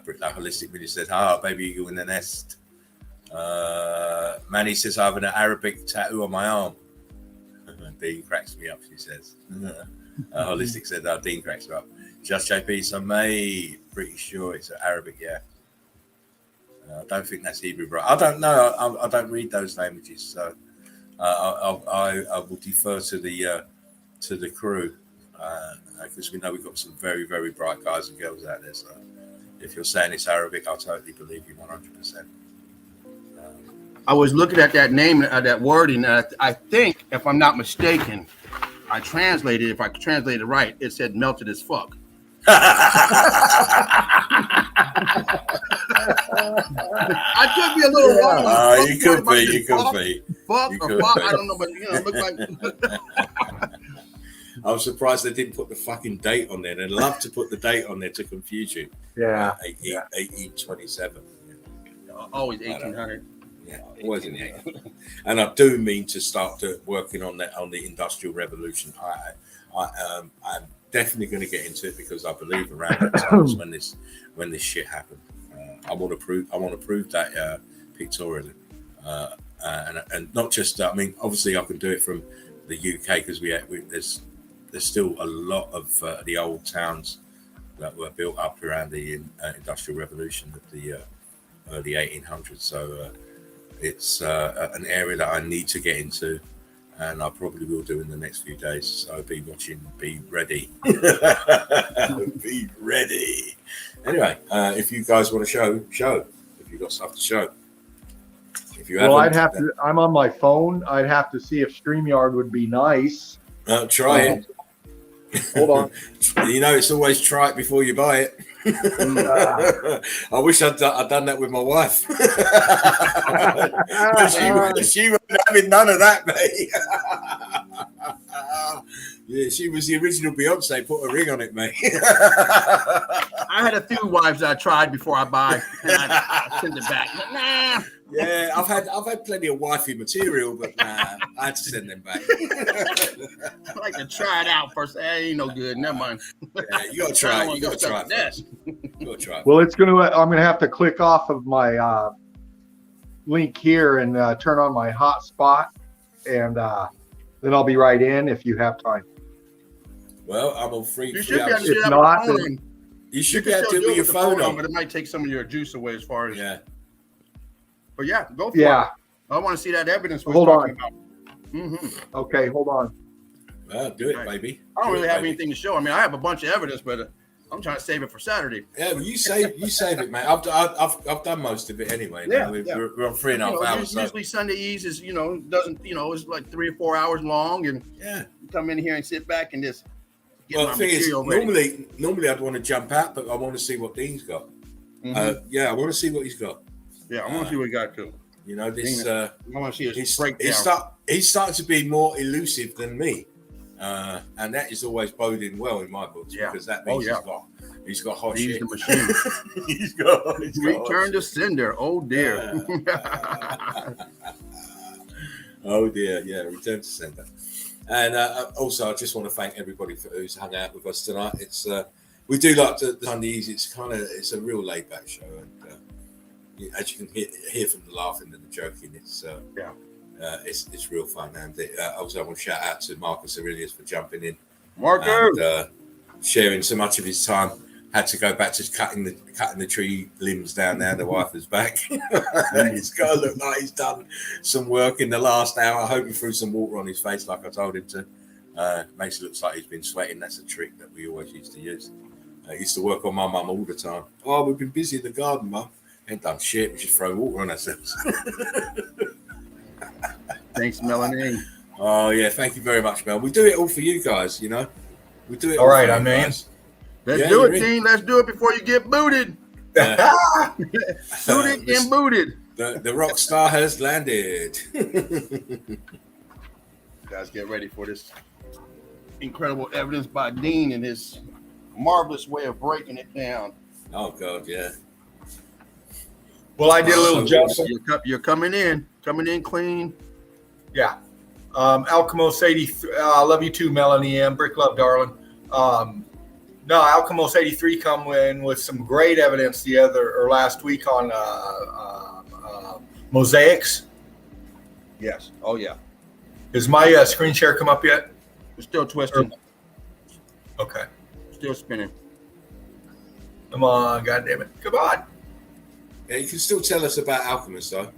Brick Love Holistic really said, baby eagle in the nest. Manny says I have an Arabic tattoo on my arm. Dean cracks me up, she says. Holistic said, Dean cracks me up. Just JP, so mate, pretty sure it's Arabic, yeah. I don't think that's Hebrew, bro. I don't know. I don't read those languages, so I will defer to the crew because we know we've got some very, very bright guys and girls out there. So if you're saying it's Arabic, I'll totally believe you 100%. I was looking at that name, that wording, and I think, if I'm not mistaken, if I translated it right, it said melted as fuck. I could be a little wrong. You could be. Fuck or fuck, I don't know, but it looked like. I'm surprised they didn't put the fucking date on there. They'd love to put the date on there to confuse you. Yeah. 1827. Always 1800. Yeah, wasn't it? And I do mean to start working on that, on the Industrial Revolution. I'm definitely going to get into it because I believe around that time is when this shit happened. I want to prove that pictorially, and not just. I mean, obviously, I can do it from the UK because there's still a lot of the old towns that were built up around the Industrial Revolution of the early 1800s. So it's an area that I need to get into, and I probably will do in the next few days. So be watching, be ready. Be ready. Anyway, if you guys want to show. If you've got stuff to show. If you haven't, I'm on my phone. I'd have to see if StreamYard would be nice. Try it. Hold on. You know, it's always try it before you buy it. I wish I'd done that with my wife. she wasn't having none of that, mate. Yeah, she was the original Beyonce. Put a ring on it, mate. I had a few wives that I tried before I buy, and I send it back. Nah. Yeah, I've had plenty of wifey material, but I had to send them back. I like to try it out first. Ain't no good. Never mind. Yeah, you gotta try it. You gotta try it. First. You gotta try it. Well, I'm gonna have to click off of my link here and turn on my hotspot, and then I'll be right in if you have time. Well, I'm on free. You should be able to If do that not, with the then- phone. You should You be can able to still do it with your the phone on. but it might take some of your juice away as far as. Yeah. But yeah, go for Yeah. it. I want to see that evidence. We're Hold talking on. about. Mm-hmm. Okay, hold on. Well, do it, Right. baby. I don't Do really it, have baby. anything to show. I mean, I have a bunch of evidence, but I'm trying to save it for Saturday. Yeah, well, you save it, mate. I've done most of it anyway. Yeah, Now. Yeah. We're on 3.5 hours. So. Usually Sunday Eves is, doesn't, it's like 3 or 4 hours long, and Yeah. you come in here and sit back and just get Well, my the thing is, material ready. normally I'd want to jump out, but I want to see what Dean's got. Mhm. Yeah, I want to see what he's got. Yeah, I want to see what we got too. You know, this. I want to see his He's breakdown. starting to be more elusive than me, and that is always boding well in my books because that means he's got hot He's shit. the machine. he's got hot Return to sender. Oh dear. Oh dear, yeah, return to sender. And also, I just want to thank everybody who's hung out with us tonight. It's we do like the Sundays. It's a real laid back show, and as you can hear from the laughing and the joking, it's real fun. And also, I want to shout out to Marcus Aurelius for jumping in, Marcus, and sharing so much of his time. Had to go back to cutting the tree limbs down now. The wife is back. He's got to look like he's done some work in the last hour. I hope he threw some water on his face like I told him to. Makes it look like he's been sweating. That's a trick that we always used to use. I used to work on my mum all the time. Oh, we've been busy in the garden, mum. Ain't done shit. We just throw water on ourselves. thanks, Melanie. Oh yeah, thank you very much, Mel. We do it all for you guys. You know, we do it. All right, for I'm you in. guys. Let's Yeah, do you're it, in. Dean. Let's do it before you get booted. Suited and booted. The rock star has landed. Guys, get ready for this incredible evidence by Dean and his marvelous way of breaking it down. Oh God, yeah. Well, I did a little So- jumping. You're coming in clean. Yeah. Alchemos 83. I love you too, Melanie M. Brick Love, darling. No, Alchemos 83 come in with some great evidence last week on mosaics. Yes. Oh yeah. Does my screen share come up yet? We're still twisting, Okay. still spinning. Come on, goddammit. Come on. Yeah, you can still tell us about Alchemist, though.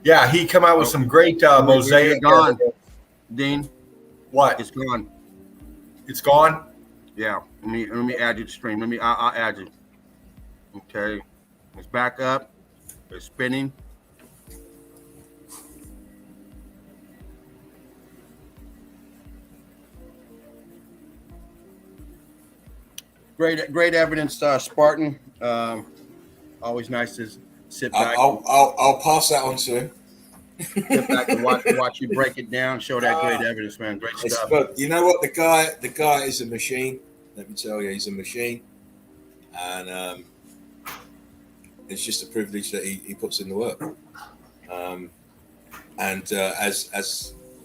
Yeah, he come out with some great mosaic. Gone. Dean, What? it's gone. It's gone? Yeah. Let me add you to the stream. I'll add you. Okay. It's back up. It's spinning. Great evidence, Spartan. Always nice to sit back. I'll pass that on to him. Sit back and watch you break it down. Show that great evidence, man. Great stuff. But you know what? The guy is a machine. Let me tell you, he's a machine, and it's just a privilege that he puts in the work. And as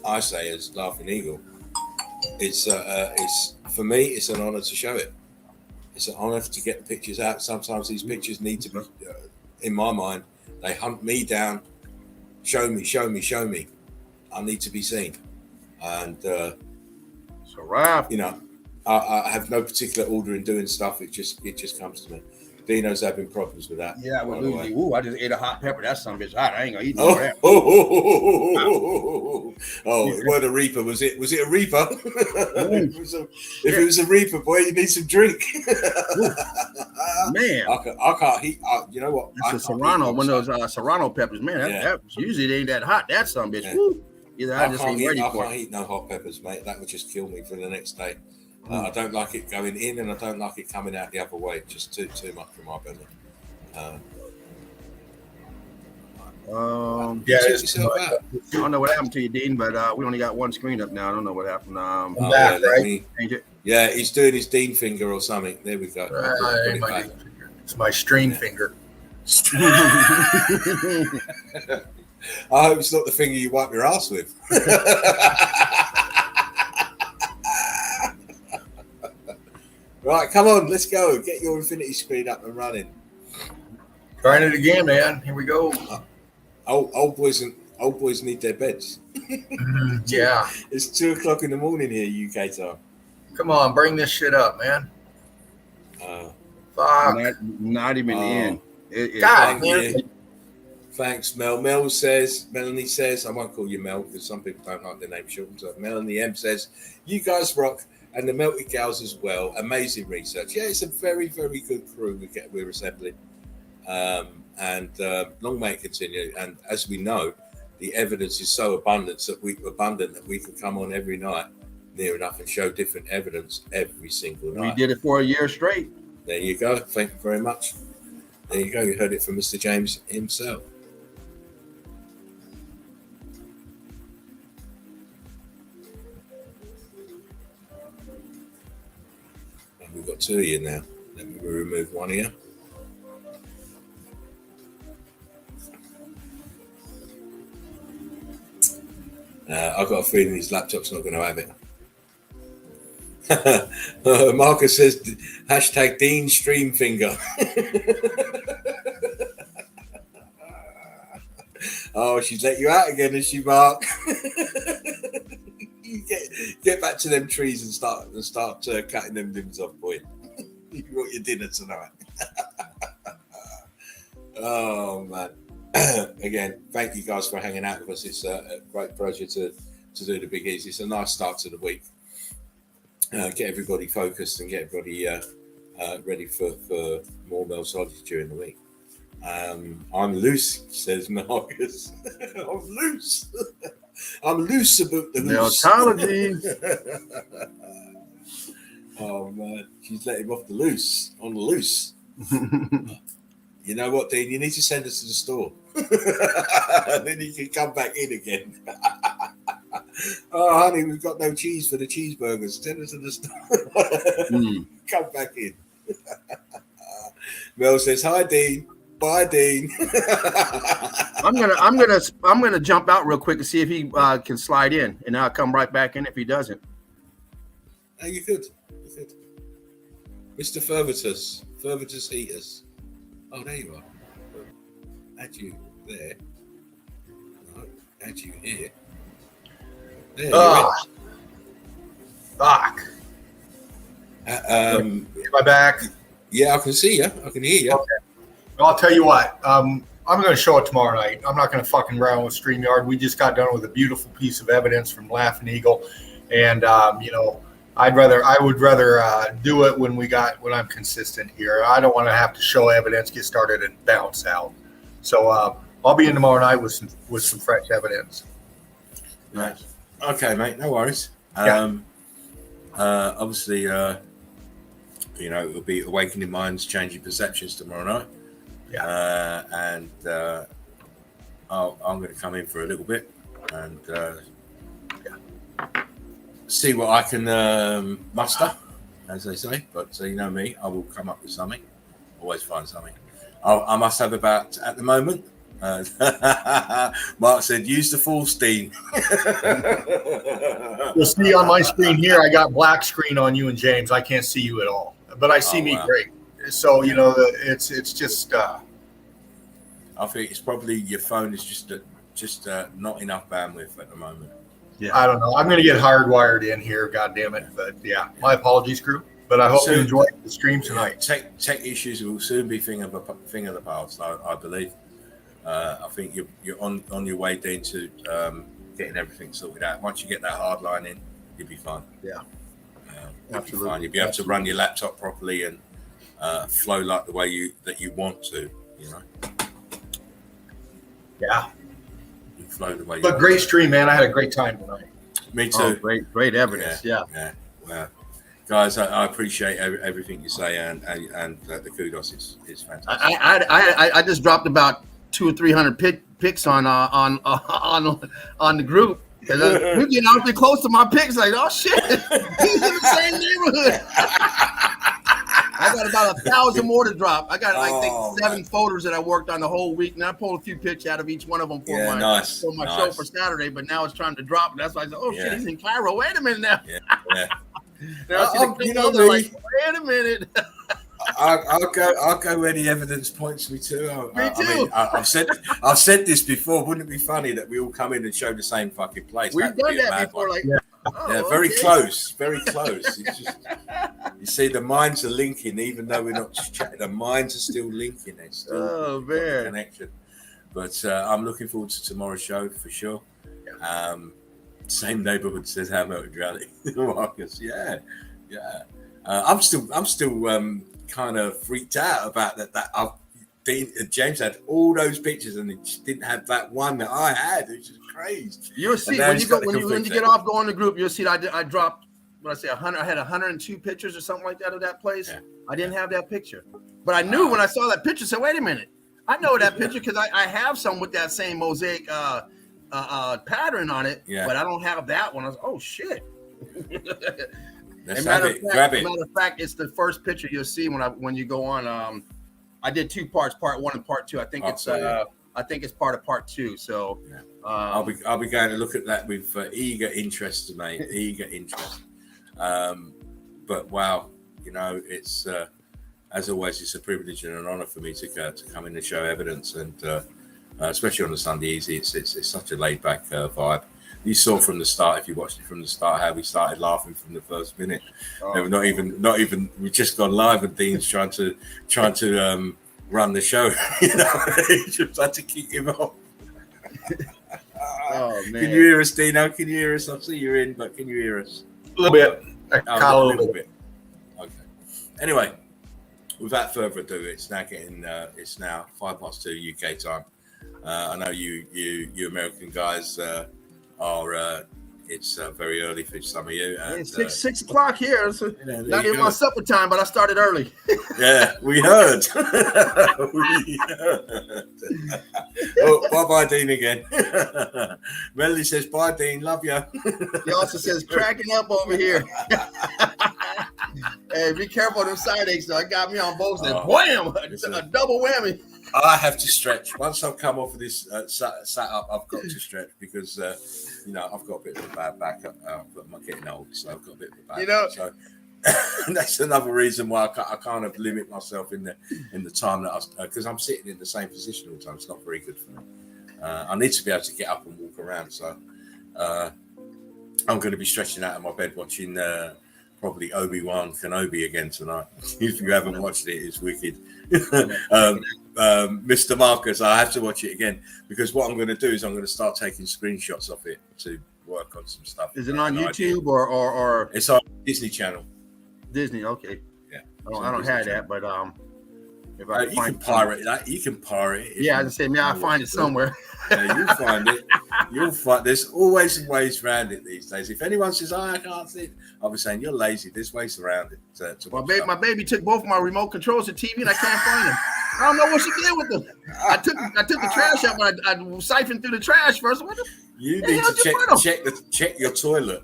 I say, as Laughing Eagle, it's for me, it's an honor to show it. It's an honor to get the pictures out. Sometimes these pictures need to be, in my mind, they hunt me down. Show me. I need to be seen. And So, Raph, you know, I have no particular order in doing stuff. It just comes to me. Dino's having problems with that. yeah, by the way. ooh, I just ate a hot pepper. That son of a bitch hot. I ain't gonna eat Oh, no that. it wasn't a Reaper, was it? Was it a Reaper? If it was a Reaper, boy, you need some drink. Man, I can't heat. You know what? it's a Serrano, one of those Serrano peppers. Man, that usually it ain't that hot. That son of a bitch. Yeah. Woo. Either I just can't ain't eat, ready I for can't it. eat no hot peppers, mate. That would just kill me for the next day. I don't like it going in, and I don't like it coming out the other way. Just too much for my belly. Yeah, Check it's yourself out. I don't know what happened to you, Dean, but we only got one screen up now. I don't know what happened. back, let right? me- Change it. yeah, he's doing his Dean finger or something. There we go. I'll put it back. It's my stream finger. I hope it's not the finger you wipe your ass with. Right, come on, let's go. Get your infinity screen up and running. Trying it again, man. Here we go. Old boys need their beds. Yeah. It's 2:00 in the morning here, UK time. Come on, bring this shit up, man. Fuck. Not even in. God, Thank you. Thanks, Mel. Melanie says, I won't call you Mel because some people don't like the name shortened. So Melanie M says, you guys rock, and the Melted Gals as well. Amazing research. Yeah, it's a very, very good crew we're assembling. And long may it continue. And as we know, the evidence is so abundant that we can come on every night, near enough, and show different evidence every single night. We did it for a year straight. There you go. Thank you very much. There you go. You heard it from Mr. James himself. And we've got two here now. Let me remove one here. I've got a feeling his laptop's not going to have it. Marcus says, hashtag Dean Stream Finger. Oh, she's let you out again, has she, Mark? You get back to them trees and start cutting them limbs off, boy. You got your dinner tonight. Oh, man. Again, thank you guys for hanging out with us. It's a great pleasure to do the Big Easy. It's a nice start to the week. Get everybody focused and get everybody ready for more Meltology during the week. I'm loose, says Marcus. I'm loose. I'm loose about the loose. Meltology. Oh man, she's let him off the loose. On the loose. You know what, Dean? You need to send us to the store. And then you can come back in again. Oh, honey, we've got no cheese for the cheeseburgers. Send us to the store. Come back in. Mel says, hi, Dean. Bye, Dean. I'm gonna jump out real quick to see if he can slide in, and I'll come right back in if he doesn't. Oh, you could. Mr. Furvitus Heaters. Oh, there you are. Add you there. No, add you here. There you are. Fuck. Am I back? Yeah, I can see you. I can hear you. Okay. Well, I'll tell you what. I'm going to show it tomorrow night. I'm not going to fucking around with StreamYard. We just got done with a beautiful piece of evidence from Laughing Eagle, and I would rather do it when I'm consistent here. I don't want to have to show evidence, get started, and bounce out. So I'll be in tomorrow night with some fresh evidence. Right. Okay, mate. No worries. Yeah. Obviously, it'll be awakening minds, changing perceptions tomorrow night. Yeah. And I'm going to come in for a little bit and see what I can muster, as they say. But you know me, I will come up with something. Always find something. I must have about, at the moment, Mark said, use the full steam. You'll see on my screen here, I got black screen on you and James. I can't see you at all, but I see me great. So, it's just... I think it's probably your phone is just not enough bandwidth at the moment. Yeah, I don't know. I'm going to get hardwired in here, God damn it. But yeah, my apologies, crew. But I hope you enjoyed the stream tonight. Tech issues will soon be thing of the past, I believe. I think you're on your way down to getting everything sorted out. Once you get that hard line in, you'll be fine. Yeah, absolutely. You'll be able to run your laptop properly and flow like the way you want to. Yeah. You flow the way. But great stream, man. I had a great time tonight. Me too. Oh, great evidence. Yeah. Well, guys, I appreciate everything you say, and the kudos is fantastic. I just dropped about 200 or 300 pics on the group because we're getting awfully close to my pics. Like, oh shit, he's in the same neighborhood. I got about 1,000 more to drop. I got, I think, 7 photos that I worked on the whole week, and I pulled a few pictures out of each one of them for my show for Saturday. But now it's trying to drop, and that's why I said, "Oh shit, he's in Cairo." Wait a minute now. Now you know me. like, wait a minute. I'll go where the evidence points me to. Me too. I mean, I've said this before. Wouldn't it be funny that we all come in and show the same fucking place? We've done that before. Like, very close, very close. It's just, you see, the minds are linking, even though we're not chatting. The minds are still linking. It's still got a connection. But I'm looking forward to tomorrow's show for sure. Same neighborhood, says Hamilton Rally. Marcus, yeah. I'm still kind of freaked out about that. James had all those pictures and it just didn't have that one that I had. It was just crazy. You'll see when you get off, go in the group. You'll see I dropped. What I say, 100. I had 102 pictures or something like that of that place. Yeah. I didn't have that picture, but I knew when I saw that picture. Said, wait a minute, I know that picture because I have some with that same mosaic pattern on it. Yeah. But I don't have that one. I was, oh shit. Matter of fact, it's the first picture you'll see when you go on. I did 2 parts, part 1 and part 2. I think it's part of part 2. So I'll be going to look at that with eager interest, mate. Eager interest. But wow, it's as always, it's a privilege and an honor for me to come in and show evidence, and especially on the Sunday Easy, it's such a laid back vibe. You saw from the start, if you watched it from the start, how we started laughing from the first minute. Not even. We just gone live, and Dean's trying to run the show. Just had to kick him off. Oh man! Can you hear us, Dino? Can you hear us? I see you're in, but can you hear us? A little bit. A little bit. Okay. Anyway, without further ado, it's now 2:05 UK time. I know you American guys are. It's very early for some of you. And, it's 6 o'clock here. So not even my supper time, but I started early. Yeah, we heard. Oh, bye, Dean again. Melody says, bye, Dean. Love you. He also says, cracking up over here. Hey, be careful of them side aches, though. I got me on both sides. Wham! A double whammy. I have to stretch. Once I've come off of this sat up, I've got to stretch because, I've got a bit of a bad back. I'm getting old, so I've got a bit of a bad back. So that's another reason why I kind of limit myself in the time that because I'm sitting in the same position all the time. It's not very good for me. I need to be able to get up and walk around. So I'm going to be stretching out of my bed watching probably Obi-Wan Kenobi again tonight. If you haven't watched it, it's wicked. Mr. Marcus, I have to watch it again because what I'm going to do is I'm going to start taking screenshots of it to work on some stuff. Is it on YouTube or it's on Disney Channel? Disney, okay. Yeah. I don't have that, but if I you can pirate that, you can pirate it. Yeah, I just say, man, I'll find it somewhere. Yeah, you'll find it. You'll find. There's always ways around it these days. If anyone says, I can't see it, I'll be saying, you're lazy. There's ways around it. My baby took both of my remote controls to TV, and I can't find them. I don't know what she did with them. I took the trash out, but I siphoned through the trash first. You need to check your toilet.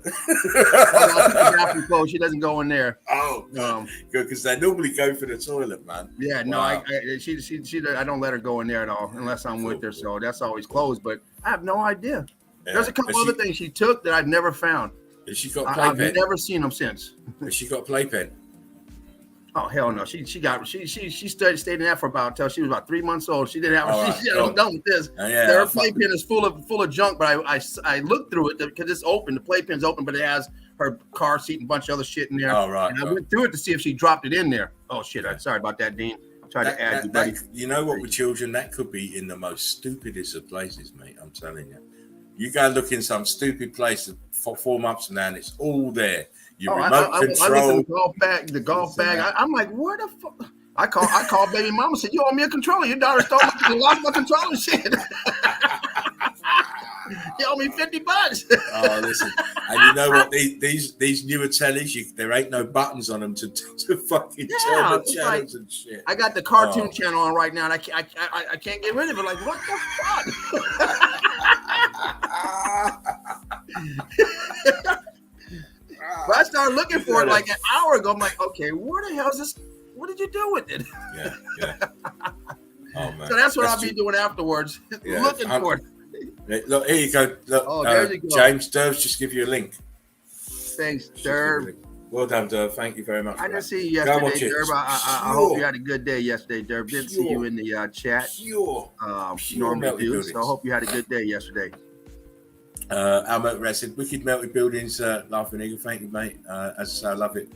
She doesn't go in there. Oh, good, because they normally go for the toilet, man. Yeah, no, wow. I don't let her go in there at all unless I'm with her. So that's always closed. But I have no idea. Yeah. There's a couple other things she took that I've never found. Has she got a playpen? I've never seen them since. Has she got a playpen? Oh hell no! She stayed in that for until she was about 3 months old. She didn't have. I'm done with this. Her playpen is full of junk, but I looked through it because it's open. The playpen's open, but it has her car seat and a bunch of other shit in there. Oh right. And I went through it to see if she dropped it in there. Oh shit! Sorry about that, Dean. I tried to add you, buddy. You know what? With children, that could be in the most stupidest of places, mate. I'm telling you. You go look in some stupid place for 4 months from now, and it's all there. Your remote control. I looked at the golf bag. I'm like, where the fuck? I called baby mama, said, you owe me a controller. Your daughter stole lost my controller shit. You owe me $50. Oh, listen, and you know what? These newer tellies, there ain't no buttons on them to fucking turn the channels and shit. I got the cartoon channel on right now, and I can't get rid of it. Like, what the fuck? But I started looking for it like an hour ago. I'm like, okay, where the hell is this? What did you do with it? Yeah. Oh man. So that's what I'll be doing afterwards. Looking for it. Look, here you go. Look, there you go. James, Derv's just give you a link. Thanks, Derv. Well done, Derv. Thank you very much. I didn't see you yesterday, Derv. I hope you had a good day yesterday, Derv. Didn't see you in the chat. Normally do. So I hope you had a good day yesterday. Our Red said, wicked melted buildings, Laughing Eagle. Thank you, mate. As I say, I love it.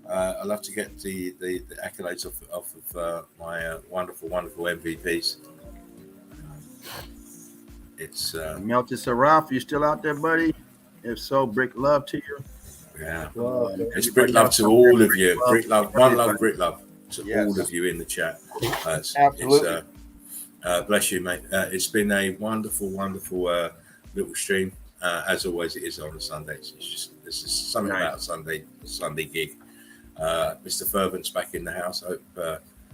I love to get the accolades off of my wonderful MVPs. It's Melted Saraf, you still out there, buddy? If so, brick love to you. Yeah, it's brick love to all of you. Brick love, one love, brick love to all of you in the chat. Absolutely. Bless you, mate. It's been a wonderful little stream. As always, it is on a Sunday. It's just something about a Sunday gig. Mr. Fervent's back in the house. I hope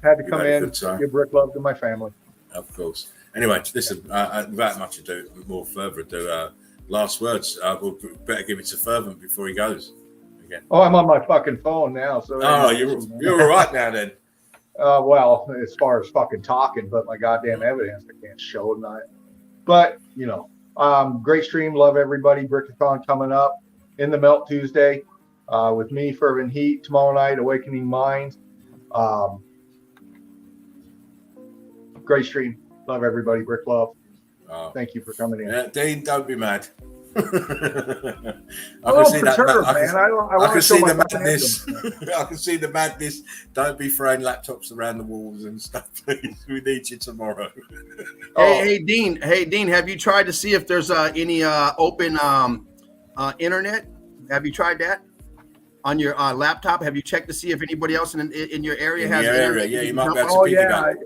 had to come in, give brick love to my family. Of course. Anyway, listen, without much ado, more further ado, last words. We'll better give it to Fervent before he goes again. Oh, I'm on my fucking phone now. So you're all right now then. Well, as far as fucking talking, but my goddamn evidence, I can't show it. But great stream. Love everybody. Brickathon coming up in the Melt Tuesday with me, Fervent Heat. Tomorrow night, Awakening Minds. Great stream. Love everybody. Brick love. Thank you for coming in. Yeah, Dean, don't be mad. I can see that. I can see the madness. I can see the madness. Don't be throwing laptops around the walls and stuff, please. We need you tomorrow. Hey, Dean. Hey, Dean. Have you tried to see if there's any open internet? Have you tried that on your laptop? Have you checked to see if anybody else in your area has internet? Yeah, you might be able to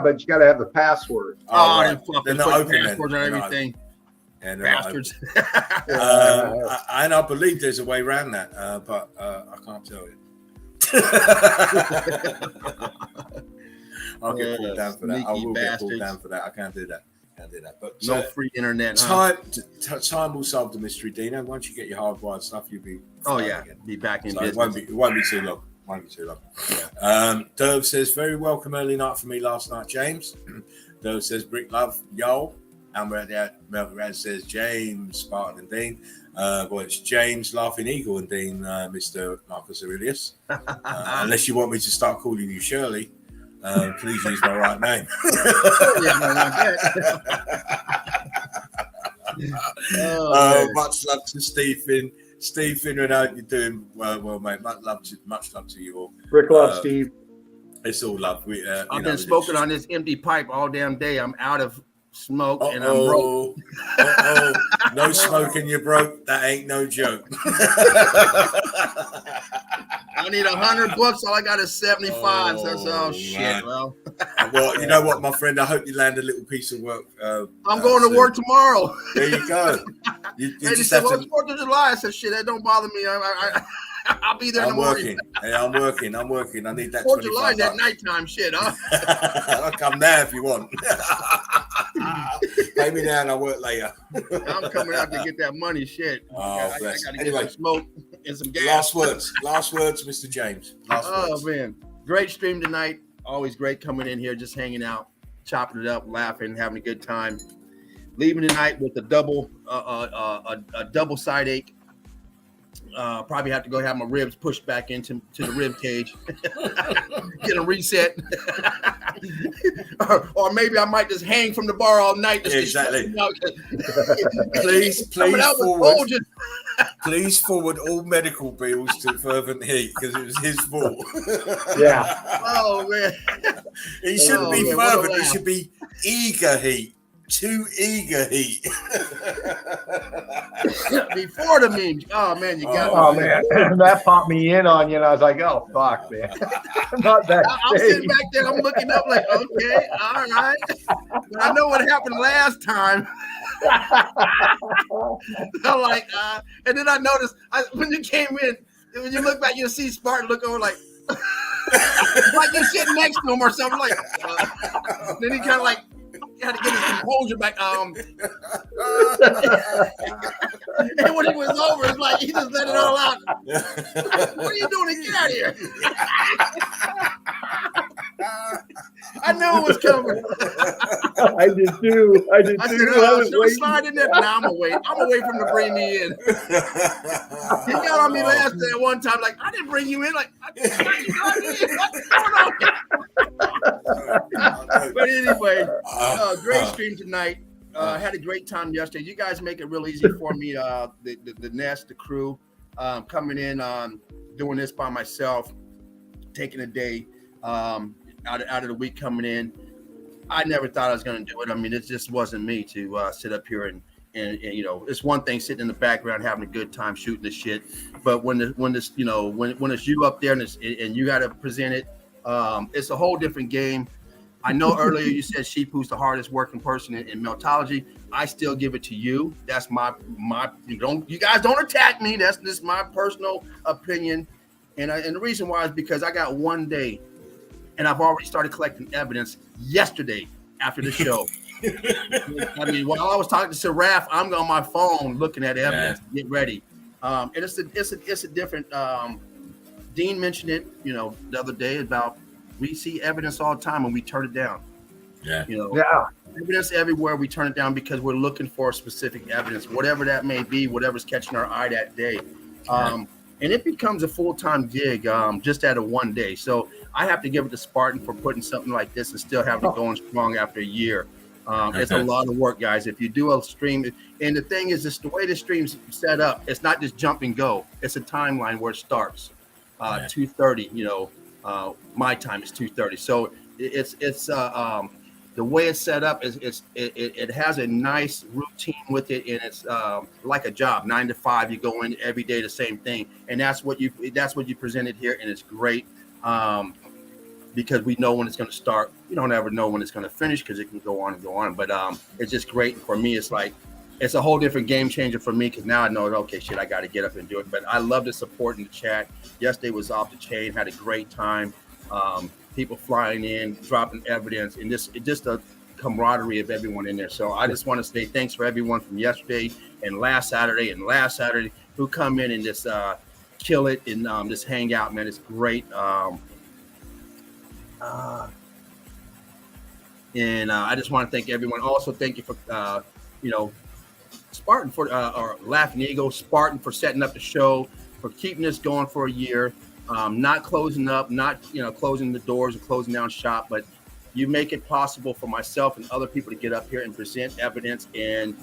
but you got to have the password. They're not open passwords and everything. And bastards. And I believe there's a way around that, but I can't tell you. I'll get pulled down for that. I will get pulled down for that. I can't do that. But no free internet. Time will solve the mystery, Dino. Once you get your hardwired stuff, you'll be. Again. Be back in business. It won't be too long. Yeah. Derv says, very welcome early night for me last night, James. Derv says, brick love, yo. Melton says, James, Spartan and Dean. It's James, Laughing Eagle and Dean, Mr. Marcus Aurelius. Unless you want me to start calling you Shirley, please use my right name. Much love to Stephen. Stephen, I know you're doing well, mate. Much love to you all. Brick love, Steve. It's all love. I've been smoking on this empty pipe all damn day. I'm out of smoke and I'm broke. No smoking, you're broke. That ain't no joke. I need $100. All I got is 75. So shit. Well, you know what, my friend? I hope you land a little piece of work. I'm going to work tomorrow. There you go. You just said, it's 4th of July. I said, shit, that don't bother me. I'll be there in the morning. I'm working. I need that 4th of July, that nighttime shit, huh? I'll come there if you want. Pay me down, I'll work later. I'm coming out to get that money, shit. I got to get some smoke and some gas. Last words, Mr. James. Man. Great stream tonight. Always great coming in here, just hanging out, chopping it up, laughing, having a good time. Leaving tonight with a double side ache. Probably have to go have my ribs pushed back into the rib cage, get them reset, or maybe I might just hang from the bar all night. Exactly. Please forward all medical bills to Fervent Heat because it was his fault. Yeah. Oh man. He shouldn't be Fervent. He should be Eager Heat. Too Eager Heat. Before the meme. Oh man, you got man. That popped me in on you, and I was like, oh fuck, man. Not that. I'm sitting back there, I'm looking up like, okay, all right. But I know what happened last time. I'm like, and then I noticed when you came in, when you look back, you'll see Spartan look over like, like you're sitting next to him or something. Like, then he kind of like had to get his composure back. And when he was over, it's like he just let it all out. What are you doing to get out of here? I knew it was coming. I did too. I said, should I slide in there? Nah, I'm gonna wait. I'm gonna wait for him to bring me in. He got on me last day at one time, like, I didn't bring you in. Like, what's going on? But anyway, great stream tonight. Had a great time yesterday. You guys make it real easy for me. The Nest, the crew, coming in, doing this by myself, taking a day out of the week coming in. I never thought I was going to do it. I mean, it just wasn't me to sit up here and you know, it's one thing sitting in the background having a good time shooting the shit, but when it's you know when it's you up there and you got to present it, it's a whole different game. I know earlier you said Sheepu's the hardest working person in Meltology. I still give it to you. That's my you guys don't attack me. That's just my personal opinion, and the reason why is because I got one day. And I've already started collecting evidence yesterday after the show. I mean, while I was talking to Seraph, I'm on my phone looking at evidence. Yeah. Get ready. And it's a different. Dean mentioned it, you know, the other day about we see evidence all the time and we turn it down. Yeah. You know, evidence everywhere. We turn it down because we're looking for specific evidence, whatever that may be, whatever's catching our eye that day. And it becomes a full-time gig just out of one day. So I have to give it to Spartan for putting something like this and still having it going strong after a year. It's a lot of work, guys. If you do a stream, and the thing is, the way the stream's set up, it's not just jump and go. It's a timeline where it starts. 2:30, you know, my time is 2:30. So it's the way it's set up is it has a nice routine with it, and it's like a job, 9 to 5. You go in every day, the same thing, and that's what you presented here, and it's great because we know when it's going to start. You don't ever know when it's going to finish because it can go on and go on. But it's just great. And for me, it's like it's a whole different game changer for me because now I know, okay, shit, I got to get up and do it. But I love the support in the chat. Yesterday was off the chain. Had a great time. People flying in, dropping evidence, and just a camaraderie of everyone in there. So I just want to say thanks for everyone from yesterday and last Saturday who come in and just kill it and just hang out, man. It's great. And I just want to thank everyone. Also, thank you for Spartan for or Laughing Eagle, Spartan for setting up the show, for keeping this going for a year. Not closing up, not closing the doors and closing down shop, but you make it possible for myself and other people to get up here and present evidence and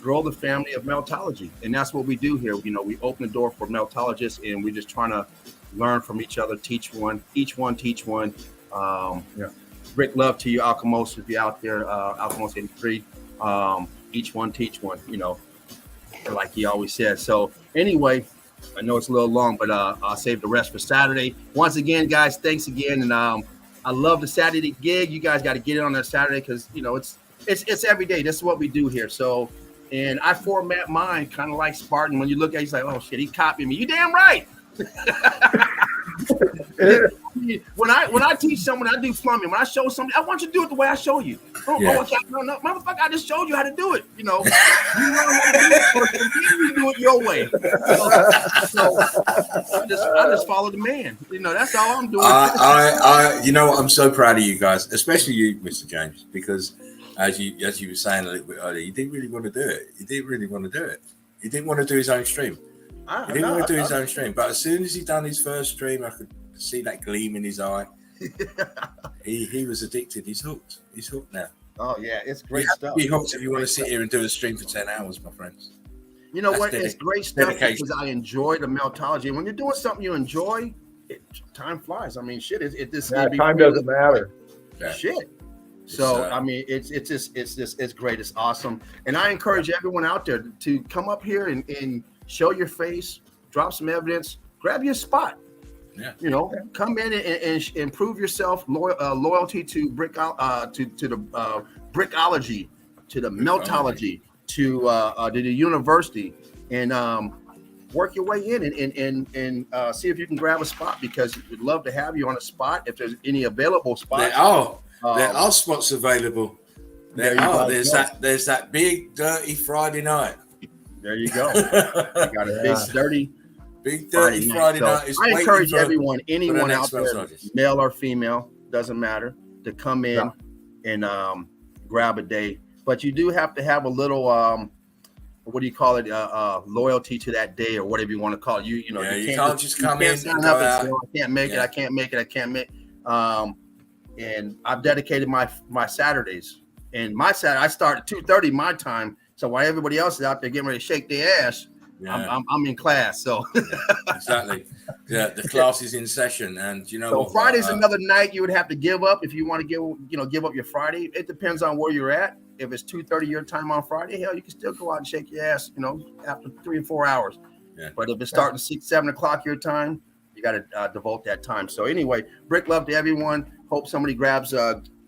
grow the family of Meltology. And that's what we do here. You know, we open the door for Meltologists, and we're just trying to learn from each other, teach one, teach one. Rick, love to you, Alchemos, if you're out there, Alchemos 83. Each one, teach one, you know, like he always says. So anyway, I know it's a little long, but I'll save the rest for Saturday. Once again, guys, thanks again. And I love the Saturday gig. You guys got to get it on that Saturday because, you know, it's every day. This is what we do here. So, and I format mine kind of like Spartan. When you look at it, he's like, oh, shit, he copied me. You damn right. When I teach someone, I do plumbing. When I show somebody, I want you to do it the way I show you. No, motherfucker, I just showed you how to do it. You know, you learn how to do it first, and then you do it your way. So I just follow the man. You know, that's all I'm doing. I'm so proud of you guys, especially you, Mr. James, because as you were saying a little bit earlier, you didn't really want to do it. You didn't really want to do it. You didn't want to do his own stream. He didn't want to do his own stream, but as soon as he done his first stream, I could see that gleam in his eye. he was addicted. He's hooked. He's hooked now. Oh yeah, it's great stuff. Be hooked if you want to sit here and do a stream for 10 hours, my friends. You know what? It's great stuff because I enjoy the Meltology. And when you're doing something you enjoy, time flies. I mean, shit. Time doesn't matter. Shit. So I mean, it's great. It's awesome. And I encourage everyone out there to come up here and show your face, drop some evidence, grab your spot. Yeah. You know, come in and improve yourself. Loyalty to the brickology, to the Meltology. to the university and work your way in and see if you can grab a spot, because we'd love to have you on a spot if there's any available spots. There are spots available. There's that big dirty Friday night. There you go. You got a big dirty Friday night. So I encourage anyone out there, male or female, doesn't matter, to come in and grab a day. But you do have to have a little what do you call it? Loyalty to that day, or whatever you want to call it. You can't just come in and go out. Say, oh, I can't make it. I can't make it. And I've dedicated my Saturdays. And my Saturday, I start at 2:30 my time. So while everybody else is out there getting ready to shake their ass, I'm in class. So exactly. Yeah, the class is in session, and so Friday's another night you would have to give up if you want to give up your Friday. It depends on where you're at. If it's 2:30 your time on Friday, hell, you can still go out and shake your ass, after 3 or 4 hours. Yeah. But if it's starting 6, 7 o'clock your time, you got to devote that time. So anyway, brick love to everyone. Hope somebody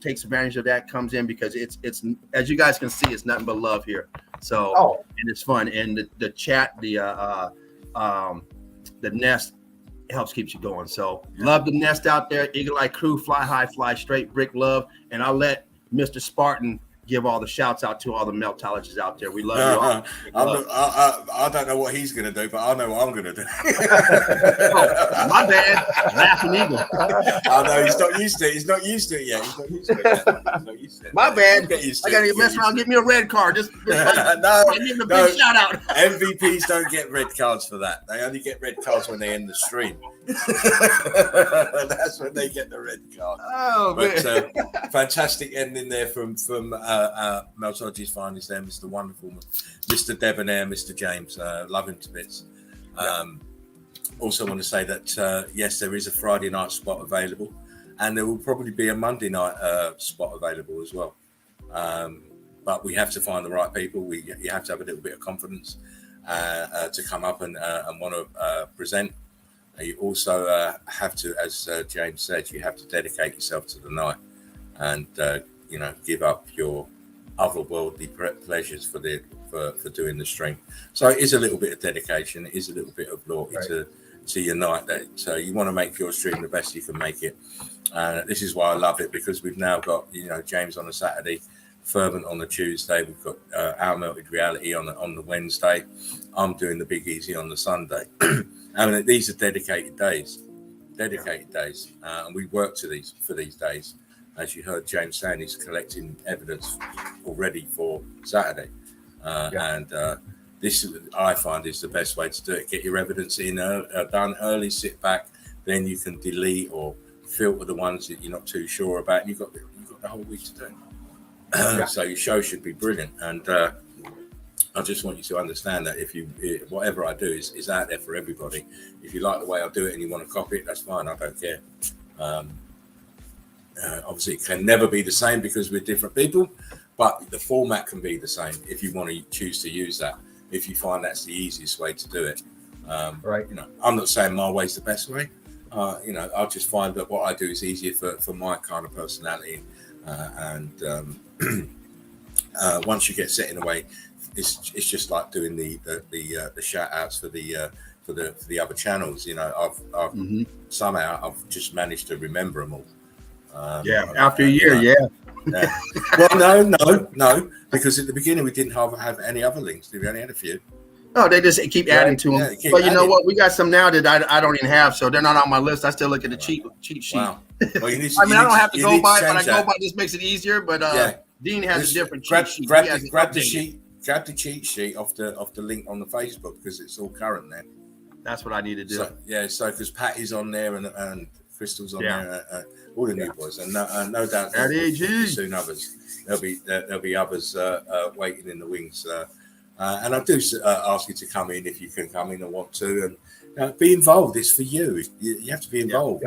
takes advantage of that, comes in, because it's as you guys can see, it's nothing but love here. So and it's fun, and the chat, the nest helps keeps you going. So love the nest out there. Eagle Eye Crew, fly high, fly straight, brick love, and I'll let Mr. Spartan give all the shouts out to all the meltologists out there. We love you all. I don't know what he's going to do, but I know what I'm going to do. My bad. Laughing Eagle. I know he's not used to it. He's not used to it yet. My bad. I got to mess around and get me a red card. Just give him a big shout out. MVPs don't get red cards for that. They only get red cards when they end the stream. That's when they get the red card. But fantastic ending there from Meltology's finest there, Mr. Wonderful, Mr. Debonair, Mr. James. Love him to bits. Also want to say that yes, there is a Friday night spot available, and there will probably be a Monday night spot available as well. But we have to find the right people. You have to have a little bit of confidence to come up and want to present. You also have to, as James said, you have to dedicate yourself to the night, and give up your otherworldly pleasures for doing the stream. So it is a little bit of dedication. It is a little bit of loyalty to your night. That you want to make your stream the best you can make it. This is why I love it, because we've now got James on a Saturday, Fervent on the Tuesday. We've got Our Melted Reality on the Wednesday. I'm doing the Big Easy on the Sunday. I mean, these are dedicated days, and we work for these days. As you heard James saying, he's collecting evidence already for Saturday, and this I find is the best way to do it. Get your evidence in done early, sit back, then you can delete or filter the ones that you're not too sure about. And you've got the whole week to do it. So your show should be brilliant, and I just want you to understand that whatever I do is out there for everybody. If you like the way I do it and you want to copy it, that's fine. I don't care. Obviously, it can never be the same because we're different people, but the format can be the same if you want to choose to use that. If you find that's the easiest way to do it, I'm not saying my way's the best way. I'll just find that what I do is easier for my kind of personality, and once you get set in a way. It's just like doing the shout outs for the other channels. I've somehow I've just managed to remember them all. After a year, Well, no, because at the beginning we didn't have any other links. We only had a few. No, they just keep adding to them. But you know what? We got some now that I don't even have, so they're not on my list. I still look at the cheat sheet. Wow. Well, I don't have to go by it, but I go by just makes it easier. But Dean has a different cheat sheet. Grab the sheet. Grab the cheat sheet off the link on the Facebook, because it's all current there. That's what I need to do. So because Patty's on there and Crystal's on there, all the new boys, and no doubt soon others. There'll be others waiting in the wings. And I do ask you to come in if you can come in and want to, and be involved. It's for you. You have to be involved.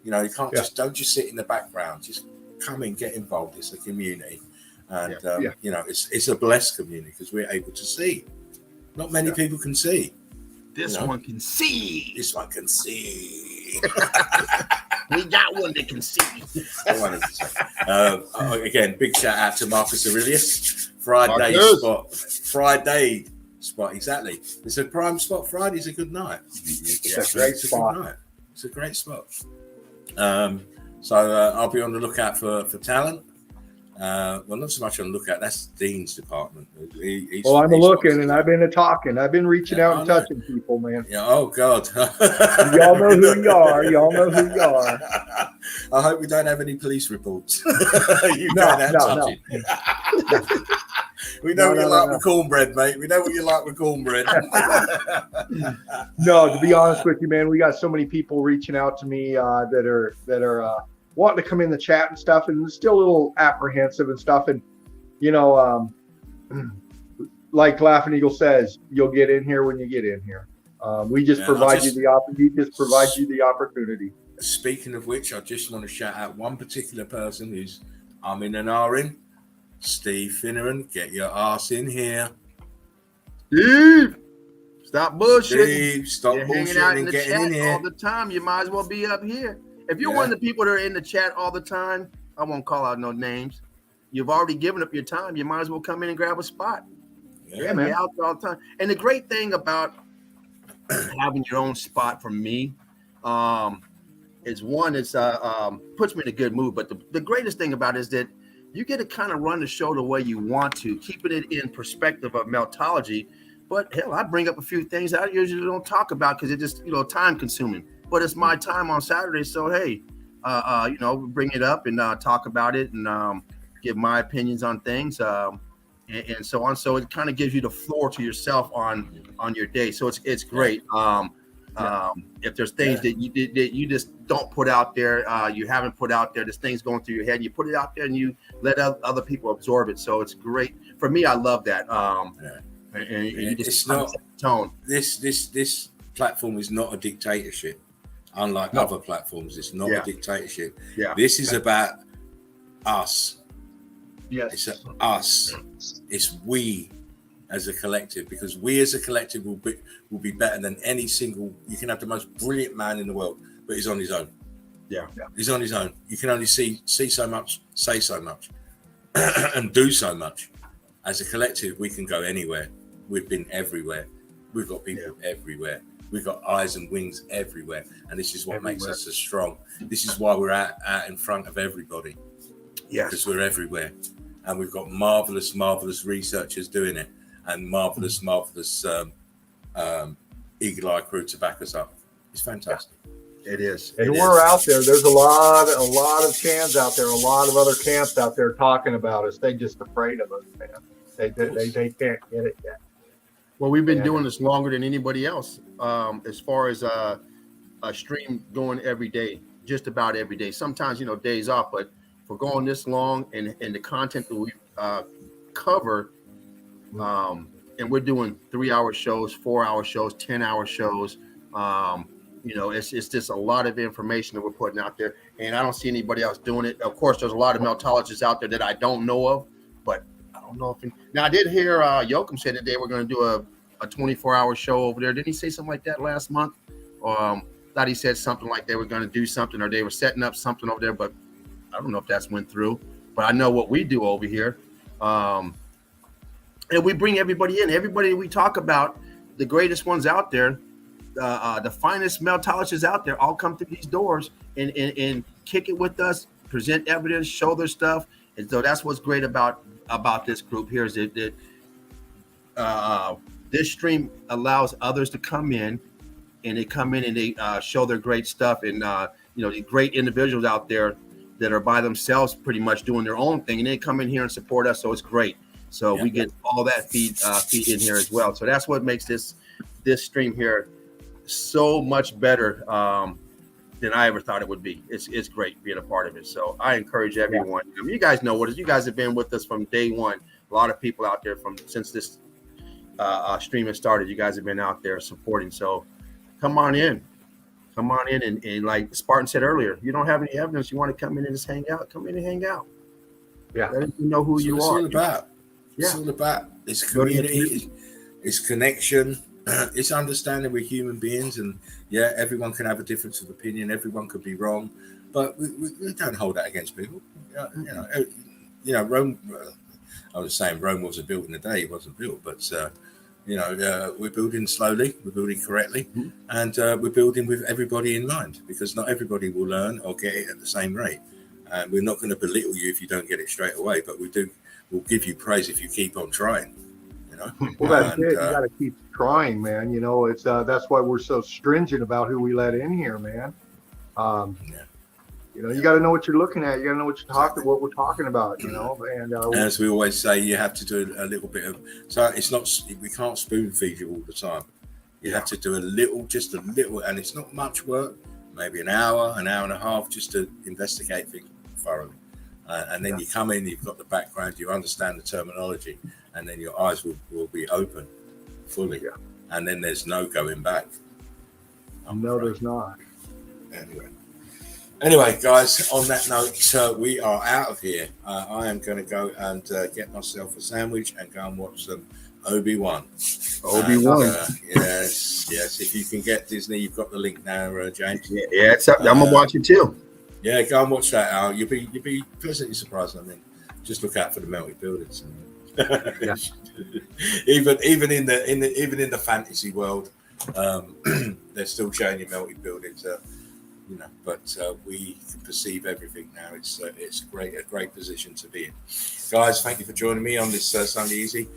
You can't don't just sit in the background. Just come in, get involved. It's a community. And it's a blessed community because we're able to see. Not many people can see. This one can see. This one can see. We got one that can see. Again, big shout out to Marcus Aurelius Friday Marcus. spot. Friday spot, exactly. It's a prime spot. Friday's a good night. It's a great spot. Good night. It's a great spot. So I'll be on the lookout for talent. Well, not so much on the lookout. That's Dean's department. I'm looking, and I've been talking. I've been reaching out and touching people, man. Yeah. Oh God. Y'all know who you are. Y'all know who you are. I hope we don't have any police reports. No. We know what you like with cornbread, mate. We know what you like with cornbread. No, to be honest with you, man, we got so many people reaching out to me that are wanting to come in the chat and stuff, and still a little apprehensive and stuff. And like Laughing Eagle says, you'll get in here when you get in here. We just provide you the opportunity. Speaking of which, I just want to shout out one particular person who's in and in. Steve Finneran, get your ass in here. Steve, stop bullshitting. Steve, stop You're hanging out bullshitting in and the getting chat in here. all the time. You might as well be up here. If you're one of the people that are in the chat all the time, I won't call out no names. You've already given up your time. You might as well come in and grab a spot. Yeah, man. Be out there all the time. And the great thing about having your own spot for me is one, it's puts me in a good mood. But the greatest thing about it is that you get to kind of run the show the way you want to, keeping it in perspective of meltology. But hell, I bring up a few things I usually don't talk about because it's just time consuming. But it's my time on Saturday, so hey, bring it up and talk about it and give my opinions on things and so on. So it kind of gives you the floor to yourself on your day. So it's great. If there's things that you just don't put out there, you haven't put out there, there's things going through your head, and you put it out there and you let other people absorb it. So it's great for me. I love that. And you just it's not tone. This platform is not a dictatorship. Unlike other platforms, it's not a dictatorship. Yeah. This is about us. Yes. It's us. It's we as a collective, because we as a collective will be better than any single. You can have the most brilliant man in the world, but he's on his own. Yeah. He's on his own. You can only see so much, say so much, and do so much. As a collective, we can go anywhere. We've been everywhere. We've got people everywhere. We've got eyes and wings everywhere. And this is what makes us so strong. This is why we're out in front of everybody. Yes. Because we're everywhere. And we've got marvelous researchers doing it, and marvelous eagle-eye crew to back us up. It's fantastic. It is. And we're out there. There's a lot of chans out there, a lot of other camps out there talking about us. They just afraid of us, man. They can't get it yet. Well, we've been doing this longer than anybody else, as far as a stream going every day, just about every day. Sometimes, days off, but for going this long and the content that we cover, and we're doing 3-hour shows, 4-hour shows, 10-hour shows. It's just a lot of information that we're putting out there, and I don't see anybody else doing it. Of course, there's a lot of meltologists out there that I don't know of, but I don't know if. Now, I did hear Joachim say that they were going to do a 24-hour show over there. Didn't he say something like that last month? Thought he said something like they were going to do something, or they were setting up something over there, but I don't know if that's went through. But I know what we do over here. And we bring everybody in. Everybody we talk about, the greatest ones out there, the finest meltologists out there, all come through these doors and kick it with us, present evidence, show their stuff. And so that's what's great about this group here is that this stream allows others to come in, and they come in and they show their great stuff. And the great individuals out there that are by themselves, pretty much doing their own thing, and they come in here and support us. So it's great. So we get all that feed in here as well. So that's what makes this stream here so much better than I ever thought it would be. It's great being a part of it. So I encourage everyone. I mean, you guys know what it is. You guys have been with us from day one. A lot of people out there since this stream has started. You guys have been out there supporting. So come on in. Come on in and like Spartan said earlier, you don't have any evidence. You want to come in and just hang out. Come in and hang out. Yeah. Let us know who you are. All about. It's all about. It's community. It's connection. It's understanding we're human beings, and everyone can have a difference of opinion. Everyone could be wrong, but we don't hold that against people. Rome. I was saying Rome wasn't built in a day; it wasn't built, but we're building slowly, we're building correctly, and we're building with everybody in mind, because not everybody will learn or get it at the same rate. And we're not going to belittle you if you don't get it straight away, but we'll give you praise if you keep on trying. Well, that's it. You got to keep trying, man. It's that's why we're so stringent about who we let in here, man. You got to know what you're looking at. You got to know what we're talking about. And as we always say, you have to do a little bit of. So it's not. We can't spoon feed you all the time. You have to do just a little, and it's not much work. Maybe an hour and a half, just to investigate things thoroughly. And then you come in, you've got the background, you understand the terminology, and then your eyes will be open fully. Yeah. And then there's no going back. No, there's not. Anyway, guys, on that note, we are out of here. I am going to go and get myself a sandwich and go and watch some Obi-Wan. Yes. If you can get Disney, you've got the link now, James. Yeah, it's up. I'm going to watch it too. Yeah, go and watch that. You'll be pleasantly surprised. I mean, just look out for the melted buildings. Yeah. even in the fantasy world, they're still showing you melted buildings. But we can perceive everything now. It's a great position to be in. Guys, thank you for joining me on this Sunday Easy.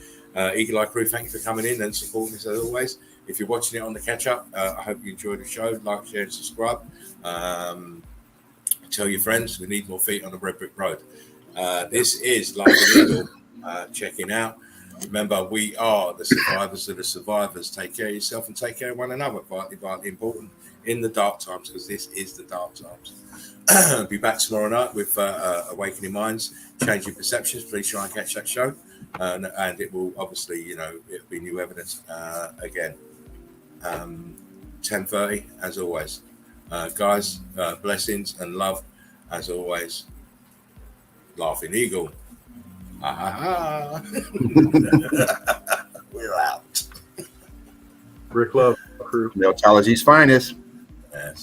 Eagle Eye Crew, thank you for coming in and supporting us as always. If you're watching it on the catch up, I hope you enjoyed the show. Like, share, and subscribe. Tell your friends. We need more feet on the Red Brick Road. This is Like an Eagle checking out. Remember, we are the survivors of the survivors. Take care of yourself and take care of one another. Vitally important in the dark times, because this is the dark times. Be back tomorrow night with Awakening Minds, Changing Perceptions. Please try and catch that show. And it will obviously, it'll be new evidence again. 10:30 as always. Guys, blessings and love as always. Laughing Eagle. We're out. Rick Love Crew. Meltology's finest. Yes.